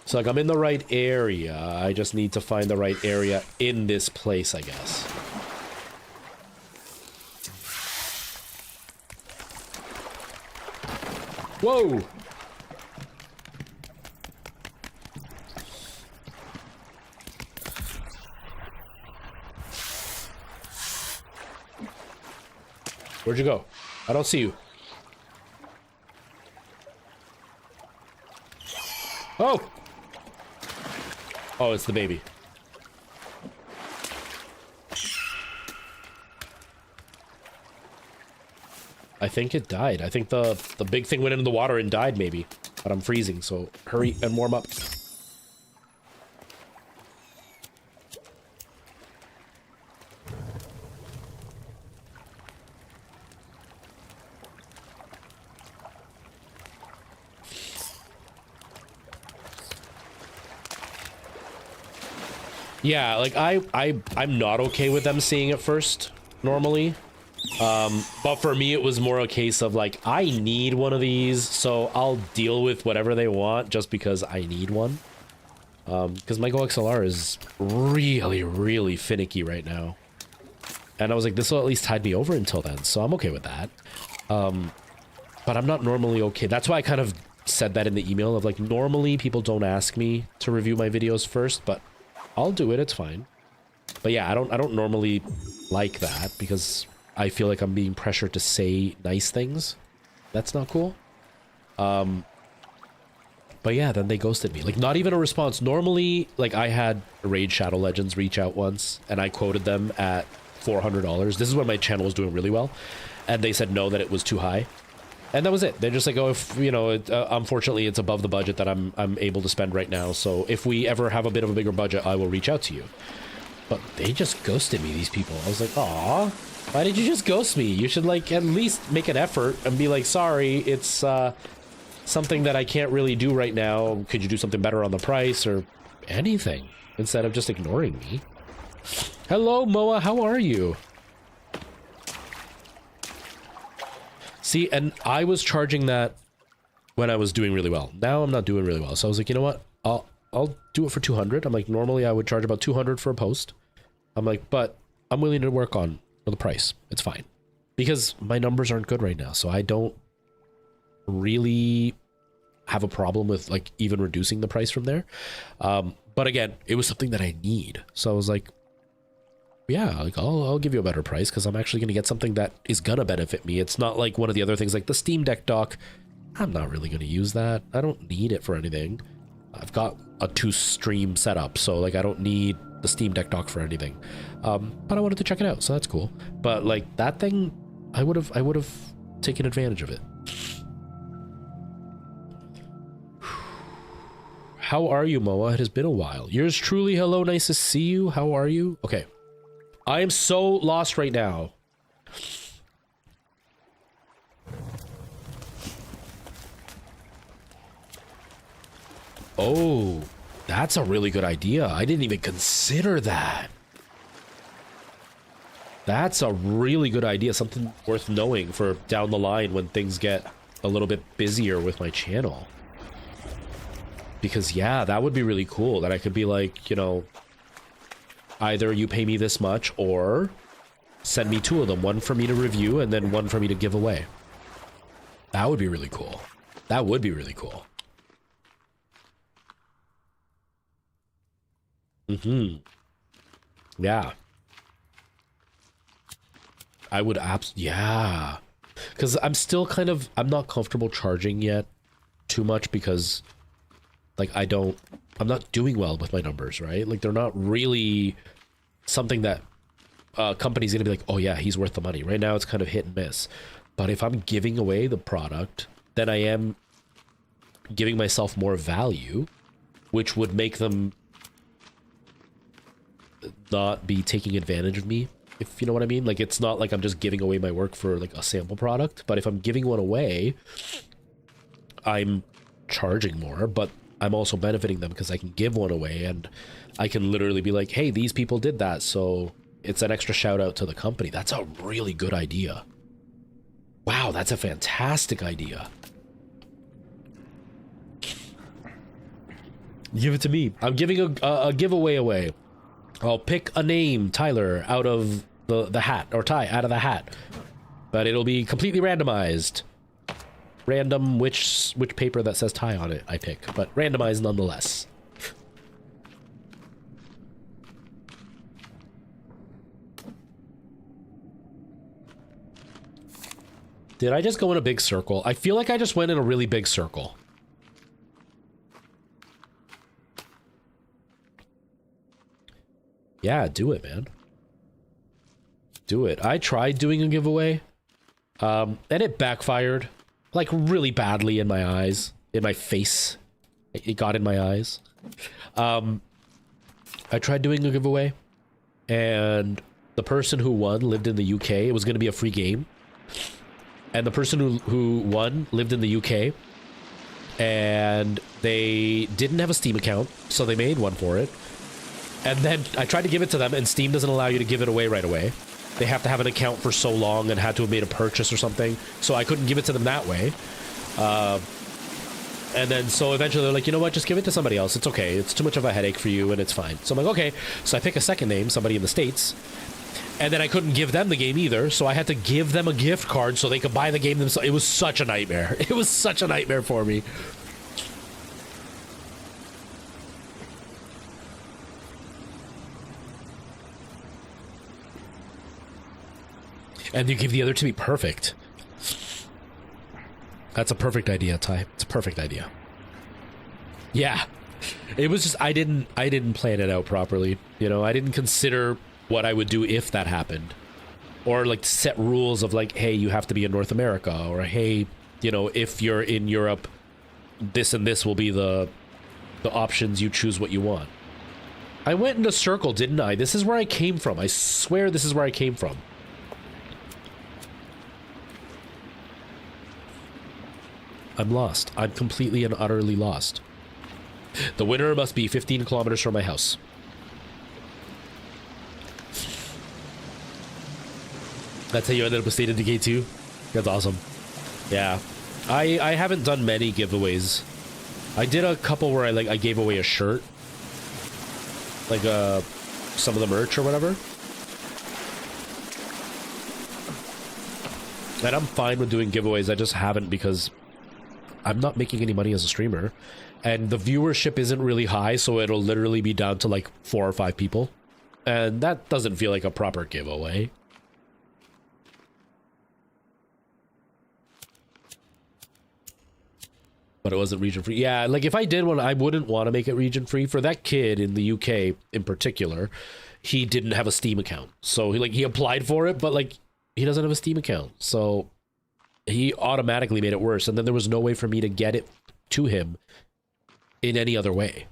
So, like, I'm in the right area. I just need to find the right area in this place, I guess. Whoa! Where'd you go? I don't see you. Oh! Oh, it's the baby. I think it died. I think the big thing went into the water and died, maybe. But I'm freezing, so hurry and warm up. Yeah, like I'm not okay with them seeing it first, normally. But for me, it was more a case of like, I need one of these, so I'll deal with whatever they want just because I need one. Because my Go XLR is really, really finicky right now. And I was like, this will at least tide me over until then, so I'm okay with that. But I'm not normally okay. That's why I kind of said that in the email of like, normally people don't ask me to review my videos first, but I'll do it, it's fine. But yeah, I don't normally like that because I feel like I'm being pressured to say nice things. That's not cool. But yeah, then they ghosted me. Like, not even a response. Normally, like, I had Raid Shadow Legends reach out once, and I quoted them at $400. This is when my channel was doing really well. And they said no, that it was too high. And that was it. They're just like, oh, if, you know, unfortunately, it's above the budget that I'm able to spend right now. So if we ever have a bit of a bigger budget, I will reach out to you. But they just ghosted me, these people. I was like, aw, why did you just ghost me? You should, like, at least make an effort and be like, sorry, it's something that I can't really do right now. Could you do something better on the price or anything instead of just ignoring me? Hello, Moa, how are you? See, and I was charging that when I was doing really well. Now I'm not doing really well. So I was like, you know what? I'll do it for 200. I'm like, normally I would charge about 200 for a post. I'm like, but I'm willing to work on for the price. It's fine. Because my numbers aren't good right now. So I don't really have a problem with like even reducing the price from there. But again, it was something that I need. So I was like, yeah, like I'll give you a better price because I'm actually going to get something that is going to benefit me. It's not like one of the other things like the Steam Deck dock. I'm not really going to use that. I don't need it for anything. I've got a 2-stream setup, so like I don't need the Steam Deck dock for anything. But I wanted to check it out, so that's cool. But like that thing, I would have taken advantage of it. How are you, Moa? It has been a while. Yours truly, hello, nice to see you. How are you? Okay. I am so lost right now. Oh, that's a really good idea. I didn't even consider that. That's a really good idea. Something worth knowing for down the line when things get a little bit busier with my channel. Because, yeah, that would be really cool. That I could be like, you know, either you pay me this much or send me 2 of them. One for me to review and then one for me to give away. That would be really cool. That would be really cool. Yeah. I would yeah. Because I'm still kind of, I'm not comfortable charging yet too much because like I'm not doing well with my numbers, right? Like they're not really something that company's gonna be like, oh yeah, he's worth the money. Right now it's kind of hit and miss. But if I'm giving away the product, then I am giving myself more value, which would make them not be taking advantage of me, if you know what I mean. Like it's not like I'm just giving away my work for like a sample product, but if I'm giving one away, I'm charging more, but I'm also benefiting them because I can give one away and I can literally be like, hey, these people did that, so it's an extra shout out to the company. That's a really good idea. Wow, that's a fantastic idea. Give it to me. I'm giving a giveaway away. I'll pick a name, Tyler, out of the hat, or Ty out of the hat, but it'll be completely randomized. Random which paper that says Ty on it I pick, but randomized nonetheless. Did I just go in a big circle? I feel like I just went in a really big circle. Yeah, do it, man. Do it. I tried doing a giveaway, and it backfired, like, really badly in my eyes, in my face. It got in my eyes. I tried doing a giveaway, and the person who won lived in the UK. It was going to be a free game. And the person who won lived in the UK, and they didn't have a Steam account, so they made one for it. And then I tried to give it to them, and Steam doesn't allow you to give it away right away. They have to have an account for so long and had to have made a purchase or something. So I couldn't give it to them that way. And then so eventually they're like, you know what, just give it to somebody else. It's okay. It's too much of a headache for you, and it's fine. So I'm like, okay. So I pick a second name, somebody in the States. And then I couldn't give them the game either, so I had to give them a gift card so they could buy the game themselves. It was such a nightmare. It was such a nightmare for me. And you give the other to me. Perfect. That's a perfect idea, Ty. It's a perfect idea. Yeah. It was just I didn't plan it out properly. You know, I didn't consider what I would do if that happened. Or like set rules of like, hey, you have to be in North America, or hey, you know, if you're in Europe, this and this will be the options. You choose what you want. I went in a circle, didn't I? This is where I came from. I swear this is where I came from. I'm lost. I'm completely and utterly lost. The winner must be 15 kilometers from my house. That's how you ended up with State of Decay 2? That's awesome. Yeah. I haven't done many giveaways. I did a couple where I gave away a shirt. Like some of the merch or whatever. And I'm fine with doing giveaways. I just haven't because I'm not making any money as a streamer, and the viewership isn't really high, so it'll literally be down to like 4 or 5 people, and that doesn't feel like a proper giveaway. But it wasn't region free. Yeah, like if I did one, I wouldn't want to make it region free. For that kid in the UK in particular, he didn't have a Steam account, so he applied for it, but like he doesn't have a Steam account, so he automatically made it worse, and then there was no way for me to get it to him in any other way.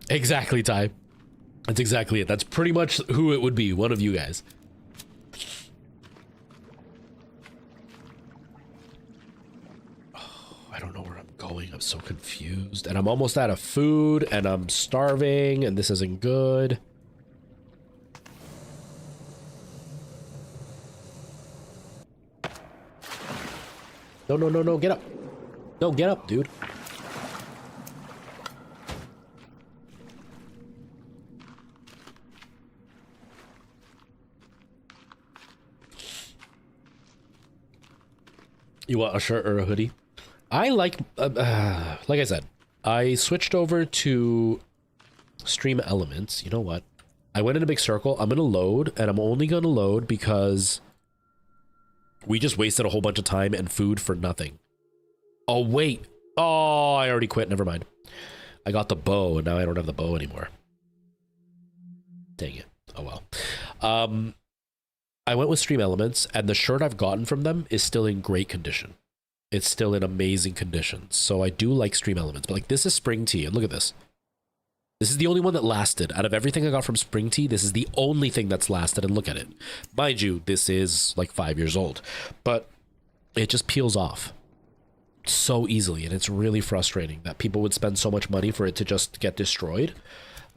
Exactly, Ty. That's exactly it. That's pretty much who it would be. One of you guys. Oh, I don't know where I'm going. I'm so confused. And I'm almost out of food, and I'm starving, and this isn't good. No, no, no, no, get up. No, get up, dude. You want a shirt or a hoodie? I like I said, I switched over to Stream Elements. You know what? I went in a big circle. I'm going to load, and I'm only going to load because we just wasted a whole bunch of time and food for nothing. Oh, wait. Oh, I already quit. Never mind. I got the bow, and now I don't have the bow anymore. Dang it. Oh, well. I went with Stream Elements, and the shirt I've gotten from them is still in great condition. It's still in amazing condition. So I do like Stream Elements. But like, this is Spring Tea, and look at this. This is the only one that lasted. Out of everything I got from Spring Tea, this is the only thing that's lasted, and look at it. Mind you, this is like 5 years old, but it just peels off so easily, and it's really frustrating that people would spend so much money for it to just get destroyed.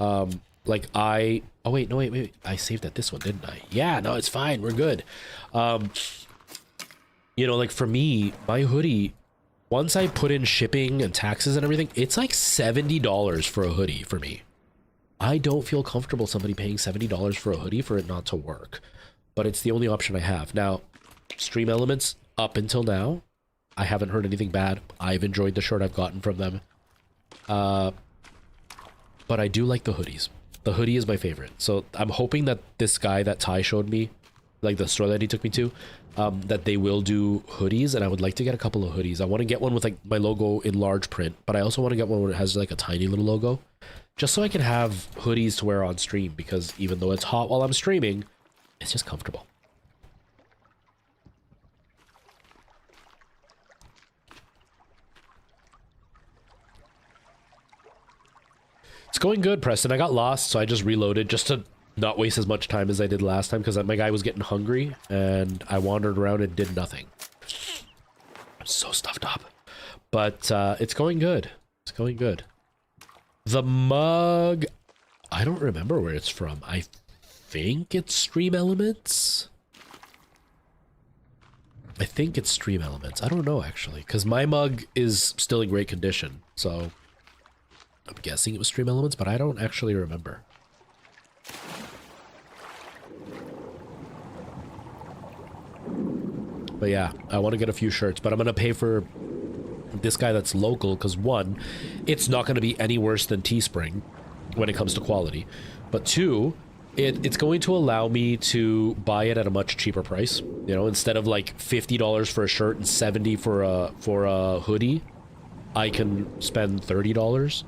Oh wait, no, wait, I saved at this one, didn't I? Yeah, no, it's fine, we're good. You know, like for me, my hoodie, once I put in shipping and taxes and everything, it's like $70 for a hoodie for me. I don't feel comfortable somebody paying $70 for a hoodie for it not to work, but it's the only option I have. Now, Stream Elements, up until now, I haven't heard anything bad. I've enjoyed the shirt I've gotten from them. but I do like the hoodies. The hoodie is my favorite. So I'm hoping that this guy that Ty showed me, like the store that he took me to, that they will do hoodies, and I would like to get a couple of hoodies. I want to get one with like my logo in large print, but I also want to get one where it has like a tiny little logo, just so I can have hoodies to wear on stream, because even though it's hot while I'm streaming, it's just comfortable. It's going good, Preston. I got lost, so I just reloaded just to not waste as much time as I did last time, because my guy was getting hungry, and I wandered around and did nothing. I'm so stuffed up. But it's going good. It's going good. The mug, I don't remember where it's from. I think it's Stream Elements. I think it's Stream Elements. I don't know, actually, because my mug is still in great condition, so I'm guessing it was Stream Elements, but I don't actually remember. But yeah, I want to get a few shirts, but I'm going to pay for this guy that's local, because one, it's not going to be any worse than Teespring when it comes to quality. But two, it's going to allow me to buy it at a much cheaper price. You know, instead of like $50 for a shirt and $70 for a hoodie, I can spend $30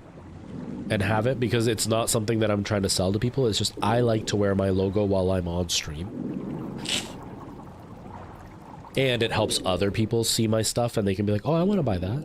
and have it, because it's not something that I'm trying to sell to people. It's just I like to wear my logo while I'm on stream. And it helps other people see my stuff, and they can be like, oh, I want to buy that.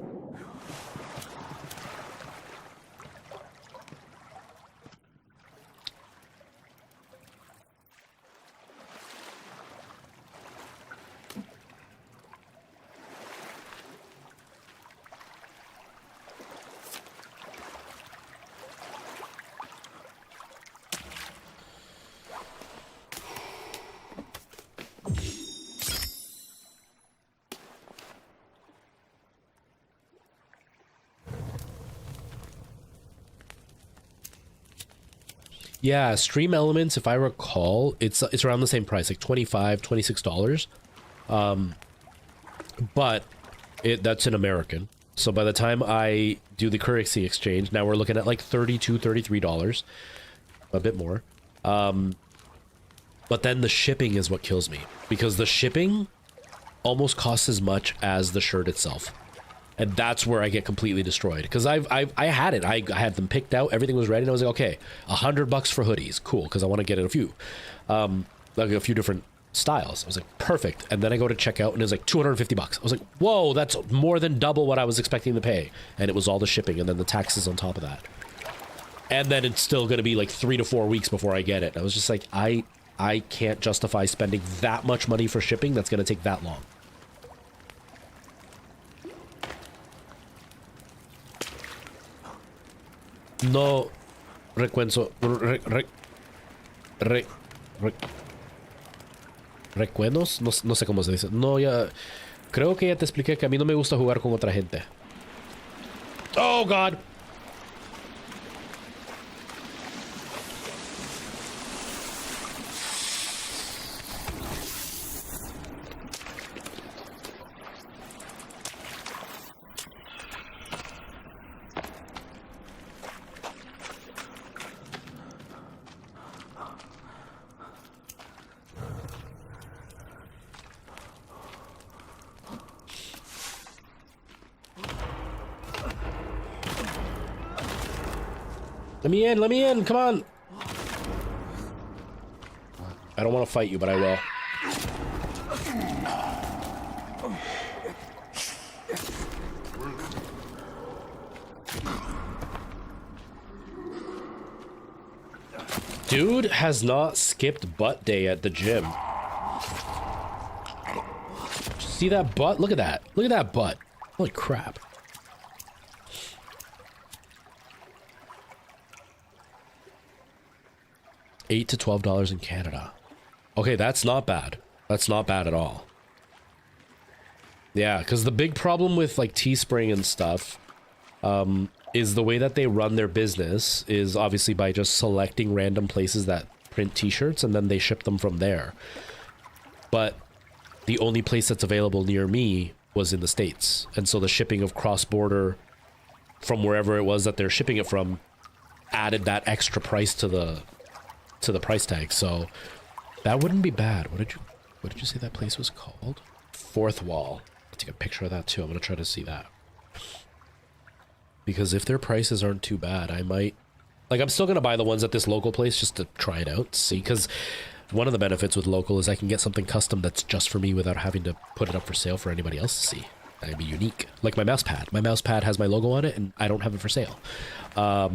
Yeah, Stream Elements, if I recall, it's around the same price, like $25, $26. But that's an American. So by the time I do the currency exchange, now we're looking at like $32, $33, a bit more. But then the shipping is what kills me, because the shipping almost costs as much as the shirt itself. And that's where I get completely destroyed, because I had it. I had them picked out. Everything was ready, and I was like, okay, $100 for hoodies, cool, because I want to get in a few, like a few different styles. I was like, perfect. And then I go to check out, and it was like $250. I was like, whoa, that's more than double what I was expecting to pay. And it was all the shipping, and then the taxes on top of that. And then it's still going to be like 3 to 4 weeks before I get it. And I was just like, I can't justify spending that much money for shipping. That's going to take that long. No recuenzo recuerdos, no sé cómo se dice. No, ya creo que ya te expliqué que a mí no me gusta jugar con otra gente. Oh God. Let me in, come on. I don't want to fight you, but I will. Dude has not skipped butt day at the gym. See that butt? Look at that. Look at that butt. Holy crap. $8 to $12 in Canada. Okay, that's not bad. That's not bad at all. Yeah, because the big problem with like Teespring and stuff is the way that they run their business is obviously by just selecting random places that print t-shirts and then they ship them from there. But the only place that's available near me was in the States. And so the shipping of cross-border from wherever it was that they're shipping it from added that extra price to the price tag. So that wouldn't be bad. What did you say that place was called? Fourth Wall. I'll take a picture of that too. I'm gonna try to see that. Because if their prices aren't too bad, I might... Like, I'm still gonna buy the ones at this local place just to try it out, see, because one of the benefits with local is I can get something custom that's just for me without having to put it up for sale for anybody else to see. That'd be unique. Like my mouse pad. My mouse pad has my logo on it, and I don't have it for sale. But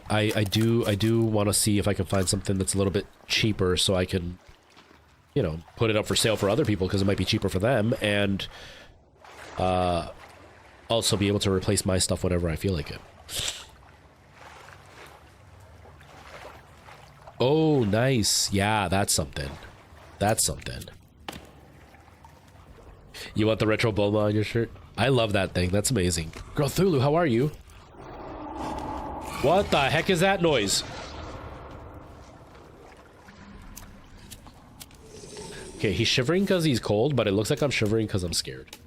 I do want to see if I can find something that's a little bit cheaper so I can, you know, put it up for sale for other people because it might be cheaper for them, and also be able to replace my stuff whenever I feel like it. Oh, nice. Yeah, that's something. That's something. You want the retro Bulma on your shirt? I love that thing. That's amazing. Girl Thulu, how are you? What the heck is that noise? Okay, he's shivering because he's cold, but it looks like I'm shivering because I'm scared.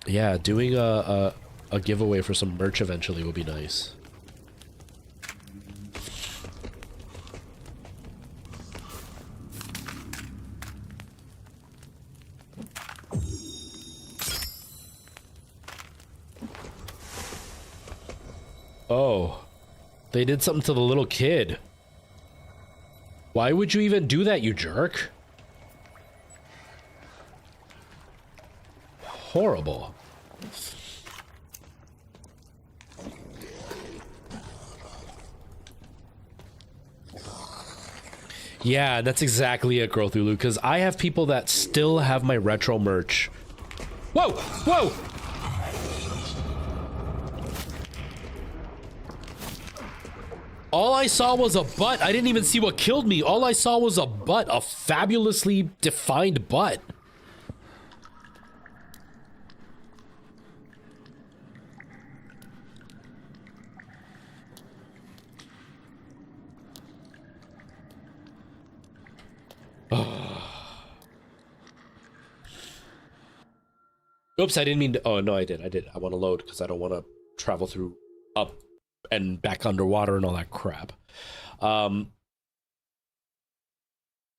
Yeah, doing a giveaway for some merch eventually will be nice. Oh, they did something to the little kid. Why would you even do that, you jerk? Horrible. Yeah, that's exactly it, Girl Thulu, because I have people that still have my retro merch. Whoa! Whoa! All I saw was a butt. I didn't even see what killed me. All I saw was a butt, a fabulously defined butt. Oops, I didn't mean to. Oh, no, I did. I want to load because I don't want to travel through up and back underwater and all that crap.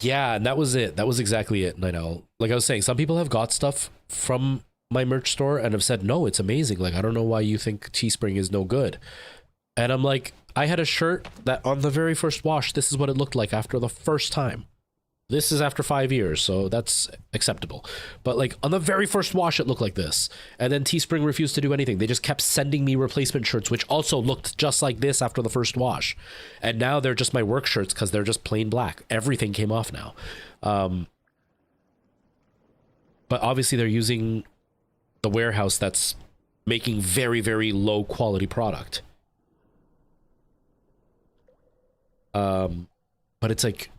Yeah, and that was it. That was exactly it, Night Owl. Like I was saying, some people have got stuff from my merch store and have said, no, it's amazing. Like, I don't know why you think Teespring is no good. And I'm like, I had a shirt that on the very first wash, this is what it looked like after the first time. This is after 5 years, so that's acceptable. But like on the very first wash, it looked like this. And then Teespring refused to do anything. They just kept sending me replacement shirts, which also looked just like this after the first wash. And now they're just my work shirts because they're just plain black. Everything came off now. But obviously they're using the warehouse that's making very, very low quality product. But it's like,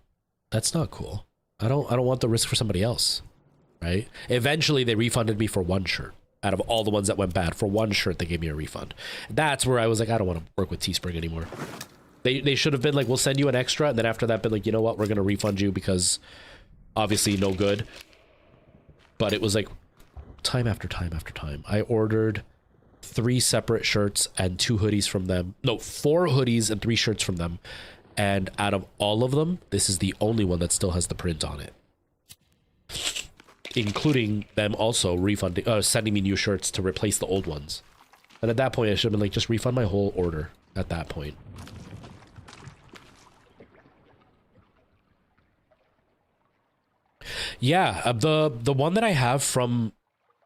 that's not cool. I don't want the risk for somebody else, right? Eventually they refunded me for one shirt. Out of all the ones that went bad, for one shirt they gave me a refund. That's where I was like, I don't want to work with Teespring anymore. They should have been like, we'll send you an extra, and then after that been like, you know what, we're gonna refund you because obviously no good. But it was like time after time after time. I ordered 3 separate shirts and 2 hoodies from them. No, 4 hoodies and 3 shirts from them. And out of all of them, this is the only one that still has the print on it. Including them also refunding, sending me new shirts to replace the old ones. And at that point, I should have been like, just refund my whole order at that point. Yeah, the one that I have from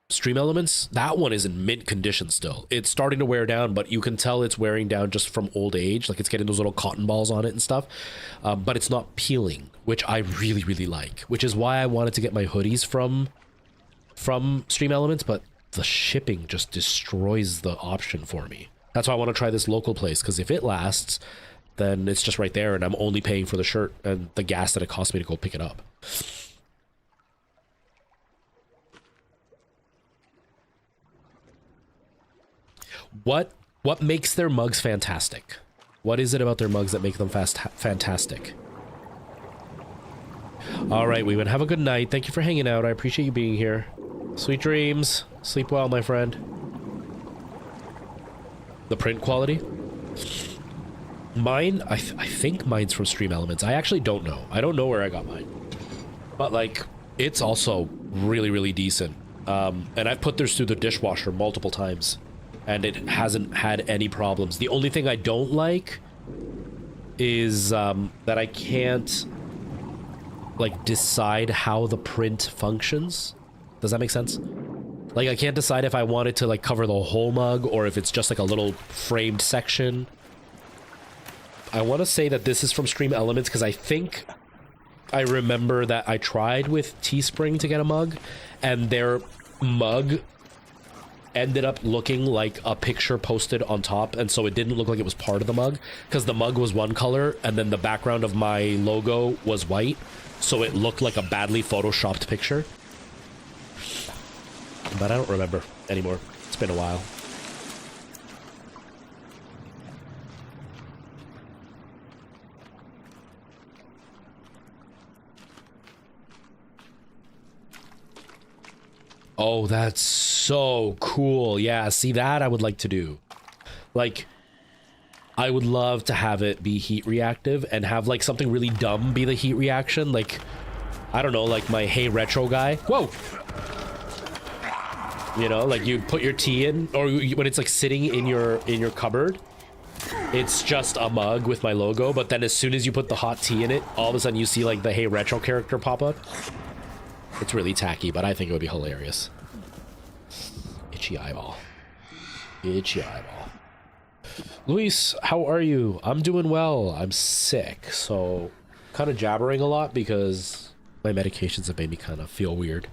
Stream Elements, that one is in mint condition still. It's starting to wear down, but you can tell it's wearing down just from old age. Like it's getting those little cotton balls on it and stuff. But it's not peeling, which I really, really like. Which is why I wanted to get my hoodies from Stream Elements, but the shipping just destroys the option for me. That's why I want to try this local place, because if it lasts, then it's just right there, and I'm only paying for the shirt and the gas that it cost me to go pick it up. What makes their mugs fantastic? What is it about their mugs that make them fantastic? All right, Weeman, have a good night. Thank you for hanging out. I appreciate you being here. Sweet dreams. Sleep well, my friend. The print quality? Mine, I think mine's from Stream Elements. I actually don't know. I don't know where I got mine. But, like, it's also really, really decent. And I've put this through the dishwasher multiple times. And it hasn't had any problems. The only thing I don't like is that I can't, like, decide how the print functions. Does that make sense? Like, I can't decide if I want it to, like, cover the whole mug or if it's just, like, a little framed section. I want to say that this is from Stream Elements because I think I remember that I tried with Teespring to get a mug, and their mug ended up looking like a picture posted on top, and so it didn't look like it was part of the mug because the mug was one color and then the background of my logo was white, so it looked like a badly photoshopped picture. But I don't remember anymore. It's been a while. Oh, that's so cool. Yeah, see, that I would like to do. Like, I would love to have it be heat reactive and have, like, something really dumb be the heat reaction. Like, I don't know, like my Hey Retro guy. Whoa! You know, like you put your tea in, or when it's like sitting in your cupboard, it's just a mug with my logo, but then as soon as you put the hot tea in it, all of a sudden you see like the Hey Retro character pop up. It's really tacky, but I think it would be hilarious. Itchy eyeball. Itchy eyeball. Luis, how are you? I'm doing well. I'm sick, so kind of jabbering a lot because my medications have made me kind of feel weird.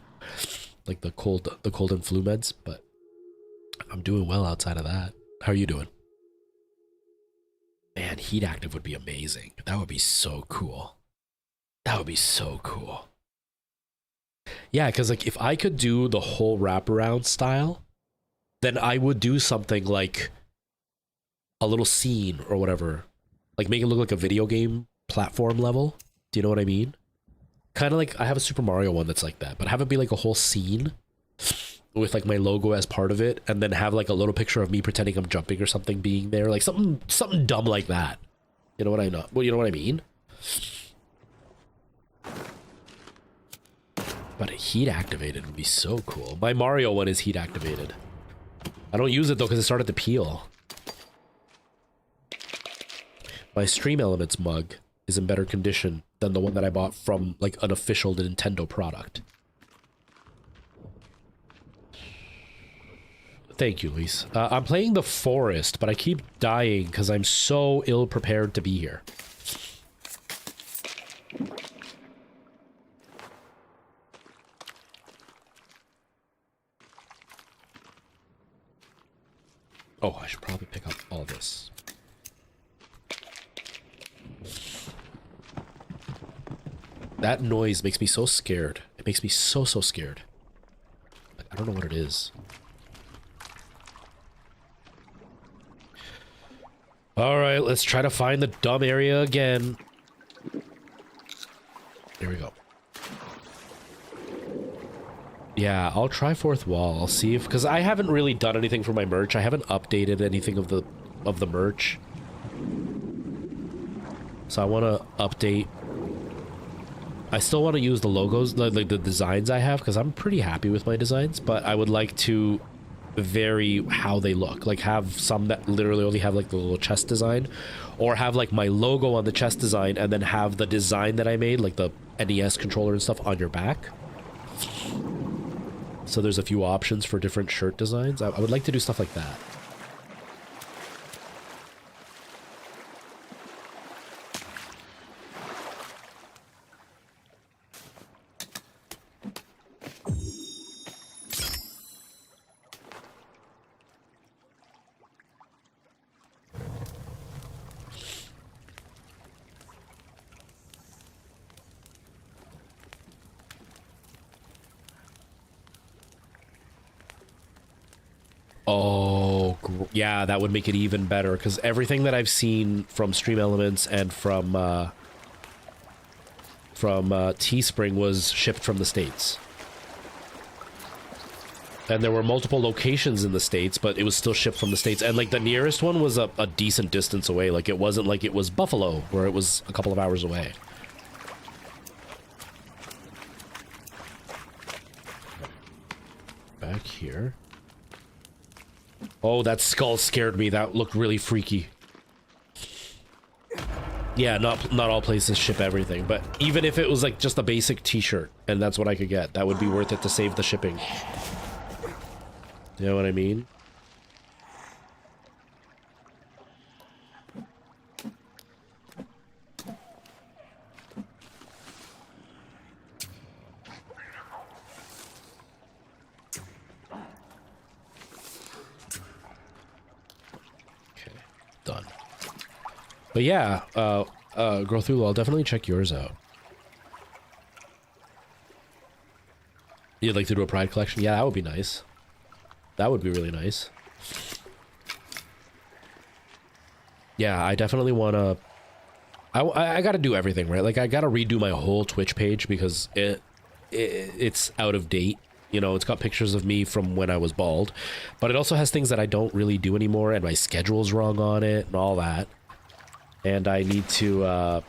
Like the cold and flu meds, but I'm doing well outside of that. How are you doing? Man, heat active would be amazing. That would be so cool. That would be so cool. Yeah, because like if I could do the whole wraparound style, then I would do something like a little scene or whatever. Like make it look like a video game platform level. Do you know what I mean? Kind of like I have a Super Mario one that's like that, but have it be like a whole scene with like my logo as part of it, and then have like a little picture of me pretending I'm jumping or something being there, like something dumb like that. You know what I know? Well, you know what I mean? But heat activated would be so cool. My Mario one is heat activated. I don't use it though because it started to peel. My Stream Elements mug is in better condition than the one that I bought from like an official Nintendo product. Thank you, Luis. I'm playing The Forest, but I keep dying because I'm so ill-prepared to be here. Oh, I should probably pick up all this. That noise makes me so scared. It makes me so scared. I don't know what it is. Alright, let's try to find the dumb area again. There we go. Yeah, I'll try fourth wall. I'll see if... because I haven't really done anything for my merch. I haven't updated anything of the merch. So I want to update... I still want to use the logos, like the designs I have, because I'm pretty happy with my designs, but I would like to vary how they look. Like have some that literally only have like the little chest design, or have like my logo on the chest design and then have the design that I made, like the NES controller and stuff, on your back. So there's a few options for different shirt designs. I would like to do stuff like that. Oh, yeah, that would make it even better, because everything that I've seen from Stream Elements and from Teespring was shipped from the States. and there were multiple locations in the States, but it was still shipped from the States. And like the nearest one was a decent distance away. Like it wasn't like it was Buffalo, where it was a couple of hours away. Back here. Oh, that skull scared me. That looked really freaky. Yeah, not all places ship everything, but even if it was like just a basic t-shirt and that's what I could get, that would be worth it to save the shipping. You know what I mean? Okay, done. But yeah, Growthulu, I'll definitely check yours out. You'd like to do a Pride collection? Yeah, that would be nice. That would be really nice. Yeah, I definitely want to... I got to do everything, right? Like, I got to redo my whole Twitch page because it's out of date. You know, it's got pictures of me from when I was bald. But it also has things that I don't really do anymore, and my schedule's wrong on it, and all that. And I need to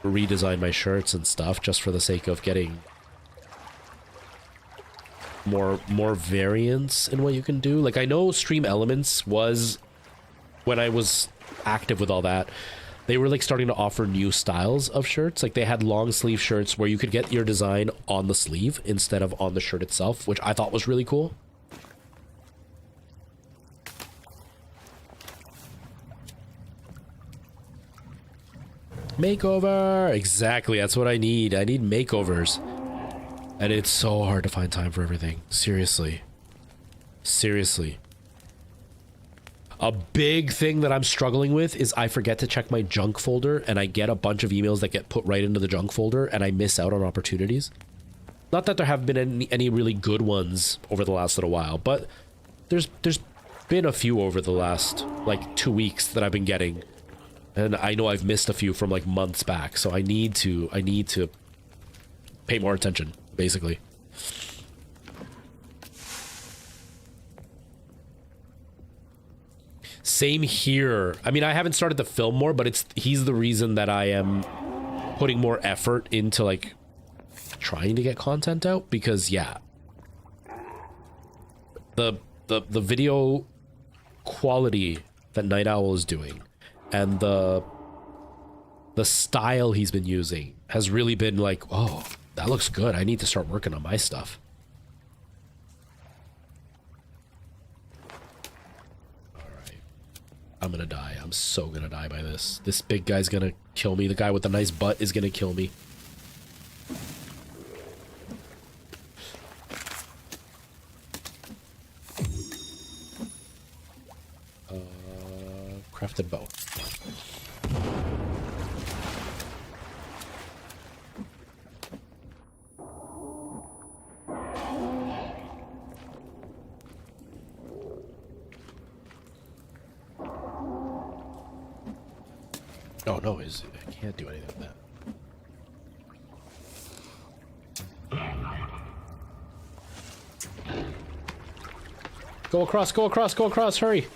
redesign my shirts and stuff just for the sake of getting more variance in what you can do. Like, I know Stream Elements was, when I was active with all that, they were like starting to offer new styles of shirts. Like they had long sleeve shirts where you could get your design on the sleeve instead of on the shirt itself, which I thought was really cool. Makeover! Exactly, that's what I need. I need makeovers. And it's so hard to find time for everything. Seriously. Seriously. A big thing that I'm struggling with is I forget to check my junk folder, and I get a bunch of emails that get put right into the junk folder, and I miss out on opportunities. Not that there have been any really good ones over the last little while, but there's been a few over the last, like, 2 weeks that I've been getting. And I know I've missed a few from, like, months back, so I need to pay more attention, basically. Same here. I mean, I haven't started to film more, but he's the reason that I am putting more effort into, like, trying to get content out, because, yeah. The video quality that Night Owl is doing and the style he's been using has really been like, oh, that looks good. I need to start working on my stuff. All right. I'm gonna die. I'm so gonna die by this. This big guy's gonna kill me. The guy with the nice butt is gonna kill me. Crafted bow. Oh no, I can't do anything with that. Go across, go across, go across, hurry!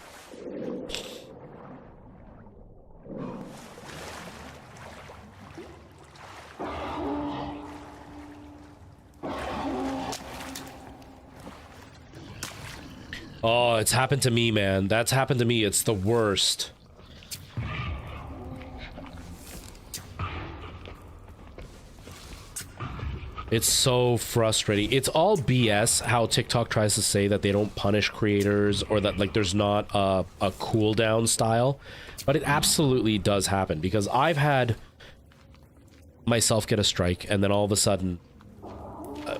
Oh, it's happened to me, man. That's happened to me. It's the worst. It's so frustrating. It's all BS how TikTok tries to say that they don't punish creators or that, like, there's not a cooldown style. But it absolutely does happen, because I've had myself get a strike and then all of a sudden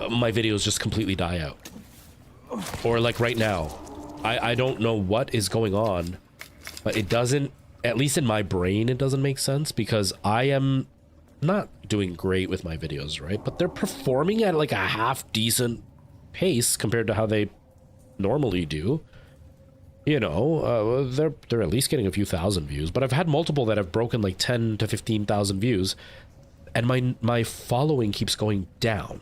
my videos just completely die out. Or like right now. I don't know what is going on, but it doesn't, at least in my brain, it doesn't make sense, because I am not doing great with my videos, right? But they're performing at like a half decent pace compared to how they normally do. You know, they're at least getting a few thousand views, but I've had multiple that have broken like 10 to 15,000 views, and my following keeps going down.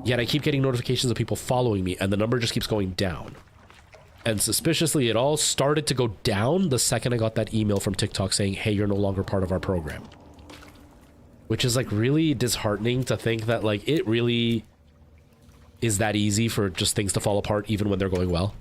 Yet I keep getting notifications of people following me, and the number just keeps going down. And suspiciously, it all started to go down the second I got that email from TikTok saying, hey, you're no longer part of our program. Which is like really disheartening to think that like it really is that easy for just things to fall apart even when they're going well.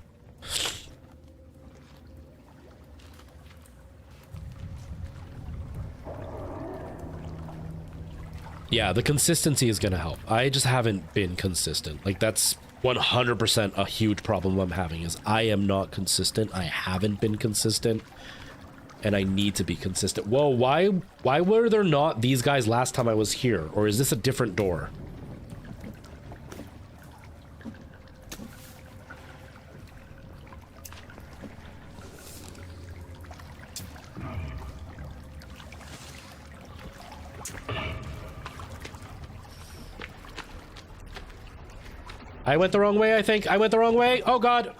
Yeah, the consistency is going to help. I just haven't been consistent. Like that's 100% a huge problem I'm having is I am not consistent. I haven't been consistent. And I need to be consistent. Whoa, why were there not these guys last time I was here? Or is this a different door? I went the wrong way, I think. I went the wrong way. Oh, God.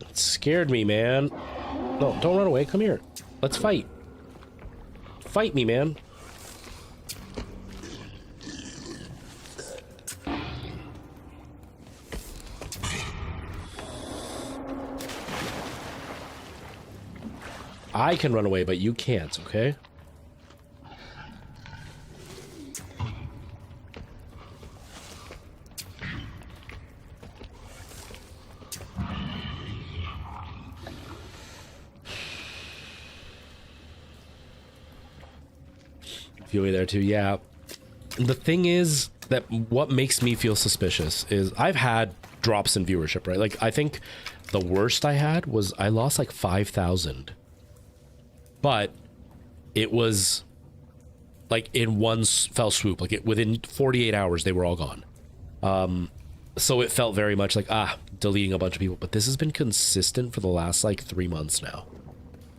It scared me, man. No, don't run away. Come here. Let's fight. Fight me, man. I can run away, but you can't, okay? Feel me there too, yeah. The thing is that what makes me feel suspicious is I've had drops in viewership, right? Like, I think the worst I had was I lost like 5,000. But it was like in one fell swoop, like within 48 hours, they were all gone. So it felt very much like, deleting a bunch of people. But this has been consistent for the last like 3 months now,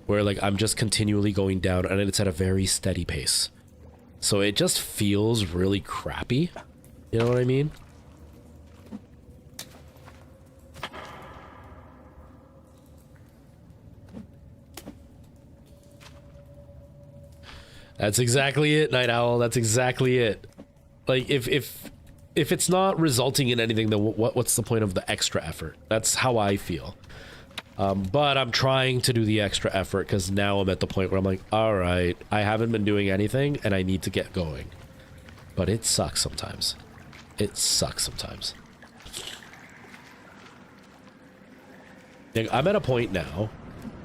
where like I'm just continually going down and it's at a very steady pace. So it just feels really crappy. You know what I mean? That's exactly it, Night Owl. That's exactly it. Like, if it's not resulting in anything, then what's the point of the extra effort? That's how I feel. But I'm trying to do the extra effort because now I'm at the point where I'm like, all right, I haven't been doing anything and I need to get going. But it sucks sometimes. It sucks sometimes. Like, I'm at a point now,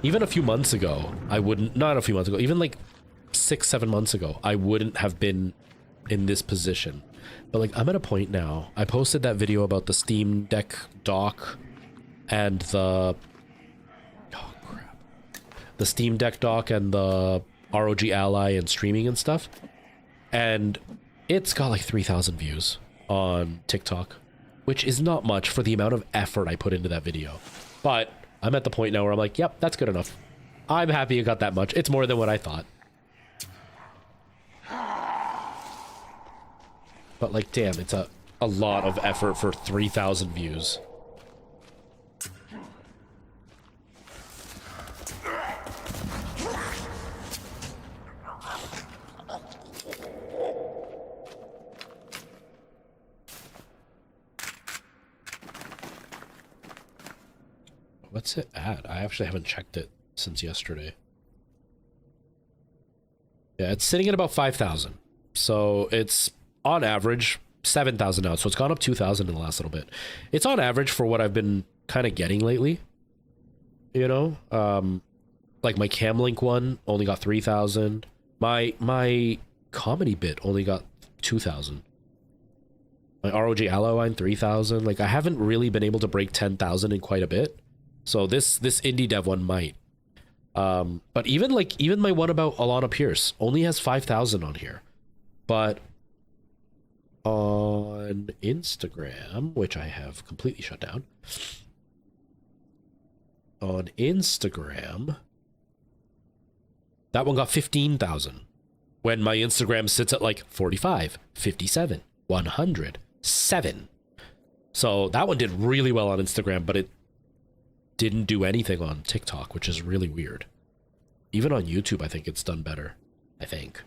even a few months ago, I wouldn't, not a few months ago, even like 6-7 months ago, I wouldn't have been in this position. But like, I'm at a point now. I posted that video about the Steam Deck dock and the the Steam Deck dock and the ROG Ally and streaming and stuff, and it's got like 3,000 views on TikTok, which is not much for the amount of effort I put into that video. But I'm at the point now where I'm like, yep, that's good enough. I'm happy it got that much. It's more than what I thought. But like, damn, it's a lot of effort for 3,000 views. What's it at? I actually haven't checked it since yesterday. Yeah, it's sitting at about 5,000. So it's on average 7,000 now. So it's gone up 2,000 in the last little bit. It's on average for what I've been kind of getting lately. You know, like my Camlink one only got 3,000. My comedy bit only got 2,000. My ROG Ally line 3,000. Like, I haven't really been able to break 10,000 in quite a bit. So this indie dev one might. But even my one about Alana Pierce only has 5,000 on here. But on Instagram, which I have completely shut down, on Instagram, that one got 15,000. When my Instagram sits at like 45, 57, 100, 7. So that one did really well on Instagram, but it didn't do anything on TikTok, which is really weird. Even on YouTube, I think it's done better. I think.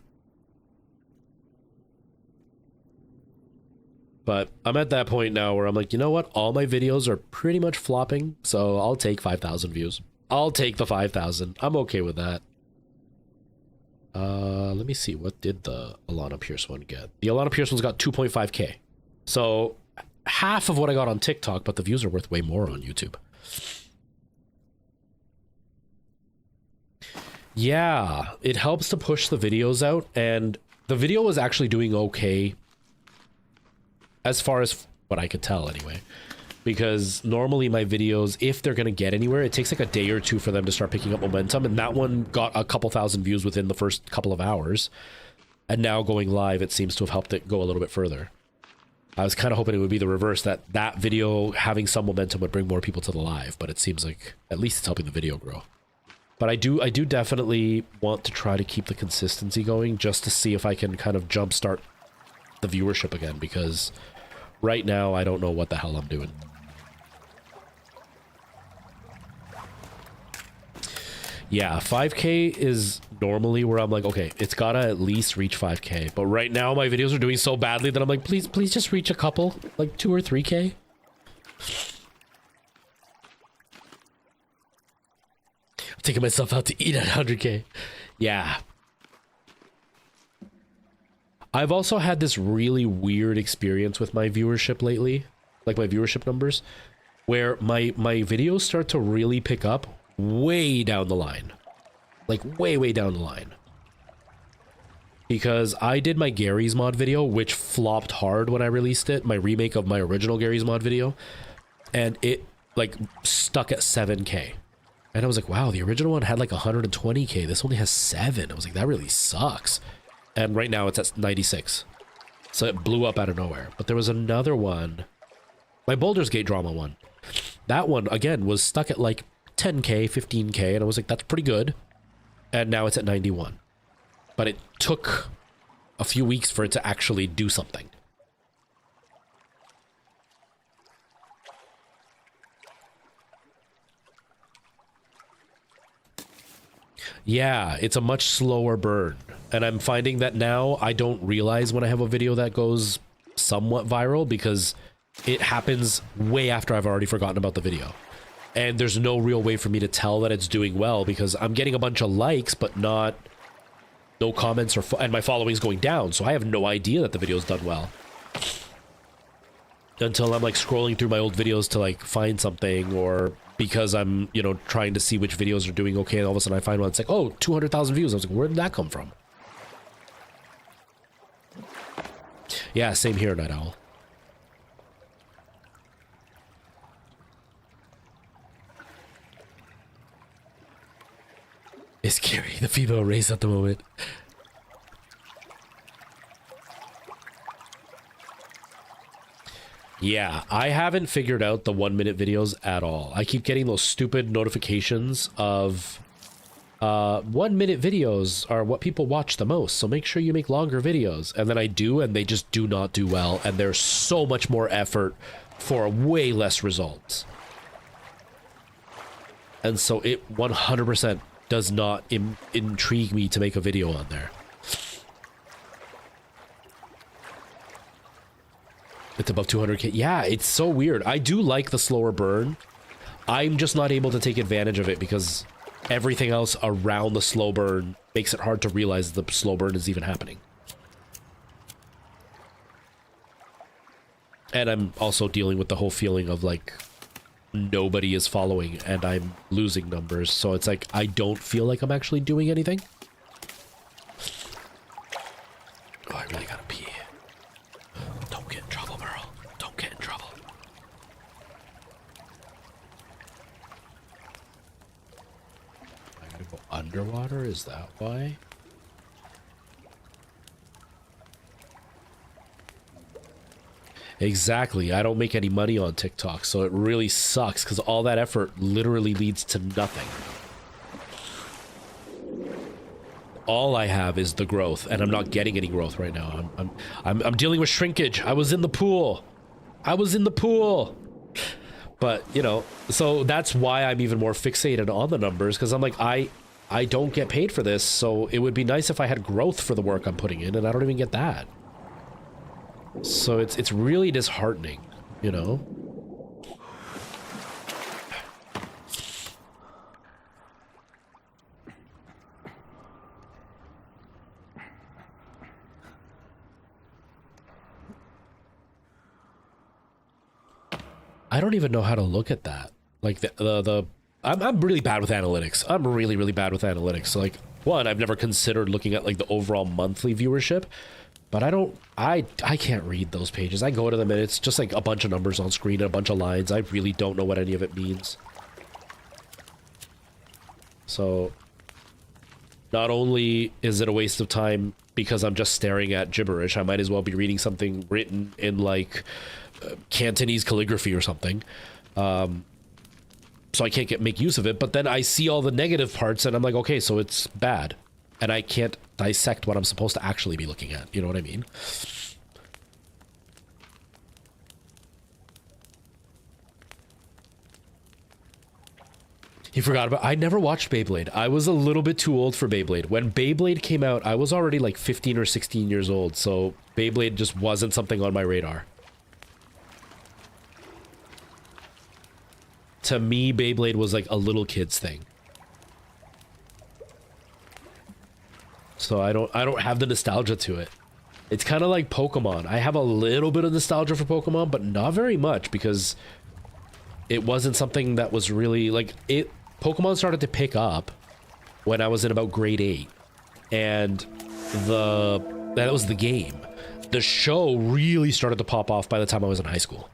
But I'm at that point now where I'm like, you know what? All my videos are pretty much flopping, so I'll take 5,000 views. I'll take the 5,000. I'm okay with that. Let me see. What did the Alana Pierce one get? The Alana Pierce one's got 2.5K. So half of what I got on TikTok, but the views are worth way more on YouTube. Yeah, it helps to push the videos out, and the video was actually doing okay as far as what I could tell anyway. Because normally my videos, if they're going to get anywhere, it takes like a day or two for them to start picking up momentum, and that one got a couple thousand views within the first couple of hours. And now going live, it seems to have helped it go a little bit further. I was kind of hoping it would be the reverse, that video having some momentum would bring more people to the live, but it seems like at least it's helping the video grow. But I do definitely want to try to keep the consistency going just to see if I can kind of jumpstart the viewership again, because right now I don't know what the hell I'm doing. Yeah, 5K is normally where I'm like, okay, it's gotta at least reach 5K. But right now my videos are doing so badly that I'm like, please just reach a couple, like 2 or 3K. I'm taking myself out to eat at 100K. Yeah. I've also had this really weird experience with my viewership lately, like my viewership numbers, where my videos start to really pick up way down the line. Like way down the line. Because I did my Gary's Mod video, which flopped hard when I released it, my remake of my original Gary's Mod video, and it like stuck at 7K. And I was like, wow, the original one had like 120K. This only has 7. I was like, that really sucks. And right now it's at 96. So it blew up out of nowhere. But there was another one, my Baldur's Gate drama one. That one, again, was stuck at like 10K, 15K. And I was like, that's pretty good. And now it's at 91. But it took a few weeks for it to actually do something. Yeah, it's a much slower burn. And I'm finding that now I don't realize when I have a video that goes somewhat viral because it happens way after I've already forgotten about the video. And there's no real way for me to tell that it's doing well because I'm getting a bunch of likes, but no comments and my following's going down. So I have no idea that the video's done well. Until I'm like scrolling through my old videos to like find something, or because I'm, you know, trying to see which videos are doing okay, and all of a sudden I find one that's like, oh, 200,000 views. I was like, where did that come from? Yeah, same here, Night Owl. It's scary, the female race at the moment. Yeah, I haven't figured out the 1-minute videos at all. I keep getting those stupid notifications of 1-minute videos are what people watch the most, so make sure you make longer videos. And then I do, and they just do not do well, and there's so much more effort for way less results. And so it 100% does not intrigue me to make a video on there. It's above 200K. Yeah, it's so weird. I do like the slower burn. I'm just not able to take advantage of it because everything else around the slow burn makes it hard to realize the slow burn is even happening. And I'm also dealing with the whole feeling of like nobody is following and I'm losing numbers. So it's like I don't feel like I'm actually doing anything. Oh, I really gotta pee. Don't get in trouble, Merle. Don't get in trouble. I gotta go underwater? Is that why? Exactly. I don't make any money on TikTok, so it really sucks because all that effort literally leads to nothing. All I have is the growth, and I'm not getting any growth right now. I'm dealing with shrinkage. I was in the pool. I was in the pool. But, you know, so that's why I'm even more fixated on the numbers, because I'm like, I don't get paid for this, so it would be nice if I had growth for the work I'm putting in, and I don't even get that. So it's really disheartening, you know? I don't even know how to look at that. Like I'm really bad with analytics. I'm really, really bad with analytics. So like, one, I've never considered looking at like the overall monthly viewership, but I can't read those pages. I go to them and it's just like a bunch of numbers on screen and a bunch of lines. I really don't know what any of it means. So not only is it a waste of time because I'm just staring at gibberish, I might as well be reading something written in like Cantonese calligraphy or something. So I can't make use of it, but then I see all the negative parts and I'm like, okay, so it's bad. And I can't dissect what I'm supposed to actually be looking at. You know what I mean? You forgot about... I never watched Beyblade. I was a little bit too old for Beyblade. When Beyblade came out, I was already like 15 or 16 years old, so Beyblade just wasn't something on my radar. To me, Beyblade was like a little kid's thing. So I don't have the nostalgia to it. It's kind of like Pokemon. I have a little bit of nostalgia for Pokemon, but not very much because it wasn't something that was really like it. Pokemon started to pick up when I was in about grade 8, and that was the game. The show really started to pop off by the time I was in high school.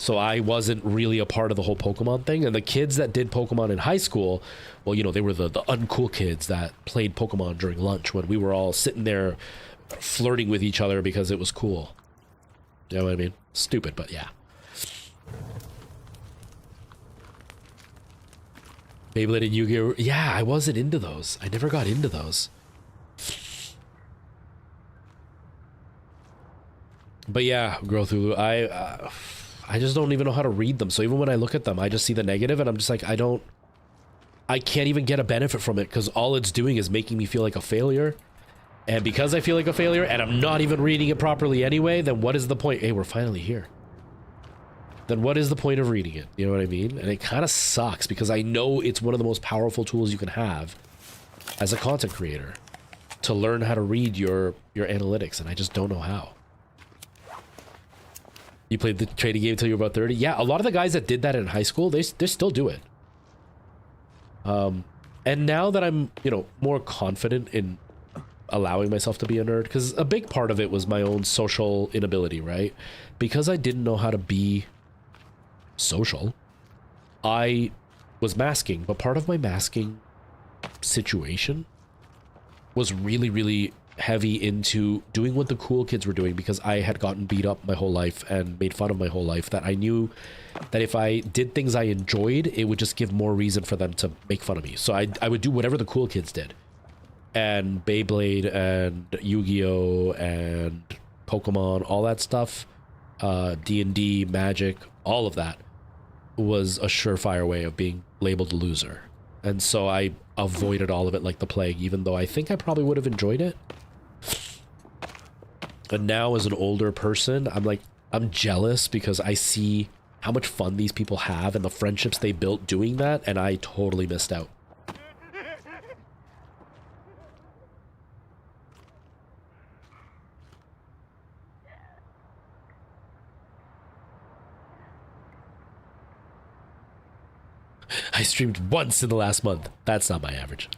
So I wasn't really a part of the whole Pokemon thing. And the kids that did Pokemon in high school, well, you know, they were the uncool kids that played Pokemon during lunch when we were all sitting there flirting with each other because it was cool. You know what I mean? Stupid, but yeah. Beyblade and Yu-Gi-Oh! Yeah, I wasn't into those. I never got into those. But yeah, Growthulu, I just don't even know how to read them. So even when I look at them, I just see the negative and I'm just like, I can't even get a benefit from it because all it's doing is making me feel like a failure. And because I feel like a failure and I'm not even reading it properly anyway, then what is the point? Hey, we're finally here. Then what is the point of reading it? You know what I mean? And it kind of sucks because I know it's one of the most powerful tools you can have as a content creator to learn how to read your analytics, and I just don't know how. You played the trading game until you were about 30? Yeah, a lot of the guys that did that in high school, they still do it. And now that I'm, you know, more confident in allowing myself to be a nerd, because a big part of it was my own social inability, right? Because I didn't know how to be social, I was masking, but part of my masking situation was really, really heavy into doing what the cool kids were doing because I had gotten beat up my whole life and made fun of my whole life, that I knew that if I did things I enjoyed, it would just give more reason for them to make fun of me. So I would do whatever the cool kids did. And Beyblade and Yu-Gi-Oh! And Pokemon, all that stuff, D&D, Magic, all of that was a surefire way of being labeled a loser. And so I avoided all of it like the plague, even though I think I probably would have enjoyed it. And now as an older person, I'm jealous because I see how much fun these people have and the friendships they built doing that, and I totally missed out. I streamed once in the last month. That's not my average.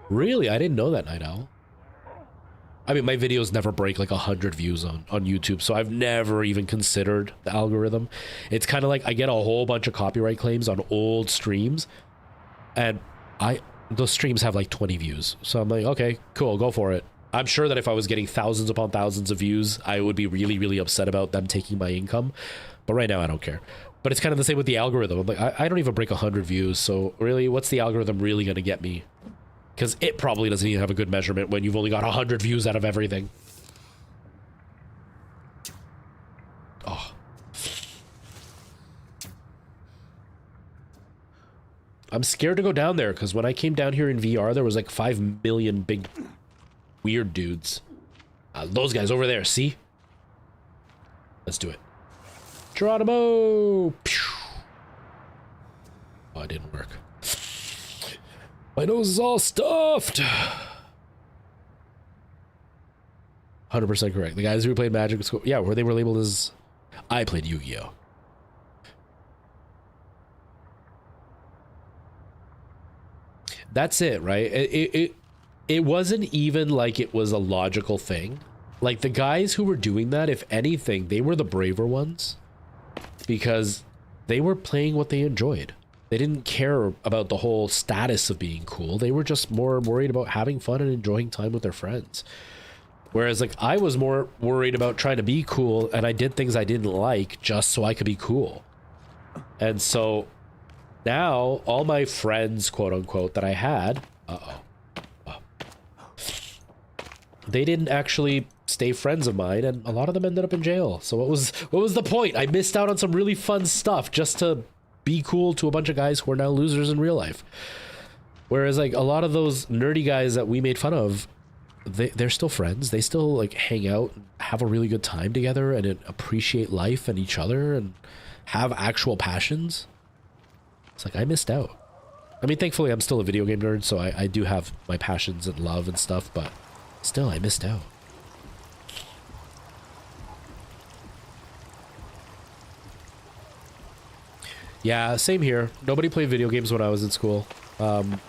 Really? I didn't know that, Night Owl. I mean, my videos never break like 100 views on YouTube, so I've never even considered the algorithm. It's kind of like I get a whole bunch of copyright claims on old streams, and those streams have like 20 views. So I'm like, okay, cool, go for it. I'm sure that if I was getting thousands upon thousands of views, I would be really, really upset about them taking my income. But right now, I don't care. But it's kind of the same with the algorithm. I'm like, I don't even break 100 views, so really, what's the algorithm really going to get me Because it probably doesn't even have a good measurement when you've only got 100 views out of everything. Oh. I'm scared to go down there because when I came down here in VR, there was like 5 million big weird dudes. Those guys over there, see? Let's do it. Geronimo! Pew! Oh, it didn't work. My nose is all stuffed. 100% correct. The guys who played Magic School, yeah, where they were labeled as... I played Yu-Gi-Oh! That's it, right? It wasn't even like it was a logical thing. Like, the guys who were doing that, if anything, they were the braver ones. Because they were playing what they enjoyed. They didn't care about the whole status of being cool. They were just more worried about having fun and enjoying time with their friends. Whereas, like, I was more worried about trying to be cool, and I did things I didn't like just so I could be cool. And so now all my friends, quote unquote, that I had, they didn't actually stay friends of mine, and a lot of them ended up in jail. So what was the point? I missed out on some really fun stuff just to be cool to a bunch of guys who are now losers in real life. Whereas, like, a lot of those nerdy guys that we made fun of, they're still friends. They still, like, hang out, have a really good time together, and appreciate life and each other, and have actual passions. It's like, I missed out. I mean, thankfully, I'm still a video game nerd, so I do have my passions and love and stuff, but still, I missed out. Yeah, same here. Nobody played video games when I was in school.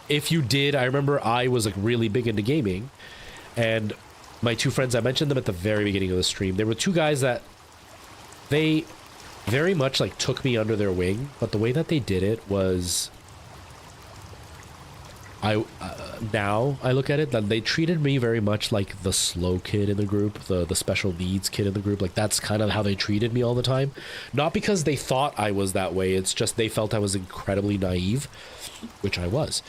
If you did, I remember I was, like, really big into gaming, and my two friends, I mentioned them at the very beginning of the stream. They were two guys that they very much, like, took me under their wing, but the way that they did it was, now I look at it, that they treated me very much like the slow kid in the group, the special needs kid in the group. Like, that's kind of how they treated me all the time. Not because they thought I was that way, it's just they felt I was incredibly naive, which I was.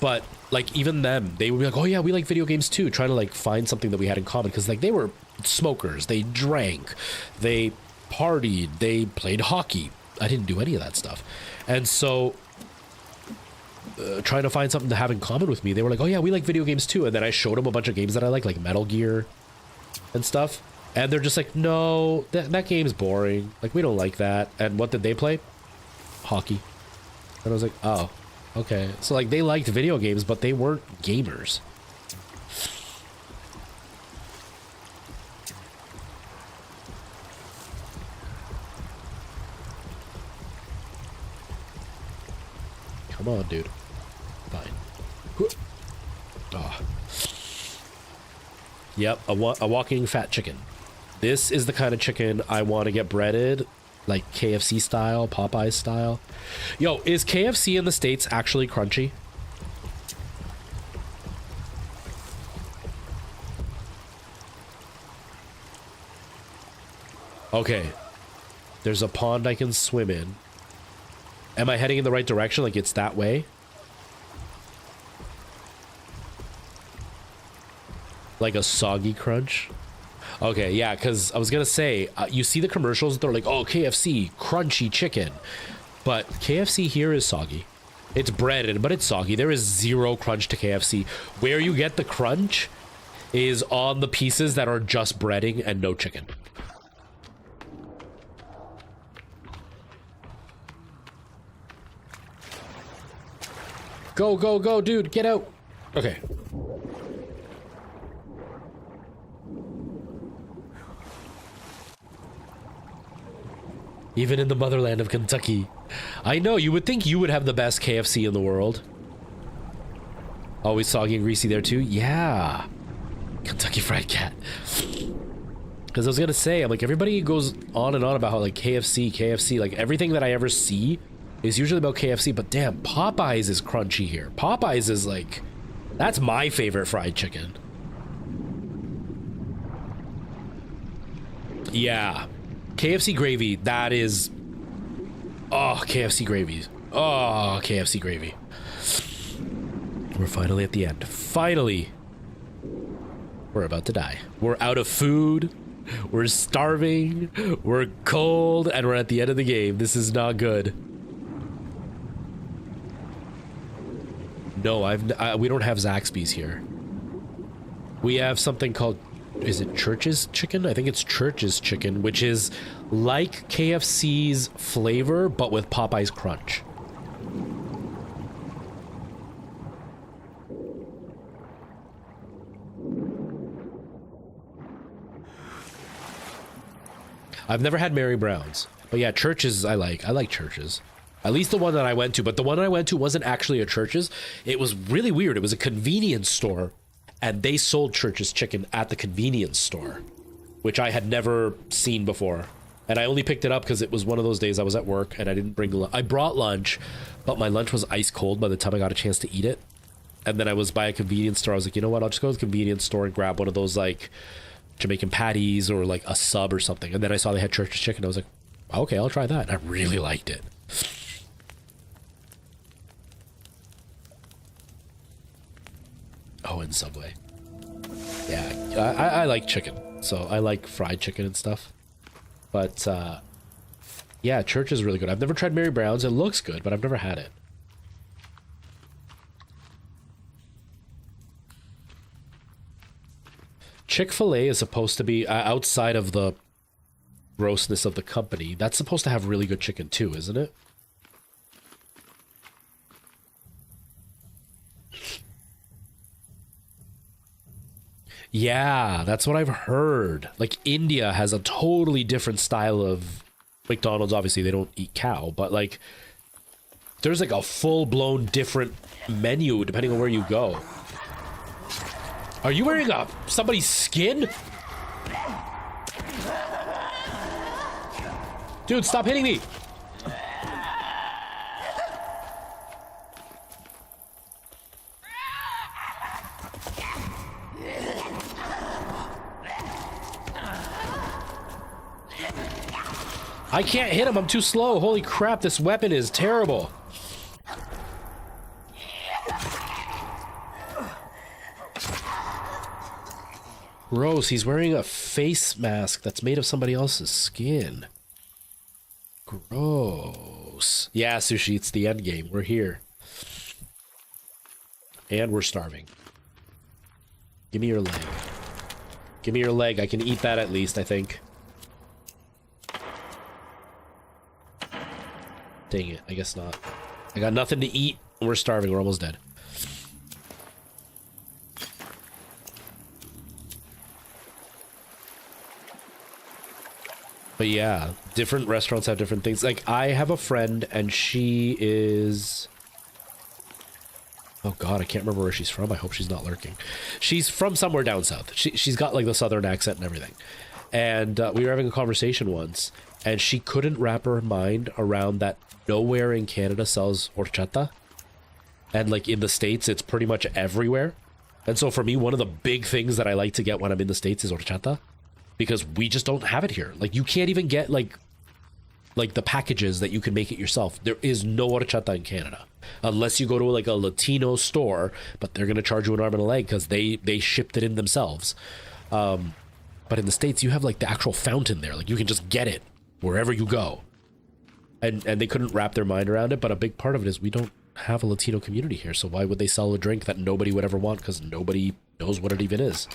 But, like, even them, they would be like, oh yeah, we like video games too, trying to, like, find something that we had in common, because, like, they were smokers, they drank, they partied, they played hockey. I didn't do any of that stuff. And so trying to find something to have in common with me, they were like, oh yeah, we like video games too. And then I showed them a bunch of games that I like Metal Gear and stuff, and they're just like, no, that game's boring, like, we don't like that. And what did they play? Hockey. And I was like, oh, okay. So, like, they liked video games, but they weren't gamers. Come on, dude. Fine. Oh. Yep, a walking fat chicken. This is the kind of chicken I want to get breaded, like KFC style, Popeye style. Yo, is KFC in the States actually crunchy? Okay. There's a pond I can swim in. Am I heading in the right direction? Like, it's that way? Like a soggy crunch? Okay, yeah, because I was gonna say, you see the commercials, they're like, oh, KFC, crunchy chicken. But KFC here is soggy. It's breaded, but it's soggy. There is zero crunch to KFC. Where you get the crunch is on the pieces that are just breading and no chicken. Go, go, go, dude, get out. Okay. Even in the motherland of Kentucky. I know, you would think you would have the best KFC in the world. Always soggy and greasy there too? Yeah. Kentucky Fried Cat. Because I was gonna say, I'm like, everybody goes on and on about how, like, KFC, like, everything that I ever see is usually about KFC, but damn, Popeyes is crunchy here. Popeyes is, like, that's my favorite fried chicken. Yeah. KFC gravy, that is... Oh, KFC gravy. Oh, KFC gravy. We're finally at the end. Finally! We're about to die. We're out of food. We're starving. We're cold. And we're at the end of the game. This is not good. No, we don't have Zaxby's here. We have something called... Is it Church's Chicken? I think it's Church's Chicken, which is like KFC's flavor, but with Popeye's crunch. I've never had Mary Brown's, but yeah, Church's I like. I like Church's. At least the one that I went to, but the one I went to wasn't actually a Church's. It was really weird. It was a convenience store, and they sold Church's Chicken at the convenience store, which I had never seen before. And I only picked it up because it was one of those days I was at work and I didn't bring I brought lunch, but my lunch was ice cold by the time I got a chance to eat it. And then I was by a convenience store. I was like, you know what? I'll just go to the convenience store and grab one of those like Jamaican patties or like a sub or something. And then I saw they had Church's Chicken. I was like, okay, I'll try that. And I really liked it. Oh, and Subway. Yeah, I like chicken. So I like fried chicken and stuff. But yeah, Church is really good. I've never tried Mary Brown's. It looks good, but I've never had it. Chick-fil-A is supposed to be, outside of the grossness of the company, that's supposed to have really good chicken too, isn't it? Yeah, that's what I've heard. Like, India has a totally different style of McDonald's. Obviously, they don't eat cow, but like, there's like a full-blown different menu depending on where you go. Are you wearing somebody's skin? Dude, stop hitting me! I can't hit him, I'm too slow. Holy crap, this weapon is terrible. Gross, he's wearing a face mask that's made of somebody else's skin. Gross. Yeah, Sushi, it's the end game. We're here. And we're starving. Give me your leg. Give me your leg. I can eat that at least, I think. Dang it, I guess not. I got nothing to eat. We're starving. We're almost dead. But yeah, different restaurants have different things. Like, I have a friend, and she is... Oh god, I can't remember where she's from. I hope she's not lurking. She's from somewhere down south. She's got, like, the southern accent and everything. And we were having a conversation once, and she couldn't wrap her mind around that nowhere in Canada sells horchata. And, like, in the States, it's pretty much everywhere. And so for me, one of the big things that I like to get when I'm in the States is horchata. Because we just don't have it here. Like, you can't even get, like the packages that you can make it yourself. There is no horchata in Canada. Unless you go to, like, a Latino store, but they're going to charge you an arm and a leg because they shipped it in themselves. But in the States, you have, like, the actual fountain there. Like, you can just get it wherever you go. And they couldn't wrap their mind around it, but a big part of it is we don't have a Latino community here. So why would they sell a drink that nobody would ever want? Because nobody knows what it even is.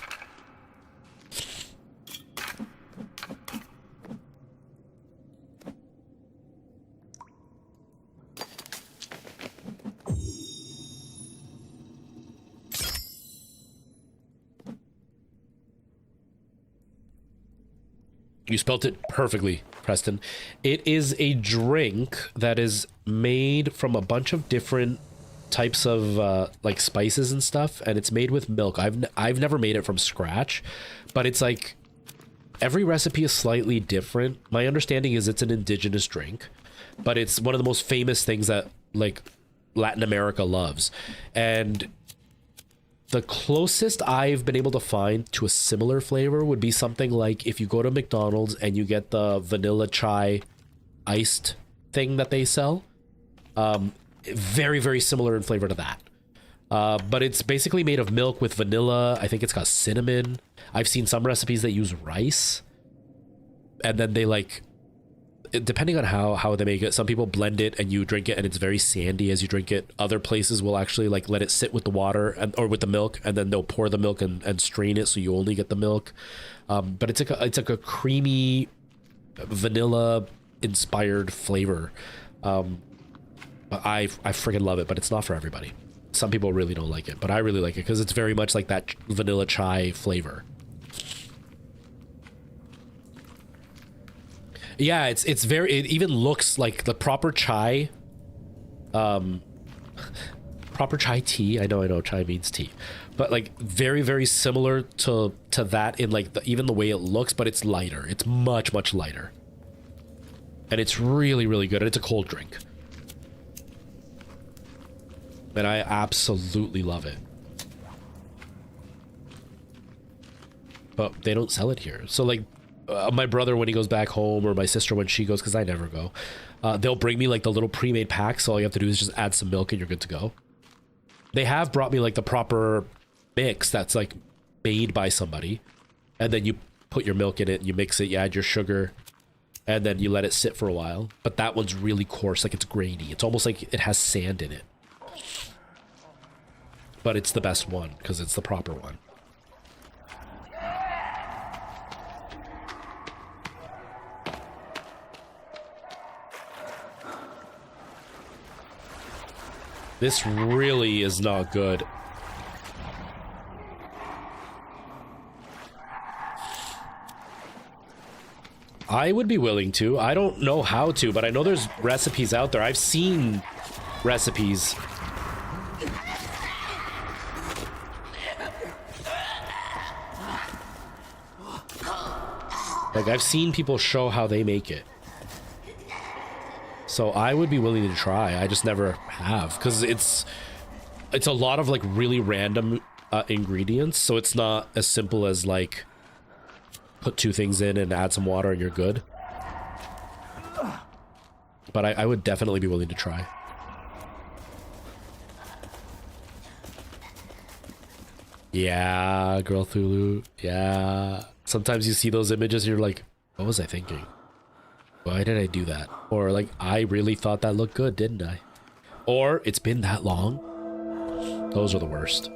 You spelt it perfectly, Preston. It is a drink that is made from a bunch of different types of like spices and stuff, and it's made with milk. I've never made it from scratch, but it's like every recipe is slightly different. My understanding is it's an indigenous drink, but it's one of the most famous things that like Latin America loves. And the closest I've been able to find to a similar flavor would be something like if you go to McDonald's and you get the vanilla chai iced thing that they sell. Very, very similar in flavor to that. But it's basically made of milk with vanilla. I think it's got cinnamon. I've seen some recipes that use rice. And then they like, depending on how they make it, some people blend it and you drink it and it's very sandy as you drink it. Other places will actually like let it sit with the water or with the milk, and then they'll pour the milk and strain it so you only get the milk. But it's like a creamy vanilla inspired flavor. But I freaking love it, but it's not for everybody. Some people really don't like it, but I really like it because it's very much like that vanilla chai flavor. Yeah, it even looks like the proper chai, proper chai tea. I know chai means tea, but like very, very similar to that in like even the way it looks, but it's lighter. It's much, much lighter. And it's really, really good. And it's a cold drink. And I absolutely love it. But they don't sell it here. So like my brother when he goes back home, or my sister when she goes, because I never go, they'll bring me like the little pre-made packs. So all you have to do is just add some milk and you're good to go. They have brought me like the proper mix that's like made by somebody. And then you put your milk in it, you mix it, you add your sugar, and then you let it sit for a while. But that one's really coarse, like it's grainy. It's almost like it has sand in it. But it's the best one because it's the proper one. This really is not good. I would be willing to. I don't know how to, but I know there's recipes out there. I've seen recipes. Like, I've seen people show how they make it. So I would be willing to try. I just never have, because it's a lot of like really random ingredients. So it's not as simple as like put two things in and add some water and you're good. But I would definitely be willing to try. Yeah, Girl Thulu. Yeah. Sometimes you see those images and you're like, what was I thinking? Why did I do that? Or like, I really thought that looked good, didn't I? Or it's been that long. Those are the worst.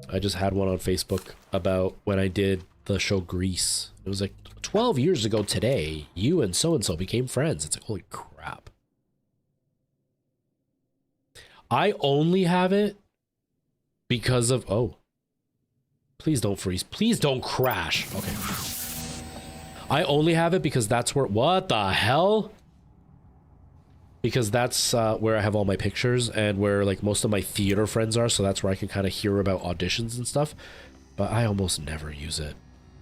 I just had one on Facebook about when I did the show Grease. It was like 12 years ago today, you and so became friends. It's like, holy crap. I only have it because of, oh, please don't freeze. Please don't crash. Okay. I only have it because that's where, what the hell? Because that's where I have all my pictures and where like most of my theater friends are. So that's where I can kind of hear about auditions and stuff. But I almost never use it.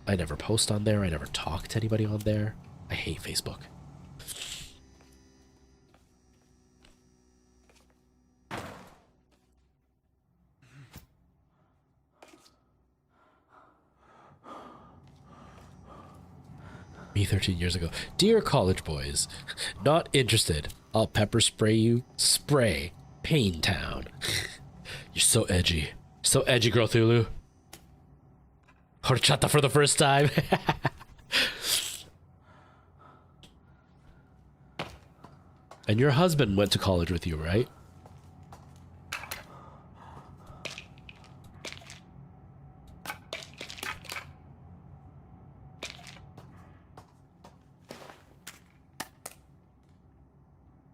I never post on there. I never talk to anybody on there. I hate Facebook. Me 13 years ago. Dear college boys, not interested. I'll pepper spray you. Spray. Pain Town. You're so edgy. So edgy, Girl Thulu. Horchata for the first time. And your husband went to college with you, right?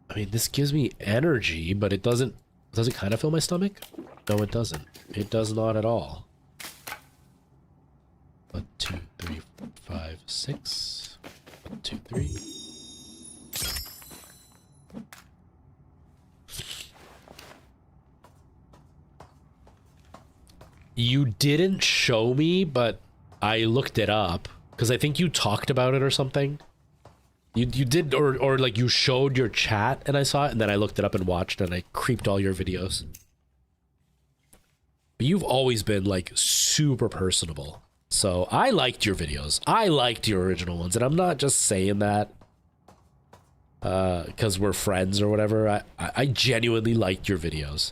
I mean, this gives me energy, but it does it kind of fill my stomach? No, it doesn't. It does not at all. 1, 2, 3, 4, 5, 6. 1, 2, 3. You didn't show me, but I looked it up because I think you talked about it or something. You did, or like you showed your chat and I saw it, and then I looked it up and watched and I creeped all your videos. But you've always been like super personable. So I liked your videos. I liked your original ones, and I'm not just saying that. because we're friends or whatever. I genuinely liked your videos.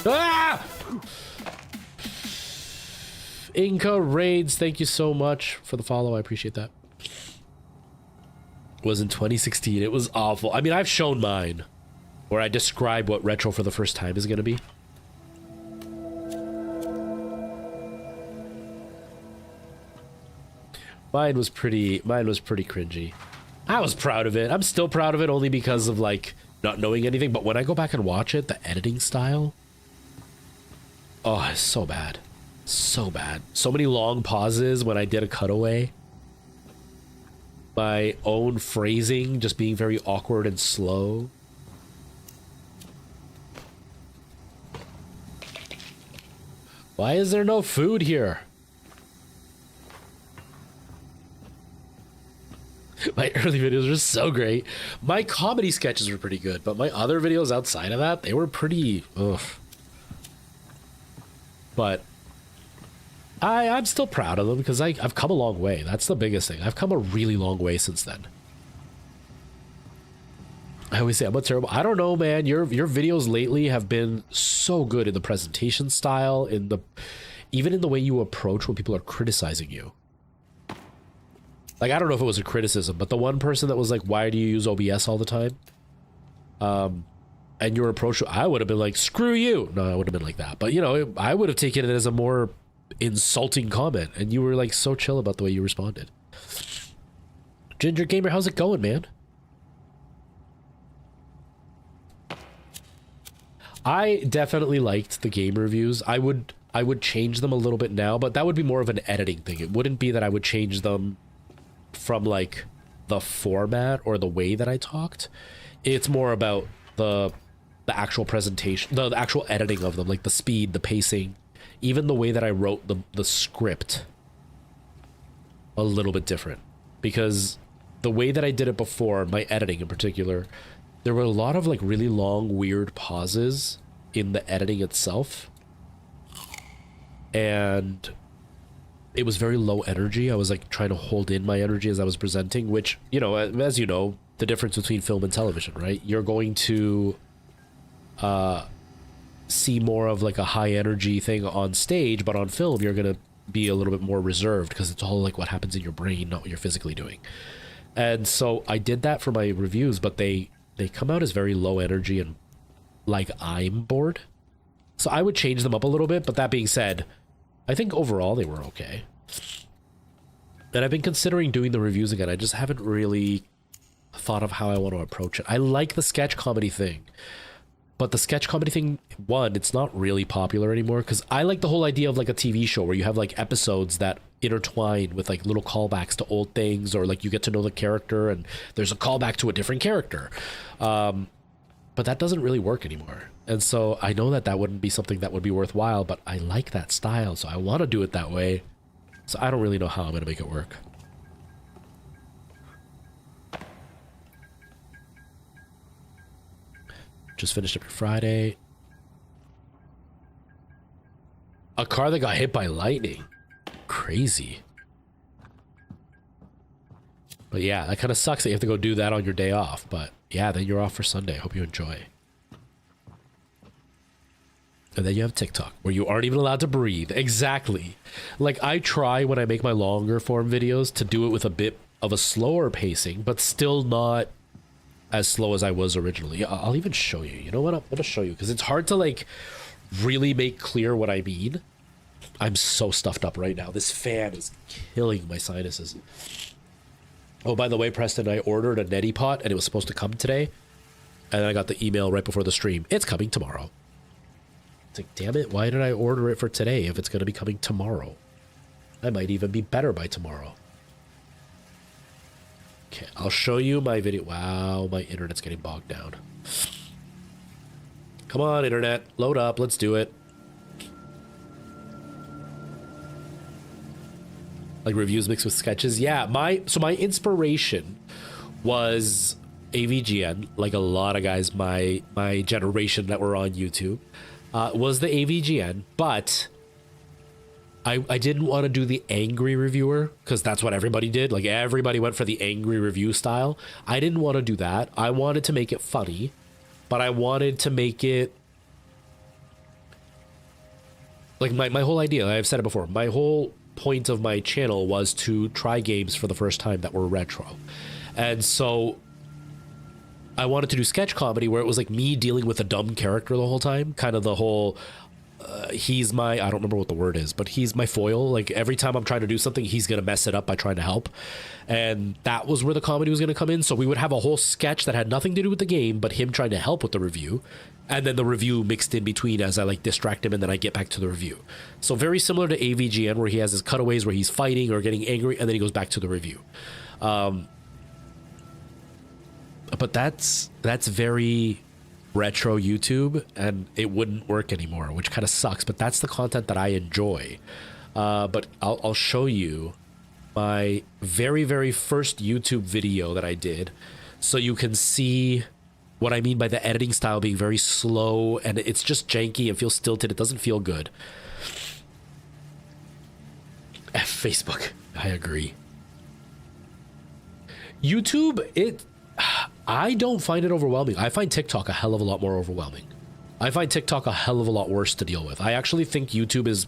Ah! Inca Raids, thank you so much for the follow. I appreciate that. It was in 2016. It was awful. I mean, I've shown mine where I describe what retro for the first time is going to be. Mine was pretty cringy. I was proud of it. I'm still proud of it only because of like not knowing anything. But when I go back and watch it, the editing style, oh, it's so bad. So bad. So many long pauses when I did a cutaway. My own phrasing just being very awkward and slow. Why is there no food here? My early videos were so great. My comedy sketches were pretty good, but my other videos outside of that, they were pretty ugh. But I'm still proud of them because I've come a long way. That's the biggest thing. I've come a really long way since then. I always say I'm a terrible. I don't know, man. Your videos lately have been so good in the presentation style, even in the way you approach when people are criticizing you. Like, I don't know if it was a criticism, but the one person that was like, "Why do you use OBS all the time?" And your approach, I would have been like, "Screw you." No, I would have been like that. But you know, I would have taken it as a more insulting comment, and you were like so chill about the way you responded. Ginger Gamer, how's it going, man? I definitely liked the game reviews. I would change them a little bit now, but that would be more of an editing thing. It wouldn't be that I would change them from like the format or the way that I talked. It's more about the actual presentation, the actual editing of them, like the speed, the pacing, even the way that I wrote the script a little bit different. Because the way that I did it before, my editing in particular, there were a lot of like really long, weird pauses in the editing itself. And it was very low energy. I was like trying to hold in my energy as I was presenting, which, you know, as you know, the difference between film and television, right? You're going to see more of like a high energy thing on stage, but on film, you're going to be a little bit more reserved because it's all like what happens in your brain, not what you're physically doing. And so I did that for my reviews, but they come out as very low energy and like I'm bored. So I would change them up a little bit, but that being said, I think overall they were okay. And I've been considering doing the reviews again. I just haven't really thought of how I want to approach it. I like the sketch comedy thing, but the sketch comedy thing, one, it's not really popular anymore because I like the whole idea of like a TV show where you have like episodes that intertwine with like little callbacks to old things, or like you get to know the character and there's a callback to a different character. But that doesn't really work anymore. And so I know that wouldn't be something that would be worthwhile, but I like that style, so I want to do it that way. So I don't really know how I'm going to make it work. Just finished up your Friday. A car that got hit by lightning. Crazy. But yeah, that kind of sucks that you have to go do that on your day off. But yeah, then you're off for Sunday. Hope you enjoy. And then you have TikTok, where you aren't even allowed to breathe. Exactly. Like, I try when I make my longer form videos to do it with a bit of a slower pacing, but still not as slow as I was originally. I'll even show you. You know what? I'm going to show you, because it's hard to, like, really make clear what I mean. I'm so stuffed up right now. This fan is killing my sinuses. Oh, by the way, Preston, I ordered a neti pot, and it was supposed to come today. And then I got the email right before the stream. It's coming tomorrow. It's like, damn it, why did I order it for today if it's going to be coming tomorrow? I might even be better by tomorrow. Okay, I'll show you my video. Wow, my internet's getting bogged down. Come on, internet, load up, let's do it. Like reviews mixed with sketches. Yeah, my inspiration was AVGN, like a lot of guys my generation that were on YouTube. Was the AVGN, but I didn't want to do the angry reviewer because that's what everybody did. Like everybody went for the angry review style. I didn't want to do that. I wanted to make it funny, but I wanted to make it like my whole idea. I've said it before. My whole point of my channel was to try games for the first time that were retro. And so I wanted to do sketch comedy where it was like me dealing with a dumb character the whole time. Kind of the whole he's my, I don't remember what the word is, but he's my foil. Like every time I'm trying to do something, he's going to mess it up by trying to help. And that was where the comedy was going to come in. So we would have a whole sketch that had nothing to do with the game, but him trying to help with the review. And then the review mixed in between as I like distract him and then I get back to the review. So very similar to AVGN where he has his cutaways where he's fighting or getting angry and then he goes back to the review. But that's very retro YouTube and it wouldn't work anymore, which kind of sucks, but that's the content that I enjoy. But I'll show you my very first YouTube video that I did so you can see what I mean by the editing style being very slow and it's just janky and feels stilted. It doesn't feel good. Facebook, I agree. YouTube, I don't find it overwhelming. I find TikTok a hell of a lot more overwhelming. I find TikTok a hell of a lot worse to deal with. I actually think YouTube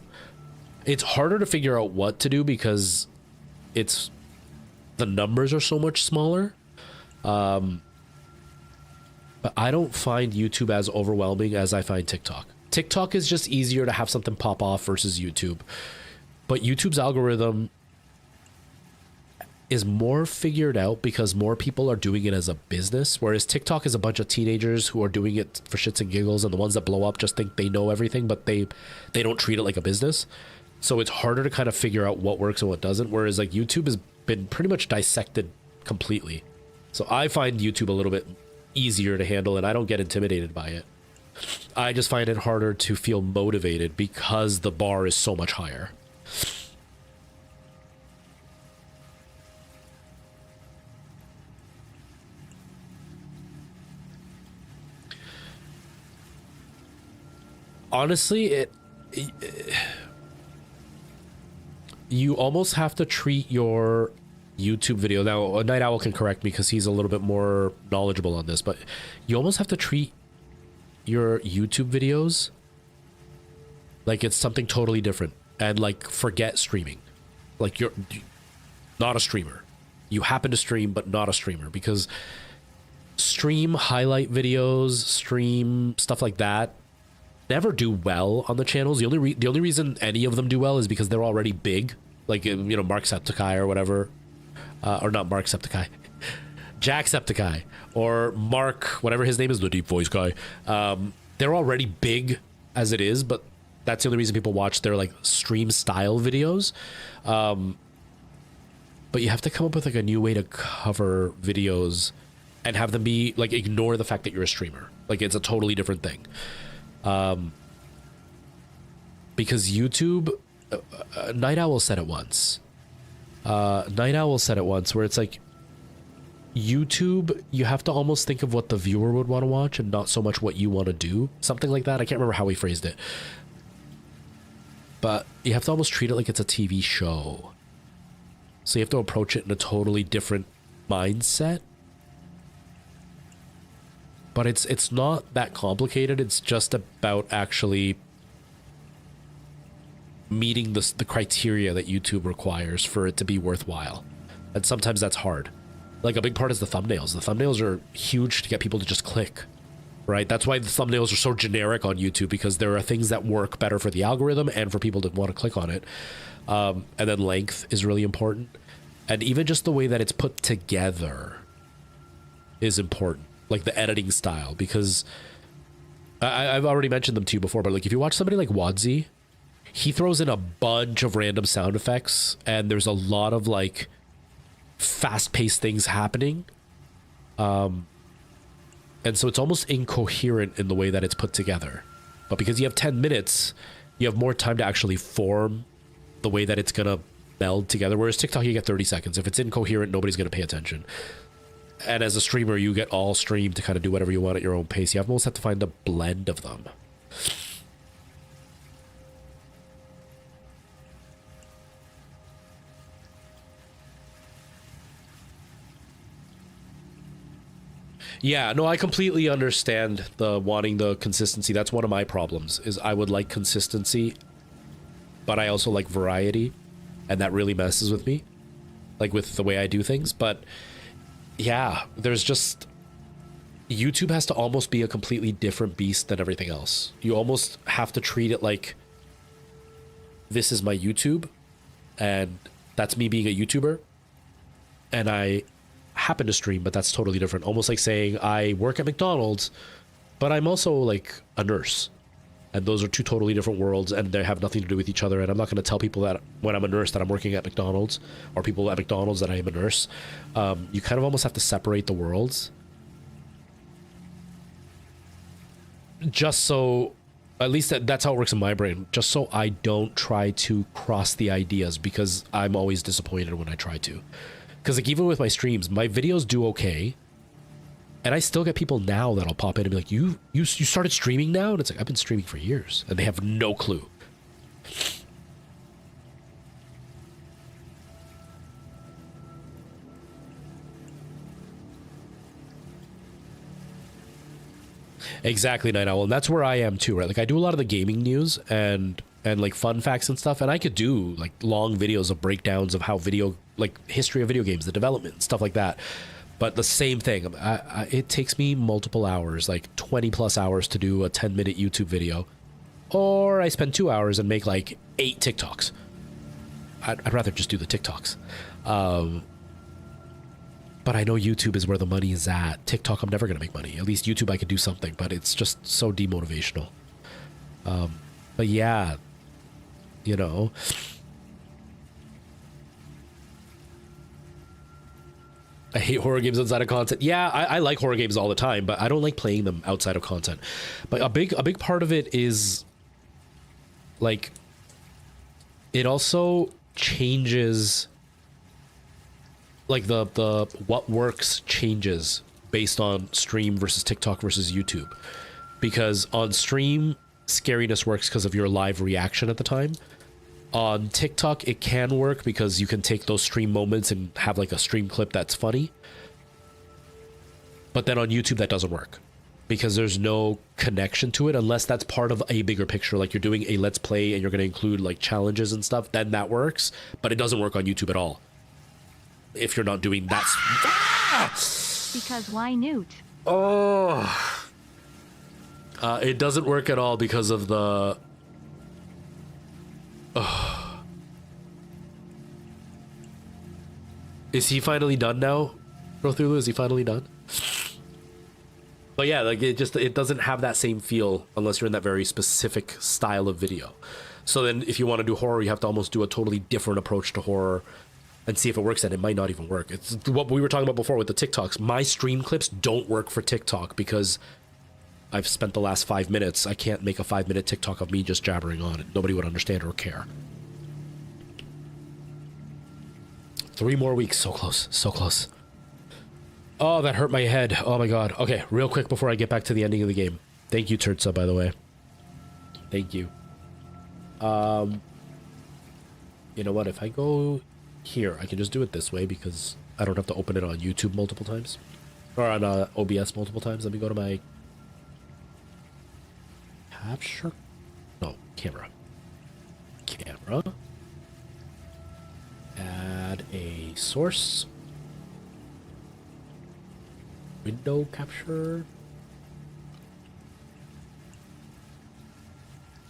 it's harder to figure out what to do because the numbers are so much smaller. But I don't find YouTube as overwhelming as I find TikTok. TikTok is just easier to have something pop off versus YouTube. But YouTube's algorithm is more figured out because more people are doing it as a business, whereas TikTok is a bunch of teenagers who are doing it for shits and giggles, and the ones that blow up just think they know everything, but they don't treat it like a business. So it's harder to kind of figure out what works and what doesn't, whereas like YouTube has been pretty much dissected completely. So I find YouTube a little bit easier to handle, and I don't get intimidated by it. I just find it harder to feel motivated because the bar is so much higher. Honestly, you almost have to treat your YouTube video. Now, Night Owl can correct me because he's a little bit more knowledgeable on this, but you almost have to treat your YouTube videos like it's something totally different and like forget streaming. Like you're not a streamer. You happen to stream, but not a streamer, because stream highlight videos, stream stuff like that never do well on the channels. The only reason any of them do well is because they're already big, like Marksepticeye or whatever, or not Marksepticeye, Jacksepticeye or Mark, whatever his name is, the deep voice guy. They're already big as it is, but that's the only reason people watch their like stream style videos. But you have to come up with like a new way to cover videos and have them be like, ignore the fact that you're a streamer. Like it's a totally different thing. Because YouTube, Night Owl said it once. Night Owl said it once where it's like, YouTube, you have to almost think of what the viewer would want to watch and not so much what you want to do. Something like that. I can't remember how he phrased it. But you have to almost treat it like it's a TV show. So you have to approach it in a totally different mindset. But it's not that complicated. It's just about actually meeting the criteria that YouTube requires for it to be worthwhile. And sometimes that's hard. Like a big part is the thumbnails. The thumbnails are huge to get people to just click, right? That's why the thumbnails are so generic on YouTube, because there are things that work better for the algorithm and for people to want to click on it. And then length is really important. And even just the way that it's put together is important. Like the editing style, because I've already mentioned them to you before, but like if you watch somebody like Wadsy, he throws in a bunch of random sound effects and there's a lot of like fast-paced things happening. And so it's almost incoherent in the way that it's put together. But because you have 10 minutes, you have more time to actually form the way that it's going to meld together. Whereas TikTok, you get 30 seconds. If it's incoherent, nobody's going to pay attention. And as a streamer, you get all stream to kind of do whatever you want at your own pace. You almost have to find a blend of them. Yeah, no, I completely understand the wanting the consistency. That's one of my problems, is I would like consistency, but I also like variety, and that really messes with me, like with the way I do things. But yeah, there's just, YouTube has to almost be a completely different beast than everything else. You almost have to treat it like, this is my YouTube, and that's me being a YouTuber, and I happen to stream, but that's totally different. Almost like saying I work at McDonald's, but I'm also like a nurse, and those are two totally different worlds, and they have nothing to do with each other. And I'm not going to tell people that when I'm a nurse that I'm working at McDonald's, or people at McDonald's that I am a nurse. You kind of almost have to separate the worlds, just so, at least that's how it works in my brain, just so I don't try to cross the ideas, because I'm always disappointed when I try to. Because like, even with my streams, my videos do okay, and I still get people now that'll pop in and be like, you started streaming now? And it's like, I've been streaming for years, and they have no clue. Exactly, Night Owl, and that's where I am too, right? Like, I do a lot of the gaming news and like fun facts and stuff, and I could do like long videos of breakdowns of how like history of video games, the development, stuff like that. But the same thing, it takes me multiple hours, like 20 plus hours to do a 10-minute YouTube video, or I spend 2 hours and make like 8 TikToks. I'd rather just do the TikToks. But I know YouTube is where the money is at. TikTok, I'm never going to make money. At least YouTube, I could do something, but it's just so demotivational. But yeah, you know. I hate horror games outside of content. Yeah, I like horror games all the time, but I don't like playing them outside of content. But a big part of it is, like, it also changes, like the what works changes based on stream versus TikTok versus YouTube. Because on stream, scariness works because of your live reaction at the time. On TikTok, it can work because you can take those stream moments and have like a stream clip that's funny. But then on YouTube, that doesn't work because there's no connection to it unless that's part of a bigger picture. Like, you're doing a let's play and you're going to include like challenges and stuff, then that works. But it doesn't work on YouTube at all if you're not doing that. Because why newt? Oh. It doesn't work at all because of the... Is he finally done now? Rothulu, is he finally done? But yeah, like, it doesn't have that same feel unless you're in that very specific style of video. So then if you want to do horror, you have to almost do a totally different approach to horror and see if it works, and it might not even work. It's what we were talking about before with the TikToks. My stream clips don't work for TikTok because I've spent the last 5 minutes. I can't make a 5-minute TikTok of me just jabbering on it. Nobody would understand or care. 3 more weeks. So close. So close. Oh, that hurt my head. Oh my god. Okay, real quick before I get back to the ending of the game. Thank you, Turtsa, by the way. Thank you. You know what? If I go here, I can just do it this way because I don't have to open it on YouTube multiple times. Or on OBS multiple times. Let me go to my... capture? No, camera. Camera. Add a source. Window capture.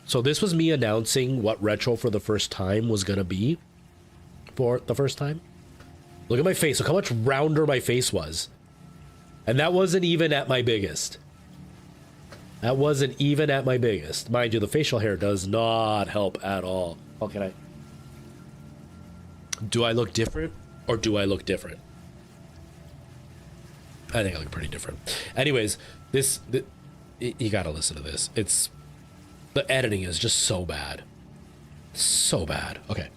So this was me announcing what retro for the first time was gonna be for the first time. Look at my face. Look how much rounder my face was. And that wasn't even at my biggest. That wasn't even at my biggest. Mind you, the facial hair does not help at all. Oh, can I? Do I look different or do I look different? I think I look pretty different. Anyways, you gotta listen to this. The editing is just so bad. So bad. Okay.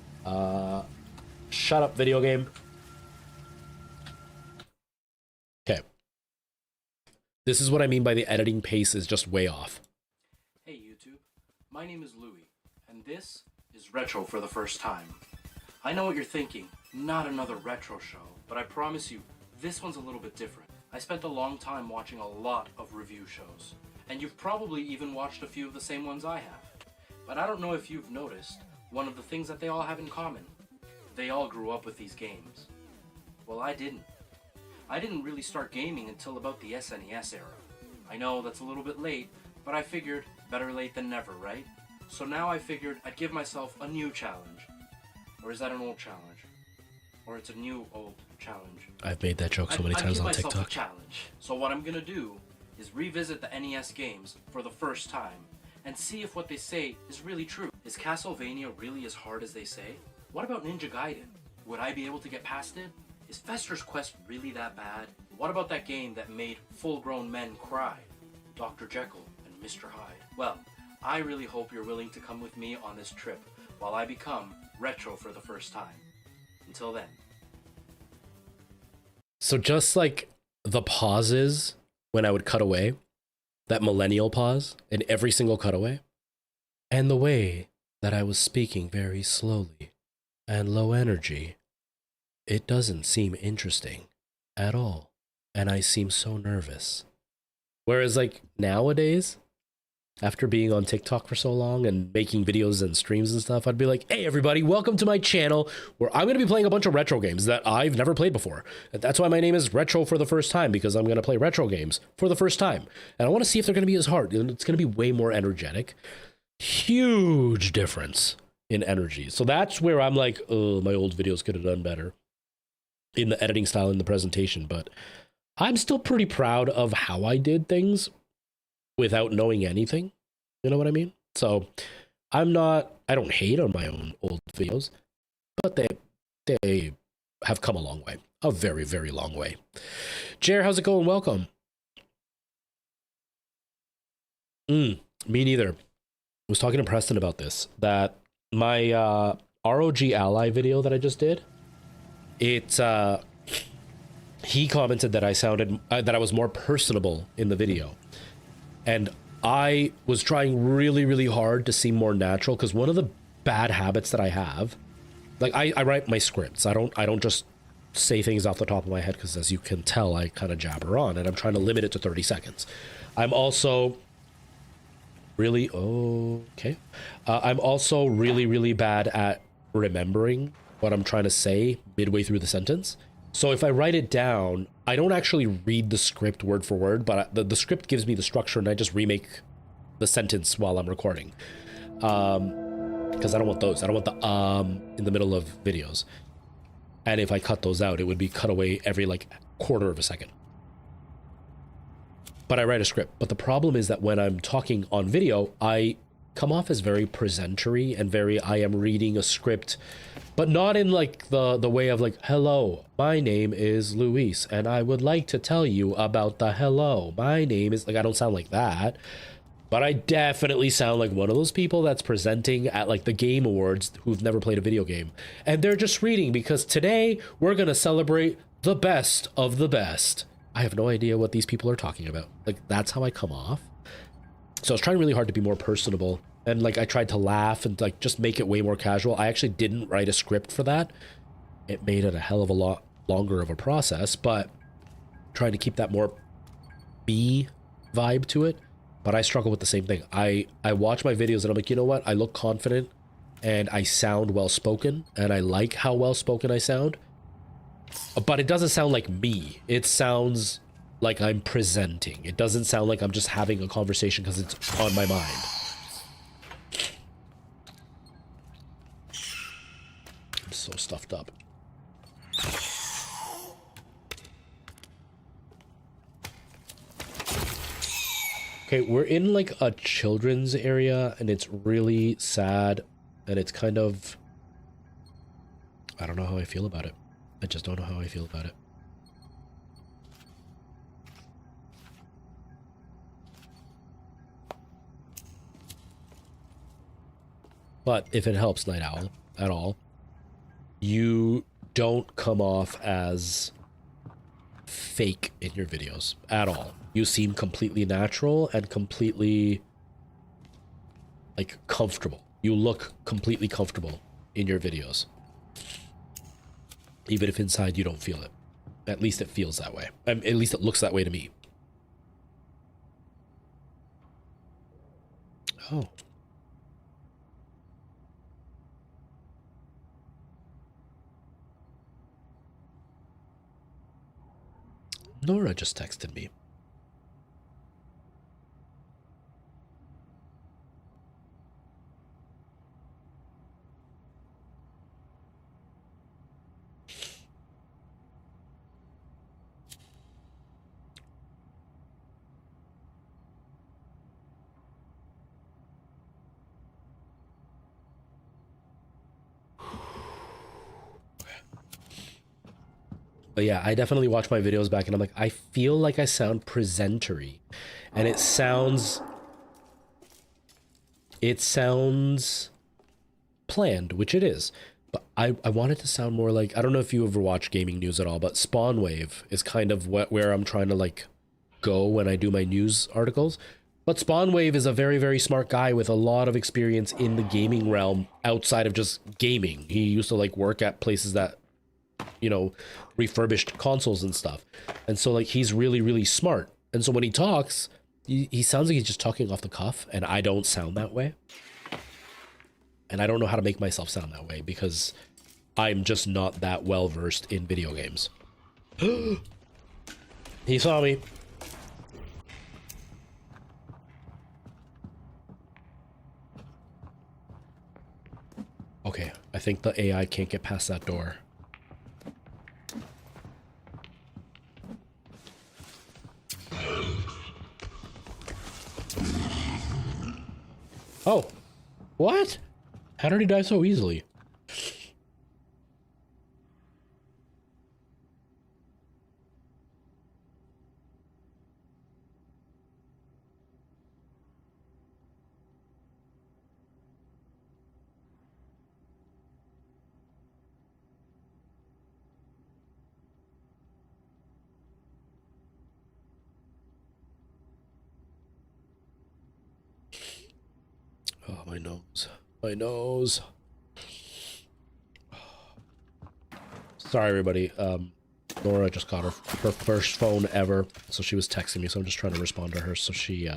Shut up, video game. Okay. This is what I mean by the editing pace is just way off. Hey YouTube, my name is Louie, and this is Retro for the first time. I know what you're thinking, not another retro show, but I promise you, this one's a little bit different. I spent a long time watching a lot of review shows, and you've probably even watched a few of the same ones I have. But I don't know if you've noticed one of the things that they all have in common. They all grew up with these games. Well, I didn't. I didn't really start gaming until about the SNES era. I know that's a little bit late, but I figured better late than never, right? So now I figured I'd give myself a new challenge. Or is that an old challenge? Or it's a new old challenge. I've made that joke so many times on I'd give myself TikTok. a challenge. So what I'm gonna do is revisit the NES games for the first time and see if what they say is really true. Is Castlevania really as hard as they say? What about Ninja Gaiden? Would I be able to get past it? Is Fester's Quest really that bad? What about that game that made full-grown men cry? Dr. Jekyll and Mr. Hyde. Well, I really hope you're willing to come with me on this trip while I become retro for the first time. Until then. So just like the pauses when I would cut away, that millennial pause in every single cutaway, and the way that I was speaking very slowly and low energy, it doesn't seem interesting at all. And I seem so nervous. Whereas like nowadays, after being on TikTok for so long and making videos and streams and stuff, I'd be like, hey everybody, welcome to my channel where I'm going to be playing a bunch of retro games that I've never played before. And that's why my name is Retro for the first time, because I'm going to play retro games for the first time. And I want to see if they're going to be as hard. It's going to be way more energetic. Huge difference in energy. So that's where I'm like, oh, my old videos could have done better in the editing style, in the presentation. But I'm still pretty proud of how I did things without knowing anything. You know what I mean? So I don't hate on my own old videos, but they have come a long way. A very, very long way. Jer, how's it going? Welcome. Me neither. I was talking to Preston about this, that my ROG Ally video that I just did, he commented that I sounded, that I was more personable in the video. And I was trying really, really hard to seem more natural, because one of the bad habits that I have, like I write my scripts. I don't just say things off the top of my head, because as you can tell, I kind of jabber on, and I'm trying to limit it to 30 seconds. I'm also really, I'm also really, really bad at remembering what I'm trying to say midway through the sentence. So if I write it down, I don't actually read the script word for word, but the script gives me the structure, and I just remake the sentence while I'm recording. Because I don't want those. I don't want the in the middle of videos. And if I cut those out, it would be cut away every like quarter of a second. But I write a script. But the problem is that when I'm talking on video, I come off as very presentery and very, I am reading a script, but not in like the way of like, hello, my name is Luis, and I would like to tell you about the hello. My name is, like, I don't sound like that, but I definitely sound like one of those people that's presenting at like the Game Awards who've never played a video game. And they're just reading because today we're going to celebrate the best of the best. I have no idea what these people are talking about. Like, that's how I come off. So I was trying really hard to be more personable, and like I tried to laugh and like just make it way more casual. I actually didn't write a script for that. It made it a hell of a lot longer of a process, but trying to keep that more B vibe to it. But I struggle with the same thing. I watch my videos and I'm like, you know what? I look confident and I sound well spoken, and I like how well spoken I sound. But it doesn't sound like me. It sounds like I'm presenting. It doesn't sound like I'm just having a conversation because it's on my mind. I'm so stuffed up. Okay, we're in like a children's area, and it's really sad, and it's kind of, I don't know how I feel about it. I just don't know how I feel about it. But if it helps, Night Owl, at all, you don't come off as fake in your videos at all. You seem completely natural and completely, like, comfortable. You look completely comfortable in your videos, even if inside you don't feel it. At least it feels that way. At least it looks that way to me. Oh. Nora just texted me. But yeah, I definitely watch my videos back and I'm like, I feel like I sound presentery. And it sounds planned, which it is. But I want it to sound more like, I don't know if you ever watch gaming news at all, but Spawnwave is kind of where I'm trying to like go when I do my news articles. But Spawnwave is a very, very smart guy with a lot of experience in the gaming realm outside of just gaming. He used to like work at places that, you know, refurbished consoles and stuff. And so like he's really, really smart. And so when he talks, he sounds like he's just talking off the cuff, and I don't sound that way. And I don't know how to make myself sound that way because I'm just not that well versed in video games. He saw me. Okay, I think the AI can't get past that door. Oh, what? How did he die so easily? Oh, my nose. My nose. Sorry, everybody. Laura just got her first phone ever, so she was texting me, so I'm just trying to respond to her so she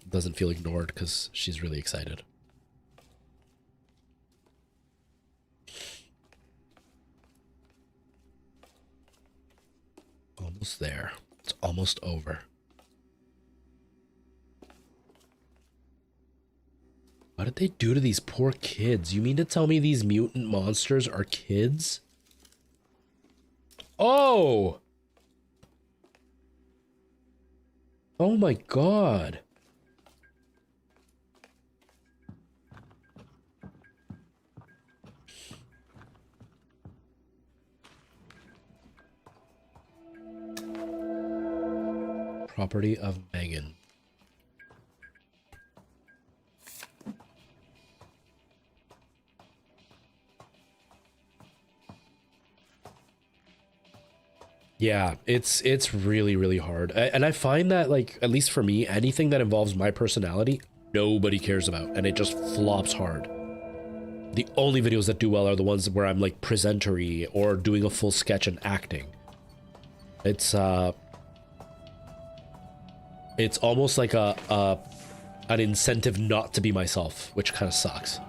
doesn't feel ignored because she's really excited. Almost there. It's almost over. What did they do to these poor kids? You mean to tell me these mutant monsters are kids? Oh! Oh my god. Property of Megan. Yeah, it's really, really hard. And I find that, like, at least for me, anything that involves my personality, nobody cares about, and it just flops hard. The only videos that do well are the ones where I'm, like, presentery or doing a full sketch and acting. It's almost like an incentive not to be myself, which kind of sucks.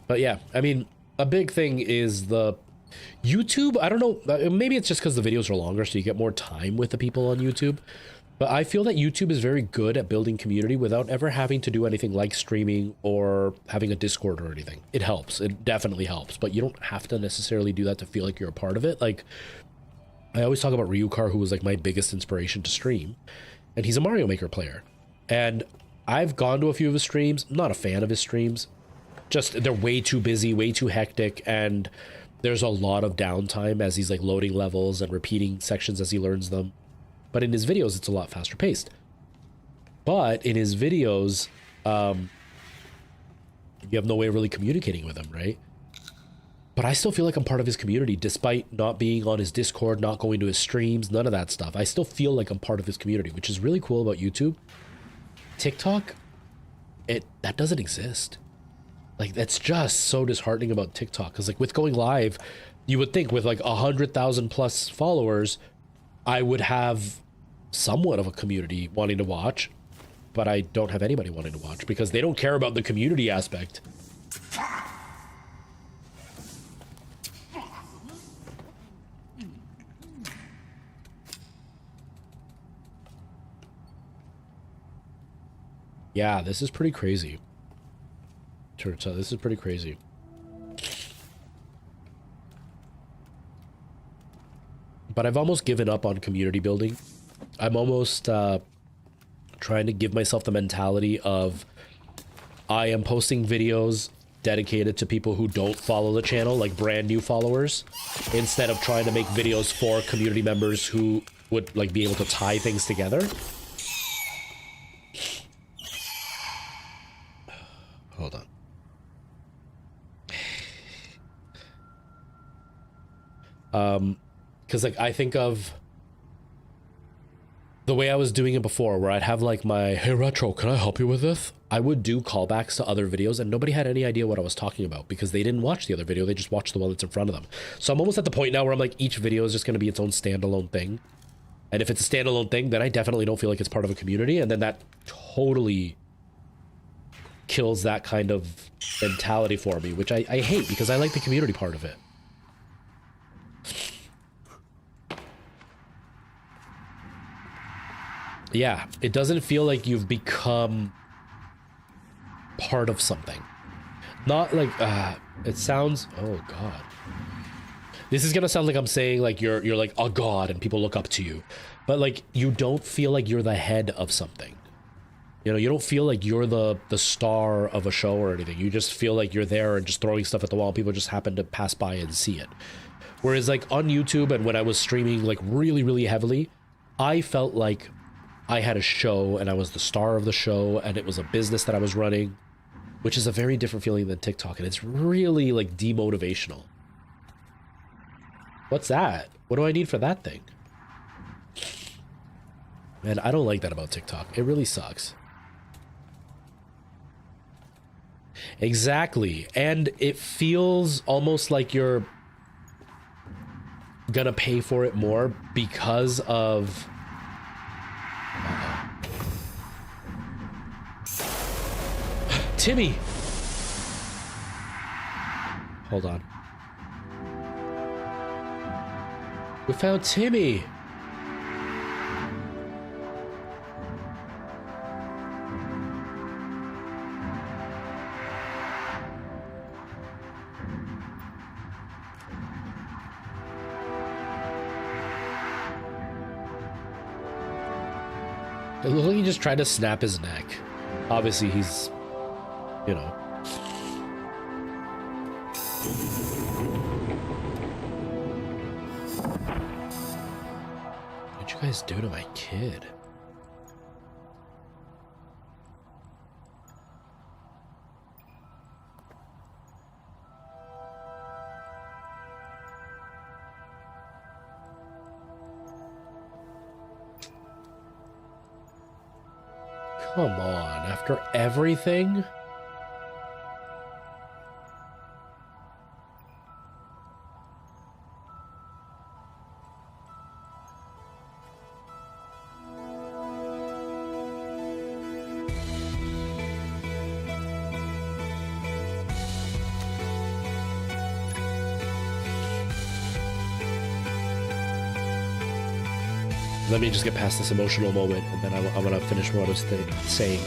But yeah, I mean, a big thing is the YouTube. I don't know, maybe it's just because the videos are longer, so you get more time with the people on YouTube. But I feel that YouTube is very good at building community without ever having to do anything like streaming or having a Discord or anything. It helps. It definitely helps. But you don't have to necessarily do that to feel like you're a part of it. Like, I always talk about Ryukar, who was like my biggest inspiration to stream. And he's a Mario Maker player. And I've gone to a few of his streams. I'm not a fan of his streams. Just, they're way too busy, way too hectic, and there's a lot of downtime as he's like loading levels and repeating sections as he learns them. But in his videos, it's a lot faster paced. But in his videos, you have no way of really communicating with him, right? But I still feel like I'm part of his community, despite not being on his Discord, not going to his streams, none of that stuff. I still feel like I'm part of his community, which is really cool about YouTube. TikTok, that doesn't exist. Like, that's just so disheartening about TikTok. Because, like, with going live, you would think with, like, 100,000 plus followers, I would have somewhat of a community wanting to watch. But I don't have anybody wanting to watch because they don't care about the community aspect. Yeah, this is pretty crazy. Turns out this is pretty crazy. But I've almost given up on community building. I'm almost trying to give myself the mentality of I am posting videos dedicated to people who don't follow the channel, like brand new followers, instead of trying to make videos for community members who would like be able to tie things together. Hold on. Because like I think of the way I was doing it before, where I'd have like my, hey Retro, can I help you with this? I would do callbacks to other videos and nobody had any idea what I was talking about because they didn't watch the other video, they just watched the one that's in front of them. So I'm almost at the point now where I'm like, each video is just going to be its own standalone thing. And if it's a standalone thing, then I definitely don't feel like it's part of a community, and then that totally kills that kind of mentality for me, which I hate because I like the community part of it. Yeah, it doesn't feel like you've become part of something. Not like, it sounds, oh God. This is gonna sound like I'm saying like you're like a god and people look up to you. But like, you don't feel like you're the head of something. You know, you don't feel like you're the star of a show or anything. You just feel like you're there and just throwing stuff at the wall and people just happen to pass by and see it. Whereas like on YouTube and when I was streaming like really, really heavily, I felt like I had a show and I was the star of the show and it was a business that I was running, which is a very different feeling than TikTok, and it's really like demotivational. What's that? What do I need for that thing? Man, I don't like that about TikTok. It really sucks. Exactly. And it feels almost like you're gonna pay for it more because of Timmy. Hold on. We found Timmy. It looks like he just tried to snap his neck. Obviously, he's, you know. What'd you guys do to my kid? Come on, after everything? Let me just get past this emotional moment, and then I'm gonna finish what I was saying.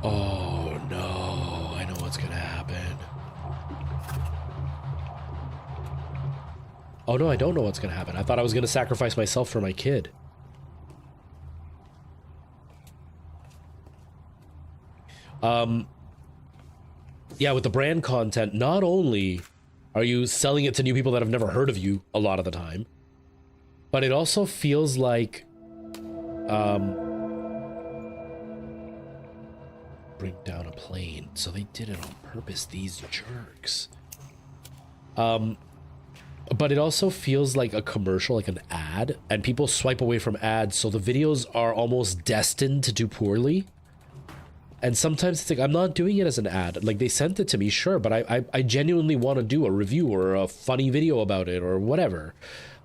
Oh no, I know what's gonna happen. Oh no, I don't know what's gonna happen. I thought I was gonna sacrifice myself for my kid. Yeah, with the brand content, not only are you selling it to new people that have never heard of you a lot of the time, but it also feels like bring down a plane. So they did it on purpose, these jerks. But it also feels like a commercial, like an ad, and people swipe away from ads, so the videos are almost destined to do poorly. And sometimes it's like, I'm not doing it as an ad. Like, they sent it to me, sure, but I genuinely want to do a review or a funny video about it or whatever.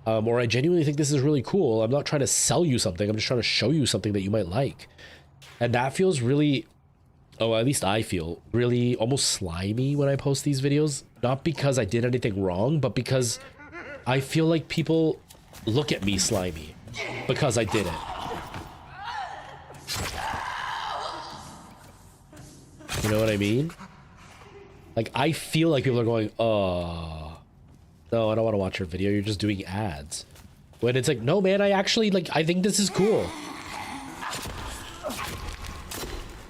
Or I genuinely think this is really cool. I'm not trying to sell you something. I'm just trying to show you something that you might like. And that feels really, oh, at least I feel, really almost slimy when I post these videos. Not because I did anything wrong, but because I feel like people look at me slimy because I did it. You know what I mean? Like, I feel like people are going, oh, no, I don't want to watch your video. You're just doing ads. When it's like, no, man, I actually, like, I think this is cool.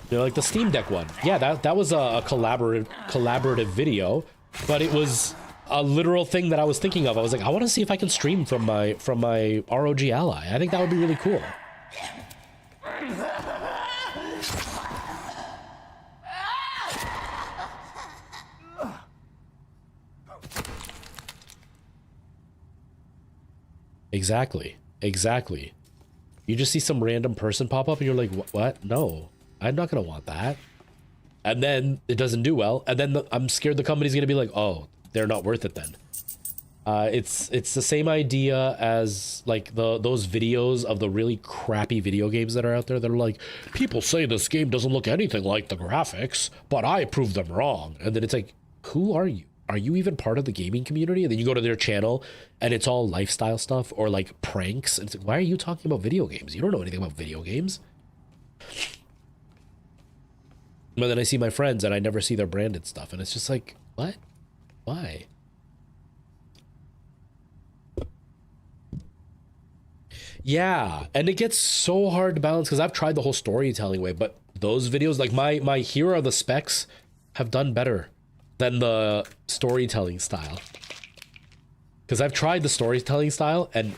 You know, like the Steam Deck one. Yeah, that was a collaborative video, but it was a literal thing that I was thinking of. I was like, I want to see if I can stream from my ROG Ally. I think that would be really cool. Exactly. You just see some random person pop up and you're like, what? No, I'm not going to want that. And then it doesn't do well. And then I'm scared the company's going to be like, oh, they're not worth it then. It's the same idea as like those videos of the really crappy video games that are out there that are like, people say this game doesn't look anything like the graphics, but I proved them wrong. And then it's like, who are you? Are you even part of the gaming community? And then you go to their channel and it's all lifestyle stuff or like pranks. And it's like, why are you talking about video games? You don't know anything about video games. But then I see my friends and I never see their branded stuff. And it's just like, what? Why? Yeah. And it gets so hard to balance because I've tried the whole storytelling way, but those videos, like my Here Are the Specs, have done better than the storytelling style. Because I've tried the storytelling style and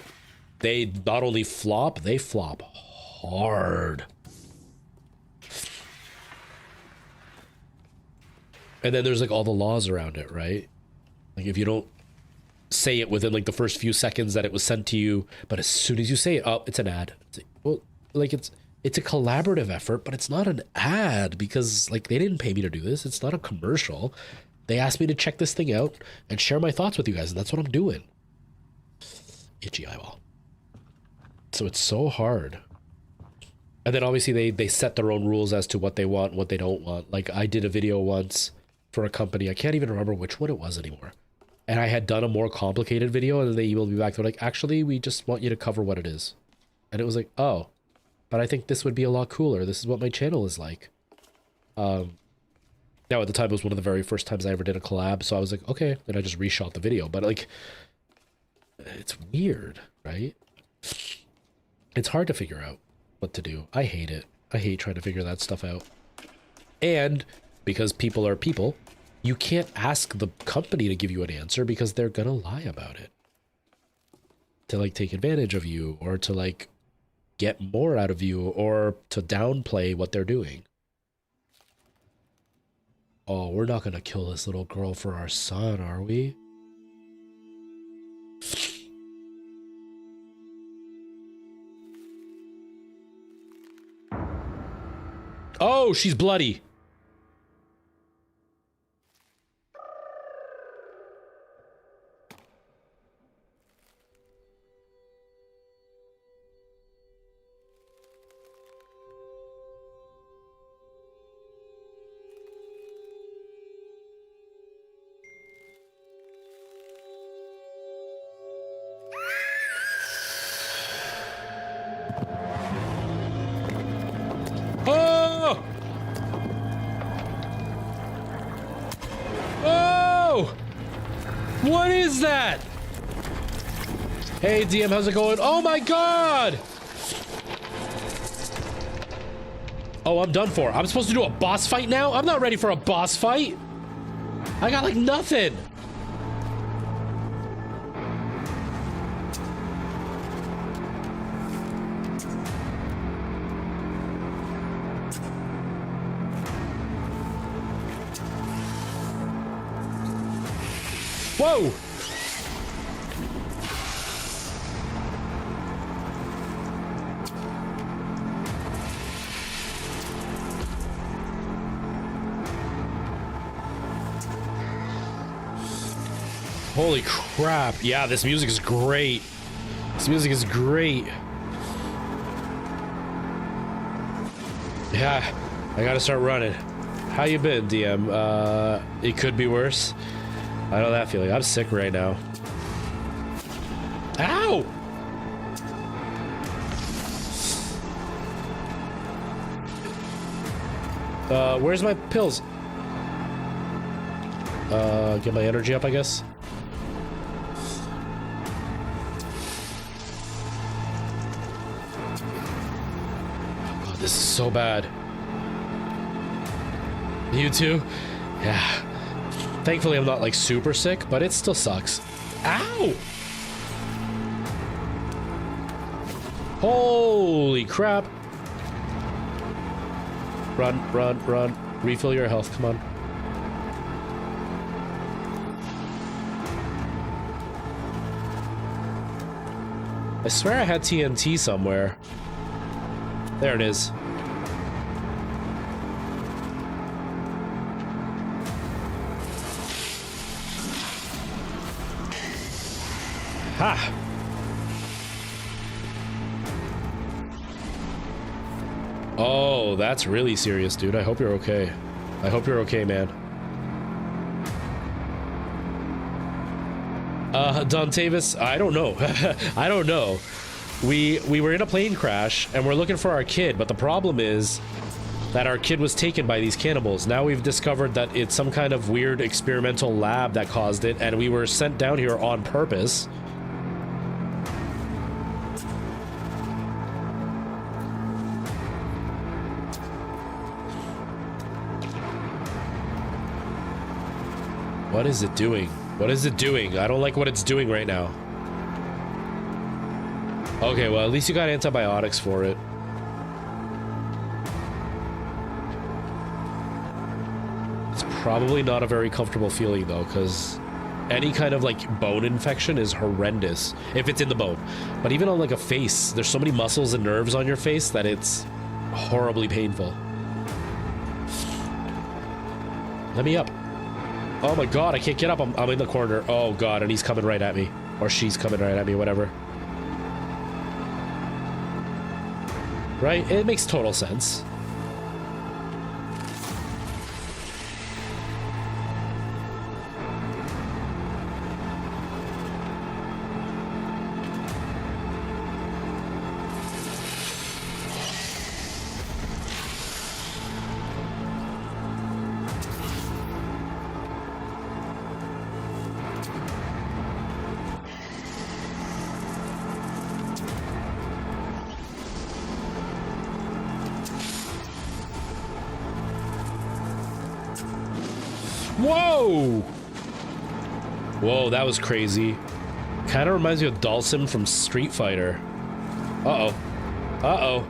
they not only flop, they flop hard. And then there's like all the laws around it, right? Like if you don't say it within like the first few seconds that it was sent to you, but as soon as you say it, oh, it's an ad. Well, like it's a collaborative effort, but it's not an ad because like they didn't pay me to do this. It's not a commercial. They asked me to check this thing out and share my thoughts with you guys, and that's what I'm doing. Itchy eyeball. So it's so hard. And then obviously they set their own rules as to what they want and what they don't want. Like I did a video once for a company. I can't even remember which one it was anymore. And I had done a more complicated video and then they emailed me back. They're like, actually, we just want you to cover what it is. And it was like, oh, but I think this would be a lot cooler. This is what my channel is like. Now at the time it was one of the very first times I ever did a collab. So I was like, okay, then I just reshot the video. But like, it's weird, right? It's hard to figure out what to do. I hate it. I hate trying to figure that stuff out. And because people are people, you can't ask the company to give you an answer because they're gonna lie about it. To like take advantage of you or to like get more out of you or to downplay what they're doing. Oh, we're not gonna kill this little girl for our son, are we? Oh, she's bloody. Oh! Oh! What is that? Hey, DM, how's it going? Oh my god! Oh, I'm done for. I'm supposed to do a boss fight now? I'm not ready for a boss fight. I got like nothing. Whoa! Holy crap. Yeah, this music is great. This music is great. Yeah, I gotta start running. How you been, DM? It could be worse. I know that feeling. I'm sick right now. Ow! Where's my pills? Get my energy up, I guess. Oh, this is so bad. You too? Yeah. Thankfully, I'm not like super sick, but it still sucks. Ow! Holy crap. Run, run, run. Refill your health, come on. I swear I had TNT somewhere. There it is. Ha! Oh, that's really serious, dude. I hope you're okay. I hope you're okay, man. Dontavis, I don't know. I don't know. We were in a plane crash and we're looking for our kid, but the problem is that our kid was taken by these cannibals. Now we've discovered that it's some kind of weird experimental lab that caused it, and we were sent down here on purpose. What is it doing? What is it doing? I don't like what it's doing right now. Okay, well, at least you got antibiotics for it. It's probably not a very comfortable feeling, though, because any kind of, like, bone infection is horrendous if it's in the bone. But even on, like, a face, there's so many muscles and nerves on your face that it's horribly painful. Let me up. Oh my god, I can't get up. I'm in the corner. Oh god, and he's coming right at me. Or she's coming right at me, whatever. Right? It makes total sense. Whoa! Whoa, that was crazy. Kind of reminds me of Dhalsim from Street Fighter. Uh-oh. Uh-oh.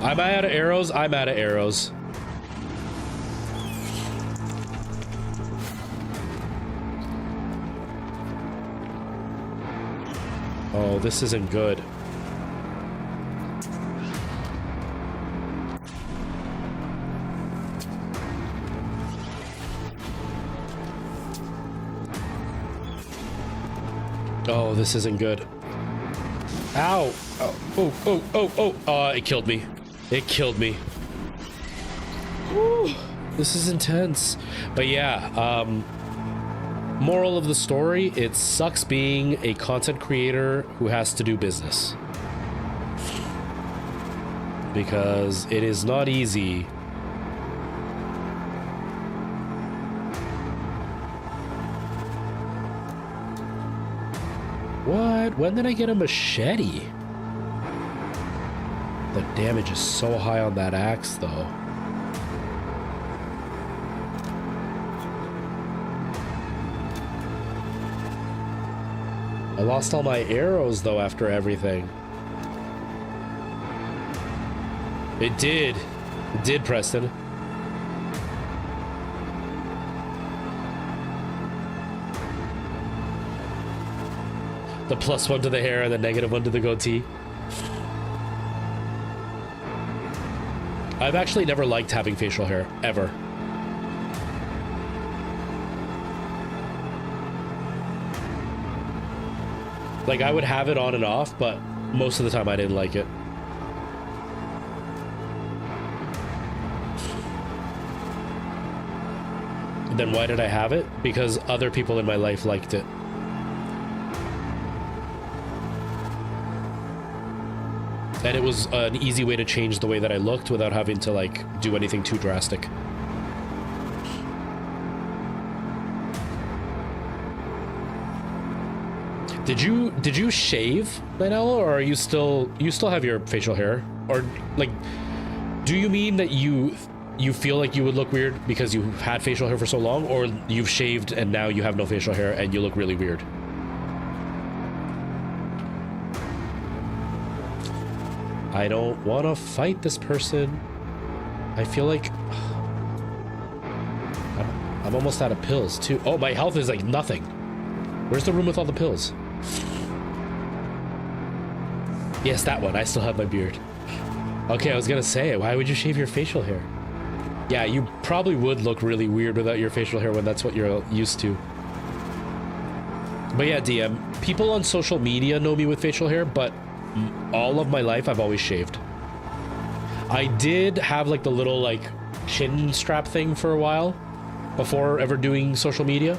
Am I out of arrows? I'm out of arrows. Oh, this isn't good. Oh, this isn't good. Ow! Oh, oh, oh, oh, oh! It killed me. It killed me. Whew. This is intense. But yeah, moral of the story, it sucks being a content creator who has to do business. Because it is not easy. What? When did I get a machete? The damage is so high on that axe, though. I lost all my arrows, though, after everything. It did. It did, Preston. The +1 to the hair and the -1 to the goatee. I've actually never liked having facial hair, ever. Like, I would have it on and off, but most of the time I didn't like it. Then why did I have it? Because other people in my life liked it. And it was an easy way to change the way that I looked without having to, like, do anything too drastic. Did you shave, Night Owl, or are you still have your facial hair? Or, like, do you mean that you feel like you would look weird because you had facial hair for so long, or you've shaved and now you have no facial hair and you look really weird? I don't want to fight this person. I feel like I'm almost out of pills too. Oh, my health is like nothing. Where's the room with all the pills? Yes, that one. I still have my beard. Okay, I was gonna say, why would you shave your facial hair? Yeah, you probably would look really weird without your facial hair when that's what you're used to. But yeah, DM, people on social media know me with facial hair, but all of my life I've always shaved. I did have like the little like chin strap thing for a while before ever doing social media,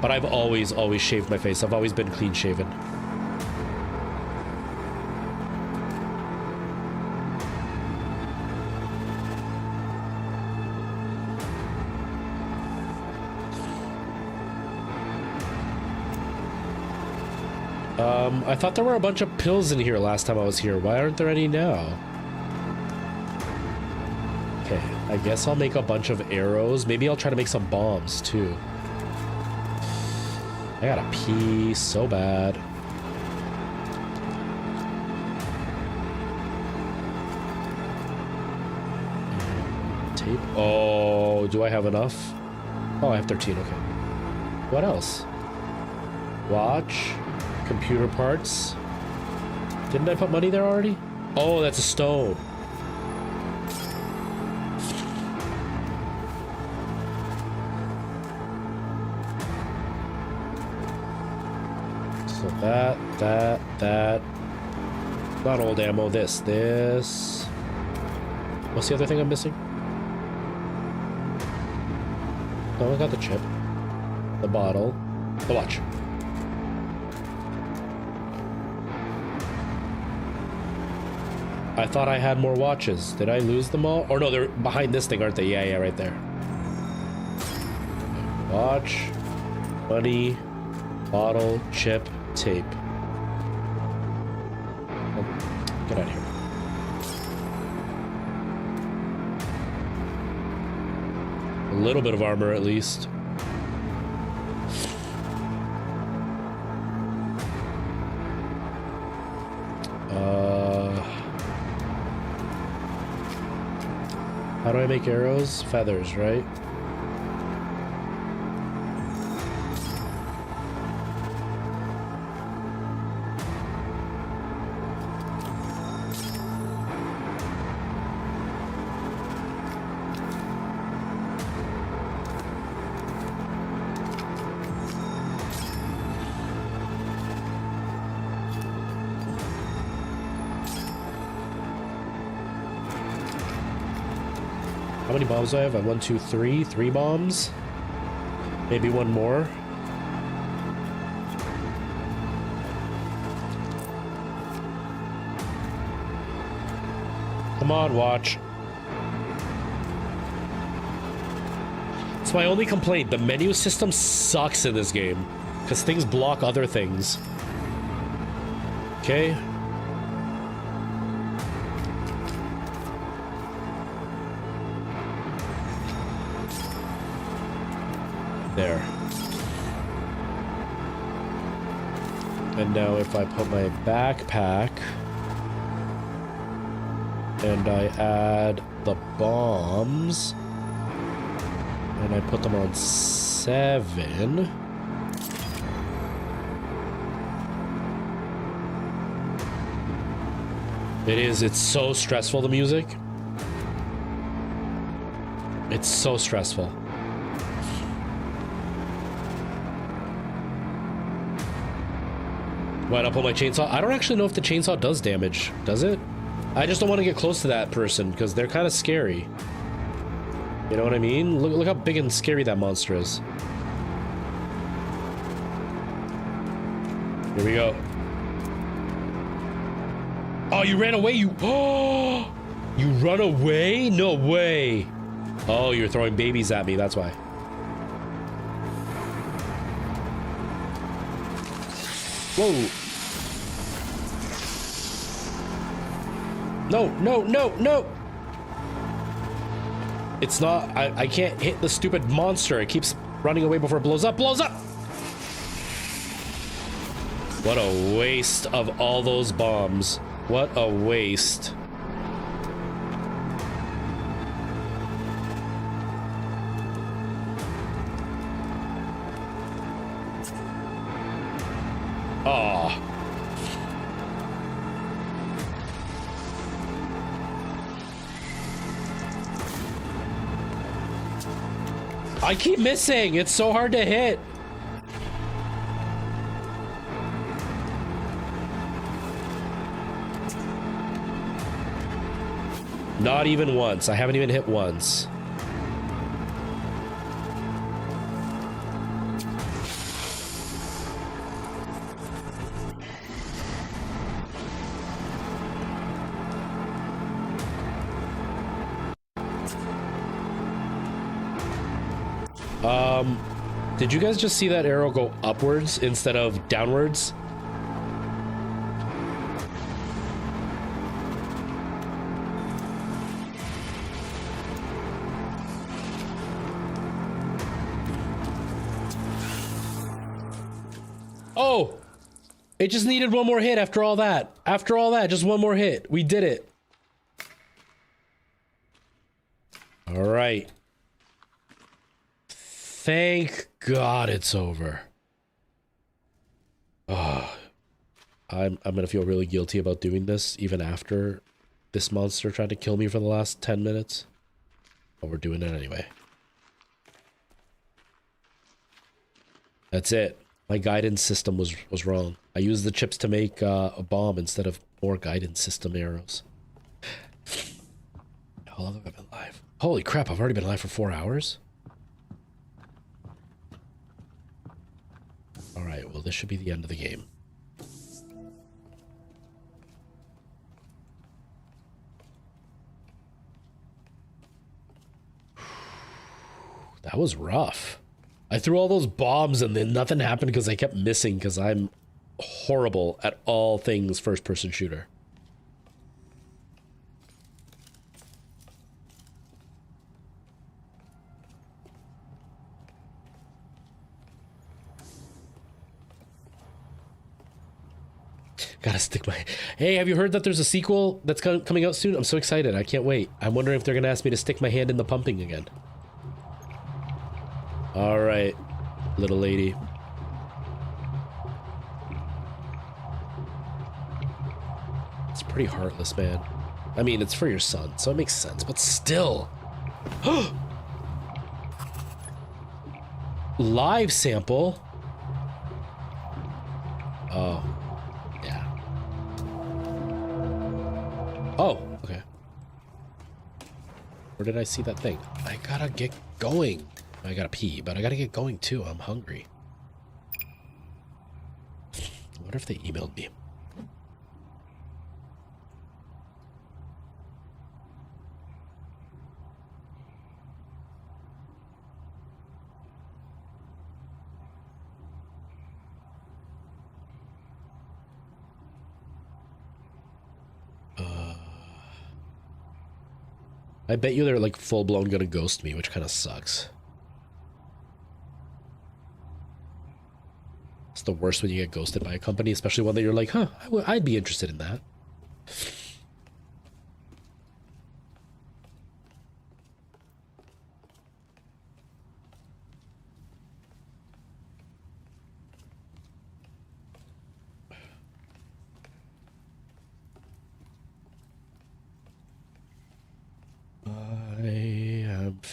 but I've always shaved my face. I've always been clean shaven. I thought there were a bunch of pills in here last time I was here. Why aren't there any now? Okay, I guess I'll make a bunch of arrows. Maybe I'll try to make some bombs too. I gotta pee so bad. Tape. Oh, do I have enough? Oh, I have 13. Okay. What else? Watch. Computer parts. Didn't I put money there already? Oh, that's a stone. So that. Not old ammo. This. What's the other thing I'm missing? Oh, I got the chip. The bottle. The watch. I thought I had more watches. Did I lose them all? Or no, they're behind this thing, aren't they? Yeah, right there. Watch, money, bottle, chip, tape. Oh, get out of here. A little bit of armor, at least. How do I make arrows? Feathers, right? How many bombs do I have? I have 1, 2, 3. 3 bombs. Maybe one more. Come on, watch. It's my only complaint. The menu system sucks in this game because things block other things. Okay. There. And now if I put my backpack and I add the bombs and I put them on 7, It is. It's so stressful, the music. It's so stressful. Why not pull my chainsaw? I don't actually know if the chainsaw does damage. Does it? I just don't want to get close to that person because they're kind of scary. You know what I mean? Look how big and scary that monster is. Here we go. Oh, you ran away, you... Oh! You run away? No way. Oh, you're throwing babies at me, that's why. Whoa. No, no, no, no! It's not... I can't hit the stupid monster. It keeps running away before it blows up. Blows up! What a waste of all those bombs. What a waste. Oh. I keep missing. It's so hard to hit. Not even once. I haven't even hit once. Did you guys just see that arrow go upwards instead of downwards? Oh! It just needed one more hit after all that. After all that, just one more hit. We did it. All right. Thank God it's over. Oh, I'm gonna feel really guilty about doing this even after this monster tried to kill me for the last 10 minutes. But we're doing it anyway. That's it. My guidance system was wrong. I used the chips to make a bomb instead of more guidance system arrows. How long have I been live? Holy crap, I've already been live for 4 hours? Alright, well this should be the end of the game. That was rough. I threw all those bombs and then nothing happened because I kept missing because I'm horrible at all things first-person shooter. Gotta stick my... Hey, have you heard that there's a sequel that's coming out soon? I'm so excited. I can't wait. I'm wondering if they're gonna ask me to stick my hand in the pumping again. All right, little lady. It's pretty heartless, man. I mean, it's for your son, so it makes sense, but still. Live sample. Oh, yeah. Oh, okay. Where did I see that thing? I gotta get going. I gotta pee, but I gotta get going too. I'm hungry. I wonder if they emailed me. I bet you they're like full-blown gonna ghost me, which kind of sucks. It's the worst when you get ghosted by a company, especially one that you're like, huh, I'd be interested in that.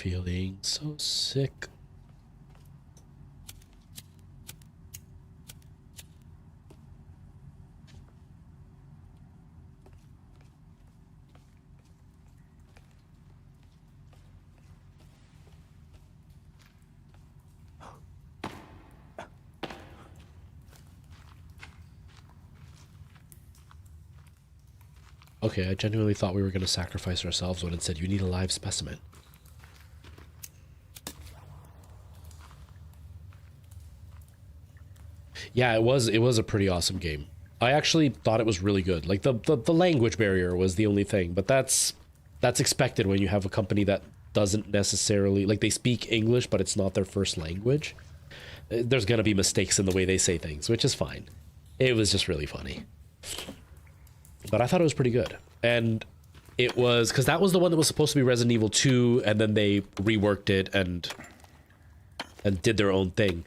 feeling so sick. Okay, I genuinely thought we were going to sacrifice ourselves when it said you need a live specimen. Yeah, it was a pretty awesome game. I actually thought it was really good. Like the language barrier was the only thing, but that's expected when you have a company that doesn't necessarily, like, they speak English but it's not their first language. There's going to be mistakes in the way they say things, which is fine. It was just really funny. But I thought it was pretty good. And it was, because that was the one that was supposed to be Resident Evil 2, and then they reworked it and did their own thing.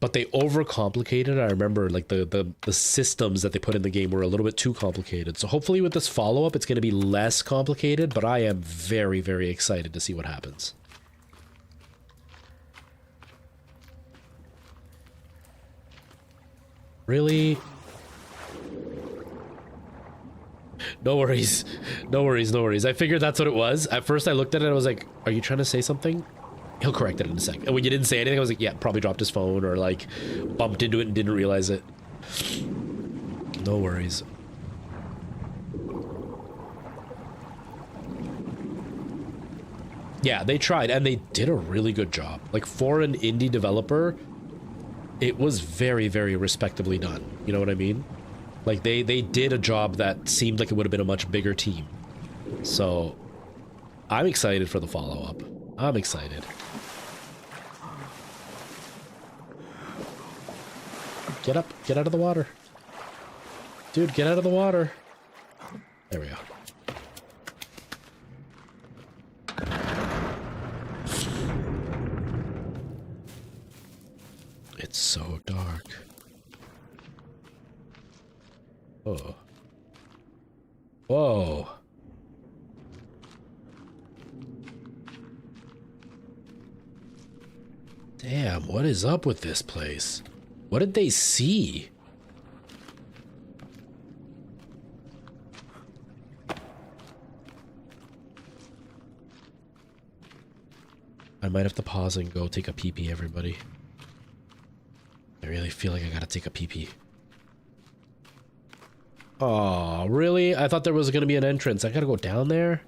But they overcomplicated. I remember, like, the systems that they put in the game were a little bit too complicated. So hopefully with this follow-up, it's going to be less complicated, but I am very, very excited to see what happens. Really? No worries. No worries, no worries. I figured that's what it was. At first I looked at it and I was like, are you trying to say something? He'll correct it in a sec. And when you didn't say anything, I was like, yeah, probably dropped his phone or like bumped into it and didn't realize it. No worries. Yeah, they tried and they did a really good job. Like, for an indie developer, it was very, very respectably done. You know what I mean? Like, they did a job that seemed like it would have been a much bigger team. So, I'm excited for the follow-up. I'm excited. Get up. Get out of the water. Dude, get out of the water. There we go. It's so dark. Oh. Whoa. Damn, what is up with this place? What did they see? I might have to pause and go take a pee-pee, everybody. I really feel like I gotta take a pee-pee. Oh, really? I thought there was gonna be an entrance. I gotta go down there?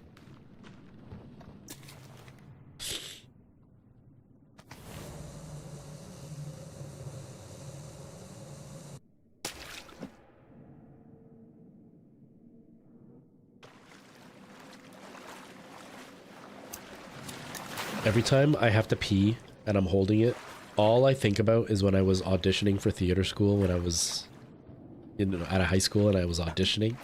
Every time I have to pee and I'm holding it, all I think about is when I was auditioning for theater school, when I was at a high school and I was auditioning.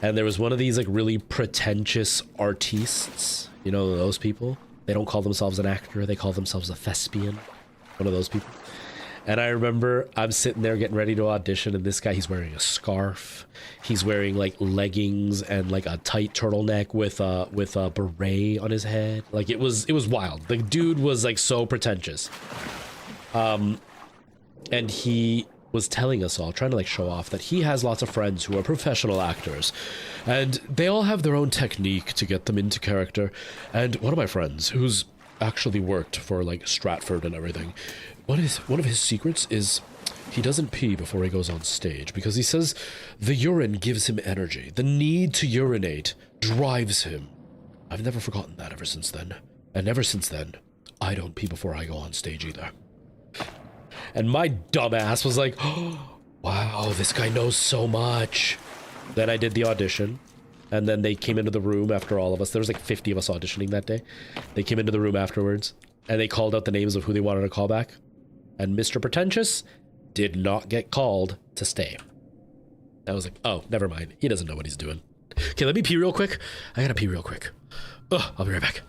And there was one of these like really pretentious artistes, you know, those people. They don't call themselves an actor, they call themselves a thespian. One of those people. And I remember I'm sitting there getting ready to audition, and this guy, he's wearing a scarf. He's wearing like leggings and like a tight turtleneck with a beret on his head. Like, it was wild. The dude was like so pretentious. And he was telling us all, trying to like show off that he has lots of friends who are professional actors, and they all have their own technique to get them into character. And one of my friends, who's actually worked for like Stratford and everything, one of his secrets is he doesn't pee before he goes on stage, because he says the urine gives him energy. The need to urinate drives him. I've never forgotten that ever since then. And ever since then, I don't pee before I go on stage either. And my dumbass was like, oh, wow, this guy knows so much. Then I did the audition, and then they came into the room after all of us. There was like 50 of us auditioning that day. They came into the room afterwards, and they called out the names of who they wanted to call back. And Mr. Pretentious did not get called to stay. I was like, oh, never mind. He doesn't know what he's doing. Okay, let me pee real quick. I gotta pee real quick. Ugh, I'll be right back.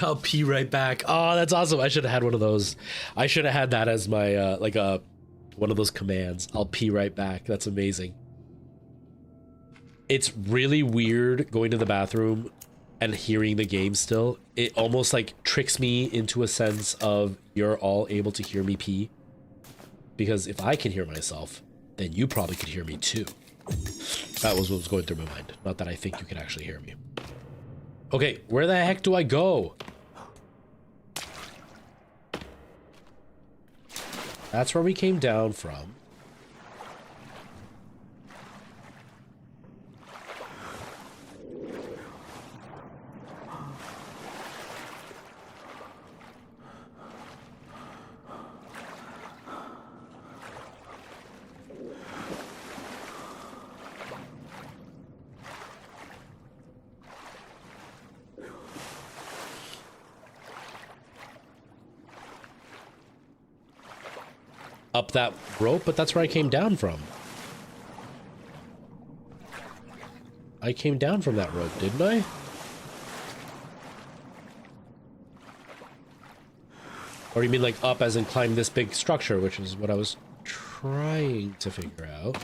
I'll pee right back. Oh, that's awesome. I should have had one of those. I should have had that as my, one of those commands. I'll pee right back. That's amazing. It's really weird going to the bathroom and hearing the game still. It almost like tricks me into a sense of you're all able to hear me pee. Because if I can hear myself, then you probably could hear me too. That was what was going through my mind. Not that I think you can actually hear me. Okay, where the heck do I go? That's where we came down from. Up that rope, but that's where I came down from. I came down from that rope, didn't I? Or you mean like up as in climb this big structure, which is what I was trying to figure out.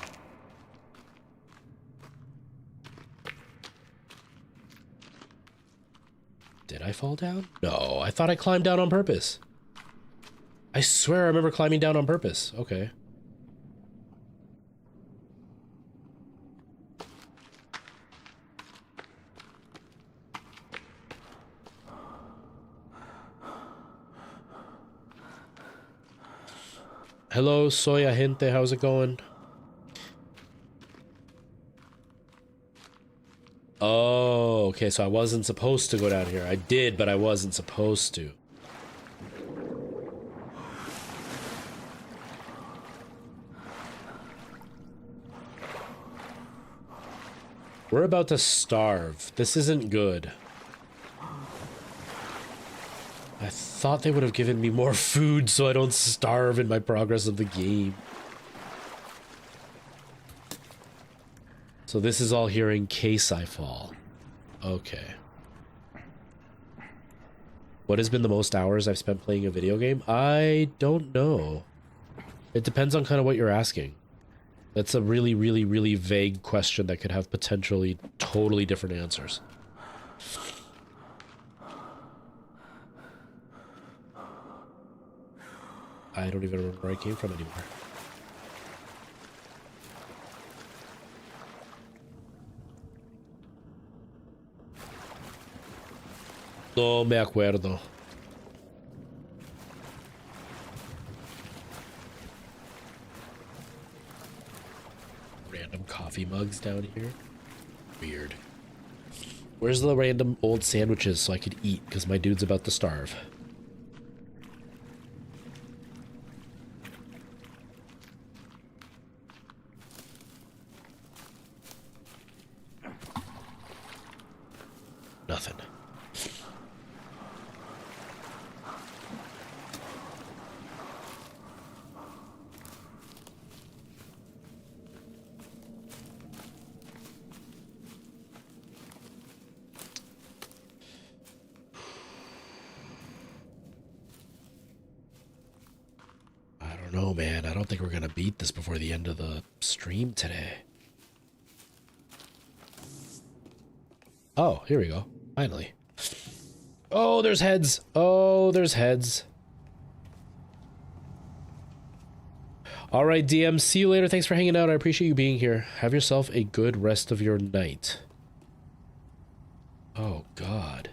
Did I fall down? No, I thought I climbed down on purpose. I swear I remember climbing down on purpose. Okay. Hello, soy agente. How's it going? Oh, okay. So I wasn't supposed to go down here. I did, but I wasn't supposed to. We're about to starve. This isn't good. I thought they would have given me more food so I don't starve in my progress of the game. So this is all here in case I fall. Okay. What has been the most hours I've spent playing a video game? I don't know. It depends on kind of what you're asking. That's a really, really, really vague question that could have potentially totally different answers. I don't even remember where I came from anymore. No me acuerdo. Random coffee mugs down here. Weird. Where's the random old sandwiches so I could eat? Because my dude's about to starve. Nothing. No, man, I don't think we're gonna beat this before the end of the stream today. Oh, here we go. Finally. Oh, there's heads. Oh, there's heads. All right, DM, see you later. Thanks for hanging out. I appreciate you being here. Have yourself a good rest of your night. Oh, God.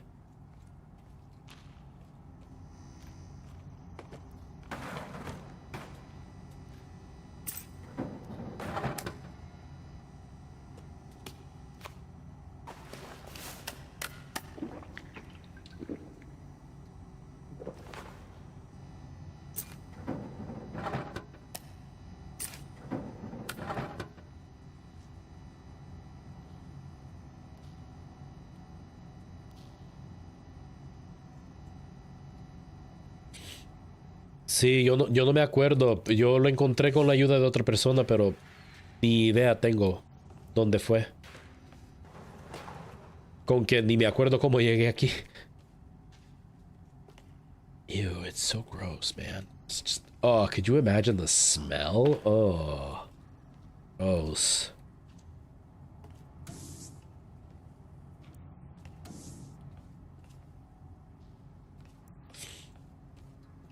Sí, yo no me acuerdo. Yo lo encontré con la ayuda de otra persona, pero ni idea tengo dónde fue. Con que ni me acuerdo cómo llegué aquí. Ew, it's so gross, man. It's just, oh, could you imagine the smell? Oh, gross.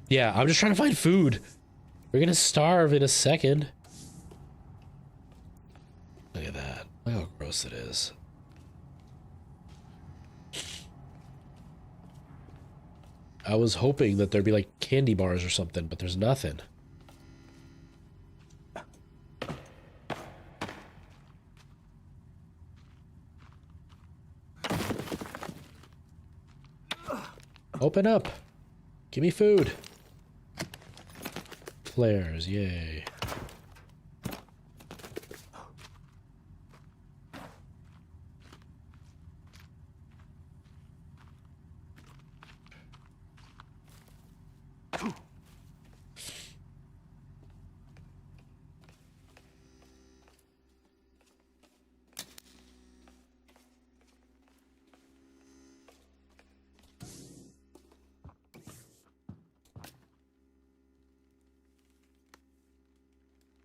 Yeah, I'm just trying to find food. We're gonna starve in a second. Look at that. Look how gross it is. I was hoping that there'd be like candy bars or something, but there's nothing. Open up. Give me food. Flares, yay.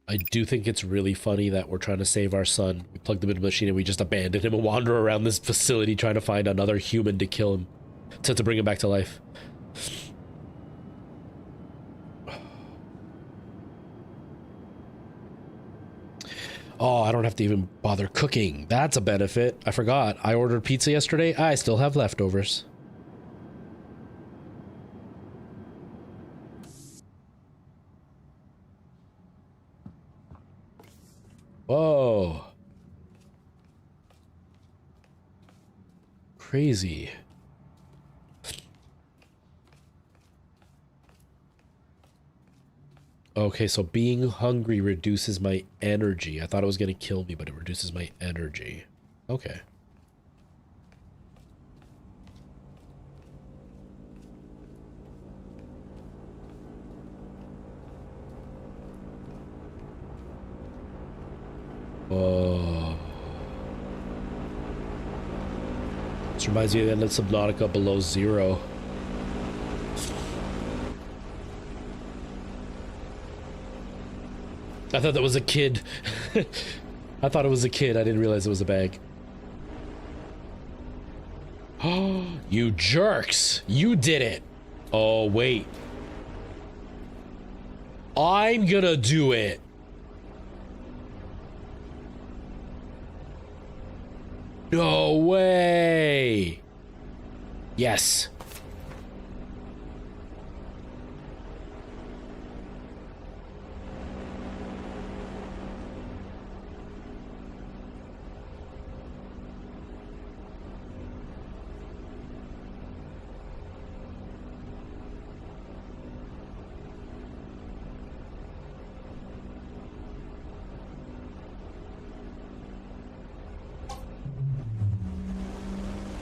I do think it's really funny that we're trying to save our son. We plugged him into the machine and we just abandoned him and wander around this facility trying to find another human to kill him, to bring him back to life. Oh, I don't have to even bother cooking. That's a benefit. I forgot. I ordered pizza yesterday. I still have leftovers. Whoa. Crazy. Okay, so being hungry reduces my energy. I thought it was gonna kill me, but it reduces my energy. Okay. Oh. This reminds me of the end of Subnautica Below Zero. I thought that was a kid. I thought it was a kid. I didn't realize it was a bag. Oh, you jerks. You did it. Oh, wait. I'm gonna do it. No way. Yes.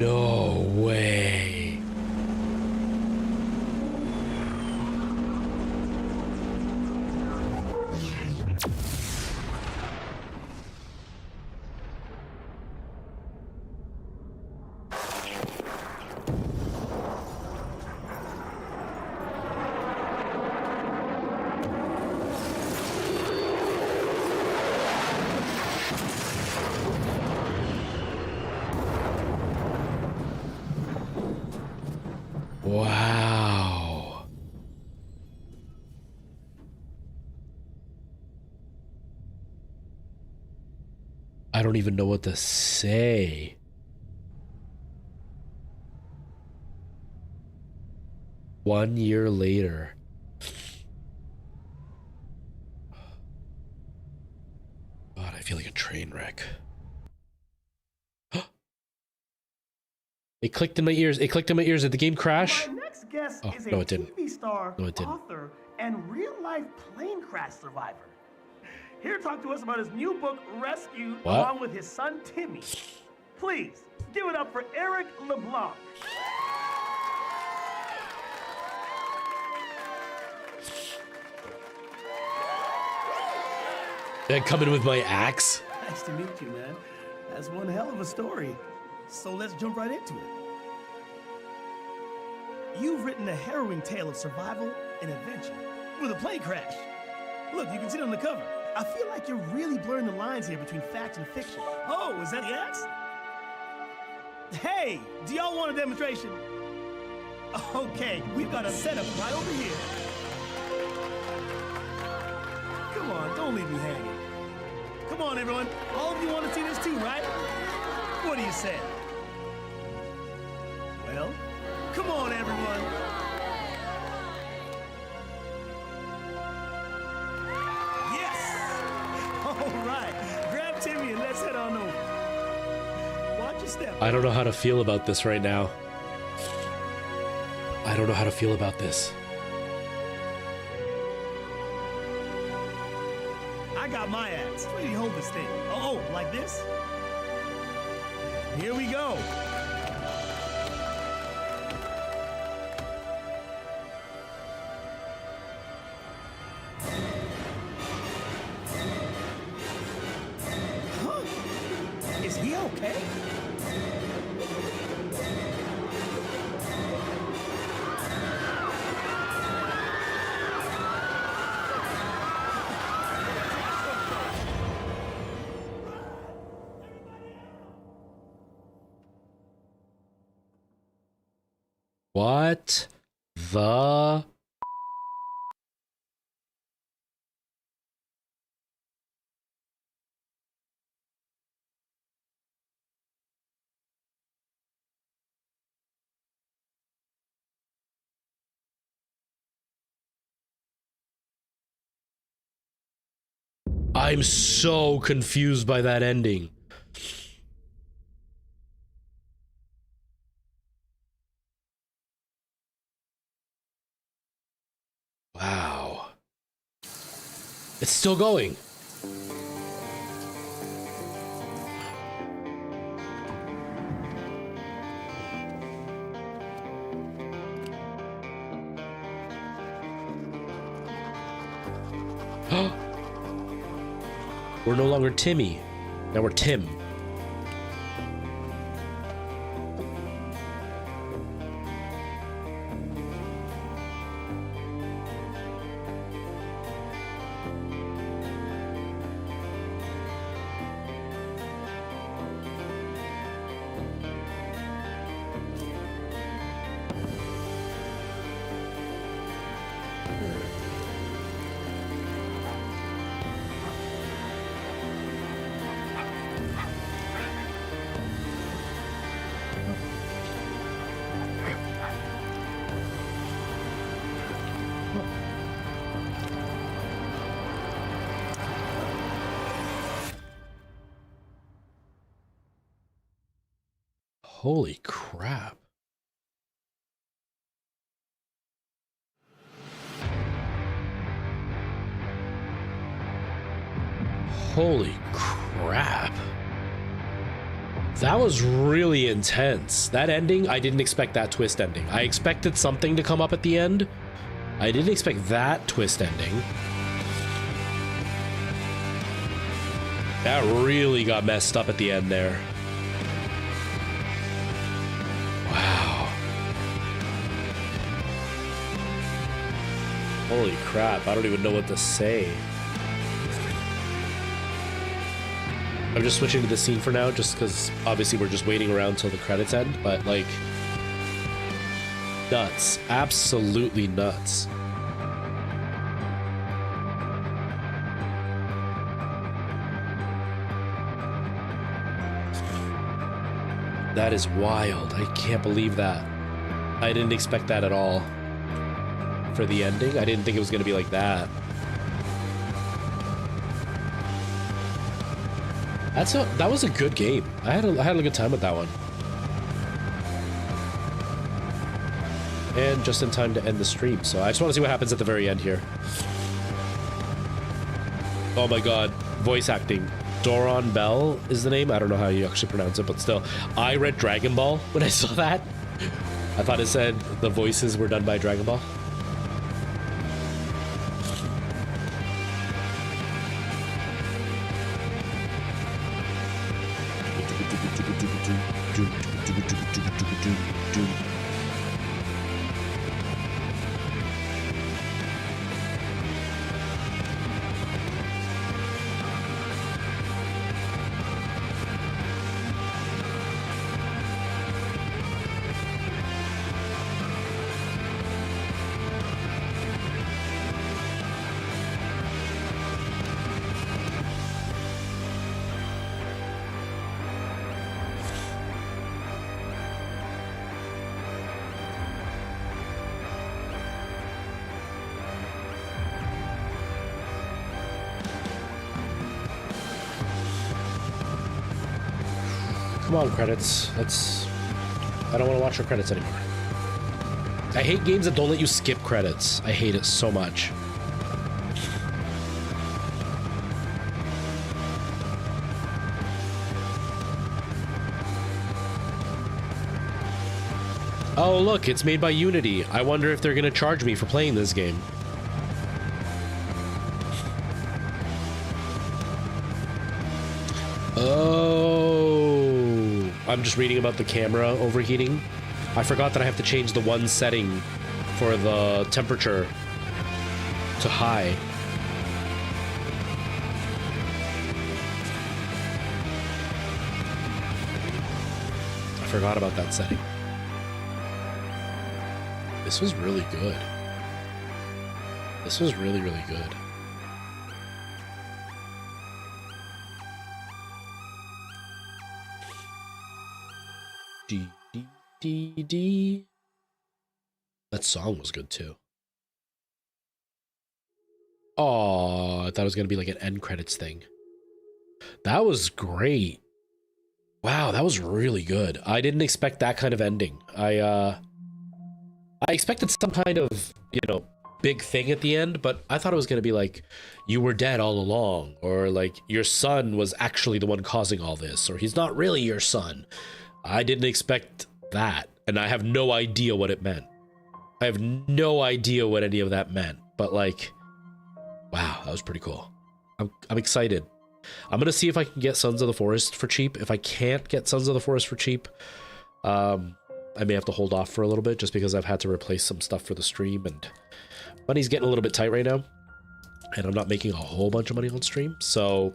No way. Wow. I don't even know what to say. One year later. God, I feel like a train wreck. It clicked in my ears. It clicked in my ears. Did the game crash? Our next guest Oh, is no, a it didn't. TV star, No, it didn't. author, and real-life plane crash survivor. Here to talk to us about his new book, Rescue, What? along with his son, Timmy. Please, give it up for Eric LeBlanc. Did I come in with my axe? Nice to meet you, man. That's one hell of a story. So let's jump right into it. you've written a harrowing tale of survival and adventure with a plane crash. Look, you can see it on the cover. I feel like you're really blurring the lines here between fact and fiction. Oh, is that the axe? Hey, do y'all want a demonstration? Okay, we've got a setup right over here. Come on, don't leave me hanging. Come on, everyone. All of you want to see this too, right? What do you say? Well, come on, everyone. Yes! All right. Grab Timmy and let's head on over. Watch your step. I don't know how to feel about this right now. I don't know how to feel about this. I got my axe. Where do you hold this thing? Oh, like this? Here we go. Huh? Is he okay? What the? I'm so confused by that ending. Wow. It's still going. We're no longer Timmy. Now we're Tim. Holy crap. Holy crap. That was really intense. That ending, I didn't expect that twist ending. I expected something to come up at the end. I didn't expect that twist ending. That really got messed up at the end there. Wow. Holy crap, I don't even know what to say. I'm just switching to this scene for now, just because obviously we're just waiting around till the credits end, but like, nuts. Absolutely nuts. That is wild. I can't believe that. I didn't expect that at all. For the ending, I didn't think it was going to be like that. That was a good game. I had a good time with that one. And just in time to end the stream, so I just want to see what happens at the very end here. Oh my god, voice acting. Doron Bell is the name. I don't know how you actually pronounce it, but still. I read Dragon Ball when I saw that. I thought it said the voices were done by Dragon Ball. Come on, credits. I don't want to watch your credits anymore. I hate games that don't let you skip credits. I hate it so much. Oh, look, it's made by Unity. I wonder if they're going to charge me for playing this game. Oh, I'm just reading about the camera overheating. I forgot that I have to change the one setting for the temperature to high. I forgot about that setting. This was really good. This was really, really good. D, D, D, D. That song was good too. Oh, I thought it was going to be like an end credits thing. That was great. Wow, that was really good. I didn't expect that kind of ending. I expected some kind of, you know, big thing at the end, but I thought it was going to be like, you were dead all along, or like your son was actually the one causing all this, or he's not really your son. I didn't expect that, and I have no idea what it meant. I have no idea what any of that meant, but like, wow, that was pretty cool. I'm excited. I'm going to see if I can get Sons of the Forest for cheap. If I can't get Sons of the Forest for cheap, I may have to hold off for a little bit just because I've had to replace some stuff for the stream and money's getting a little bit tight right now. And I'm not making a whole bunch of money on stream. So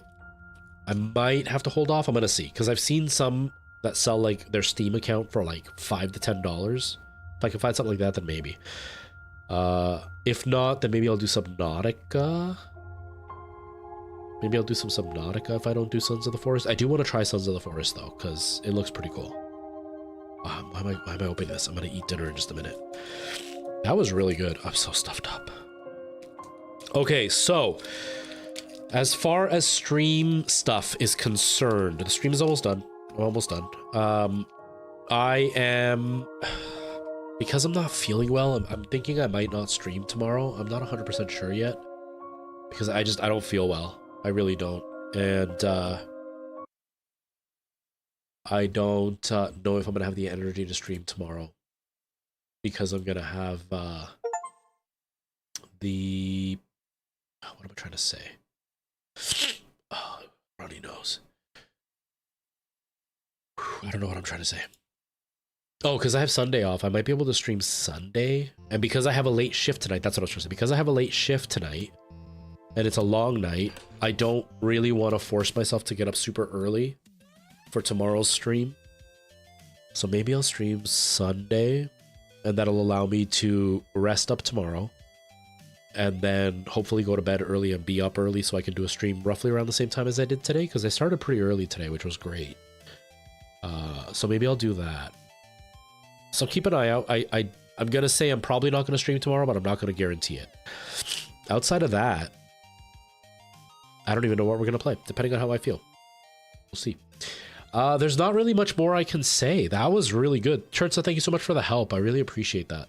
I might have to hold off. I'm going to see, because I've seen some that sell like their Steam account for like $5 to $10. If I can find something like that, then maybe. If not, then maybe I'll do Subnautica. Maybe I'll do some Subnautica if I don't do Sons of the Forest. I do want to try Sons of the Forest though, because it looks pretty cool. Why am I opening this? I'm going to eat dinner in just a minute. That was really good. I'm so stuffed up. Okay, so as far as stream stuff is concerned, the stream is almost done. I'm almost done. I am... Because I'm not feeling well, I'm thinking I might not stream tomorrow. I'm not 100% sure yet. Because I don't feel well. I really don't. And, I don't know if I'm going to have the energy to stream tomorrow. Because I'm going to have, the... What am I trying to say? Oh, runny nose. I don't know what I'm trying to say. Oh, because I have Sunday off. I might be able to stream Sunday. And because I have a late shift tonight, that's what I was trying to say. Because I have a late shift tonight, and it's a long night, I don't really want to force myself to get up super early for tomorrow's stream. So maybe I'll stream Sunday, and that'll allow me to rest up tomorrow. And then hopefully go to bed early and be up early so I can do a stream roughly around the same time as I did today. Because I started pretty early today, which was great. So maybe I'll do that. So keep an eye out. I'm going to say I'm probably not going to stream tomorrow, but I'm not going to guarantee it. Outside of that, I don't even know what we're going to play, depending on how I feel. We'll see. There's not really much more I can say. That was really good. Chursa, thank you so much for the help. I really appreciate that.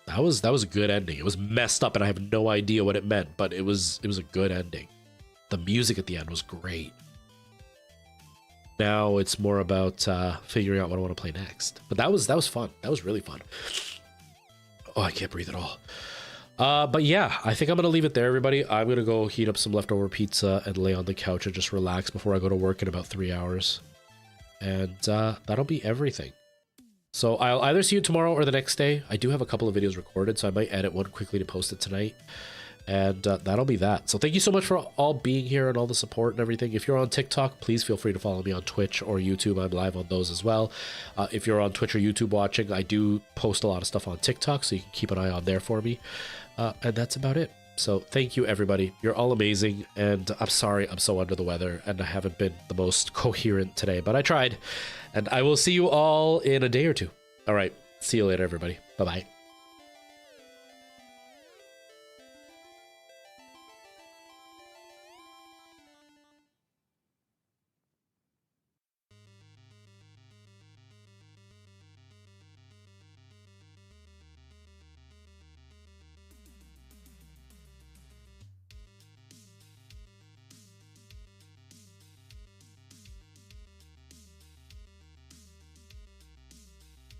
That was a good ending. It was messed up, and I have no idea what it meant, but it was a good ending. The music at the end was great. Now it's more about figuring out what I want to play next. But that was fun. That was really fun. Oh, I can't breathe at all. But yeah, I think I'm going to leave it there, everybody. I'm going to go heat up some leftover pizza and lay on the couch and just relax before I go to work in about 3 hours. And that'll be everything. So I'll either see you tomorrow or the next day. I do have a couple of videos recorded, so I might edit one quickly to post it tonight. And that'll be that. So thank you so much for all being here and all the support and everything. If you're on TikTok, please feel free to follow me on Twitch or YouTube. I'm live on those as well. If you're on Twitch or YouTube watching, I do post a lot of stuff on TikTok, so you can keep an eye on there for me. And that's about it. So thank you, everybody. You're all amazing. And I'm sorry I'm so under the weather and I haven't been the most coherent today, but I tried. And I will see you all in a day or two. All right. See you later, everybody. Bye-bye.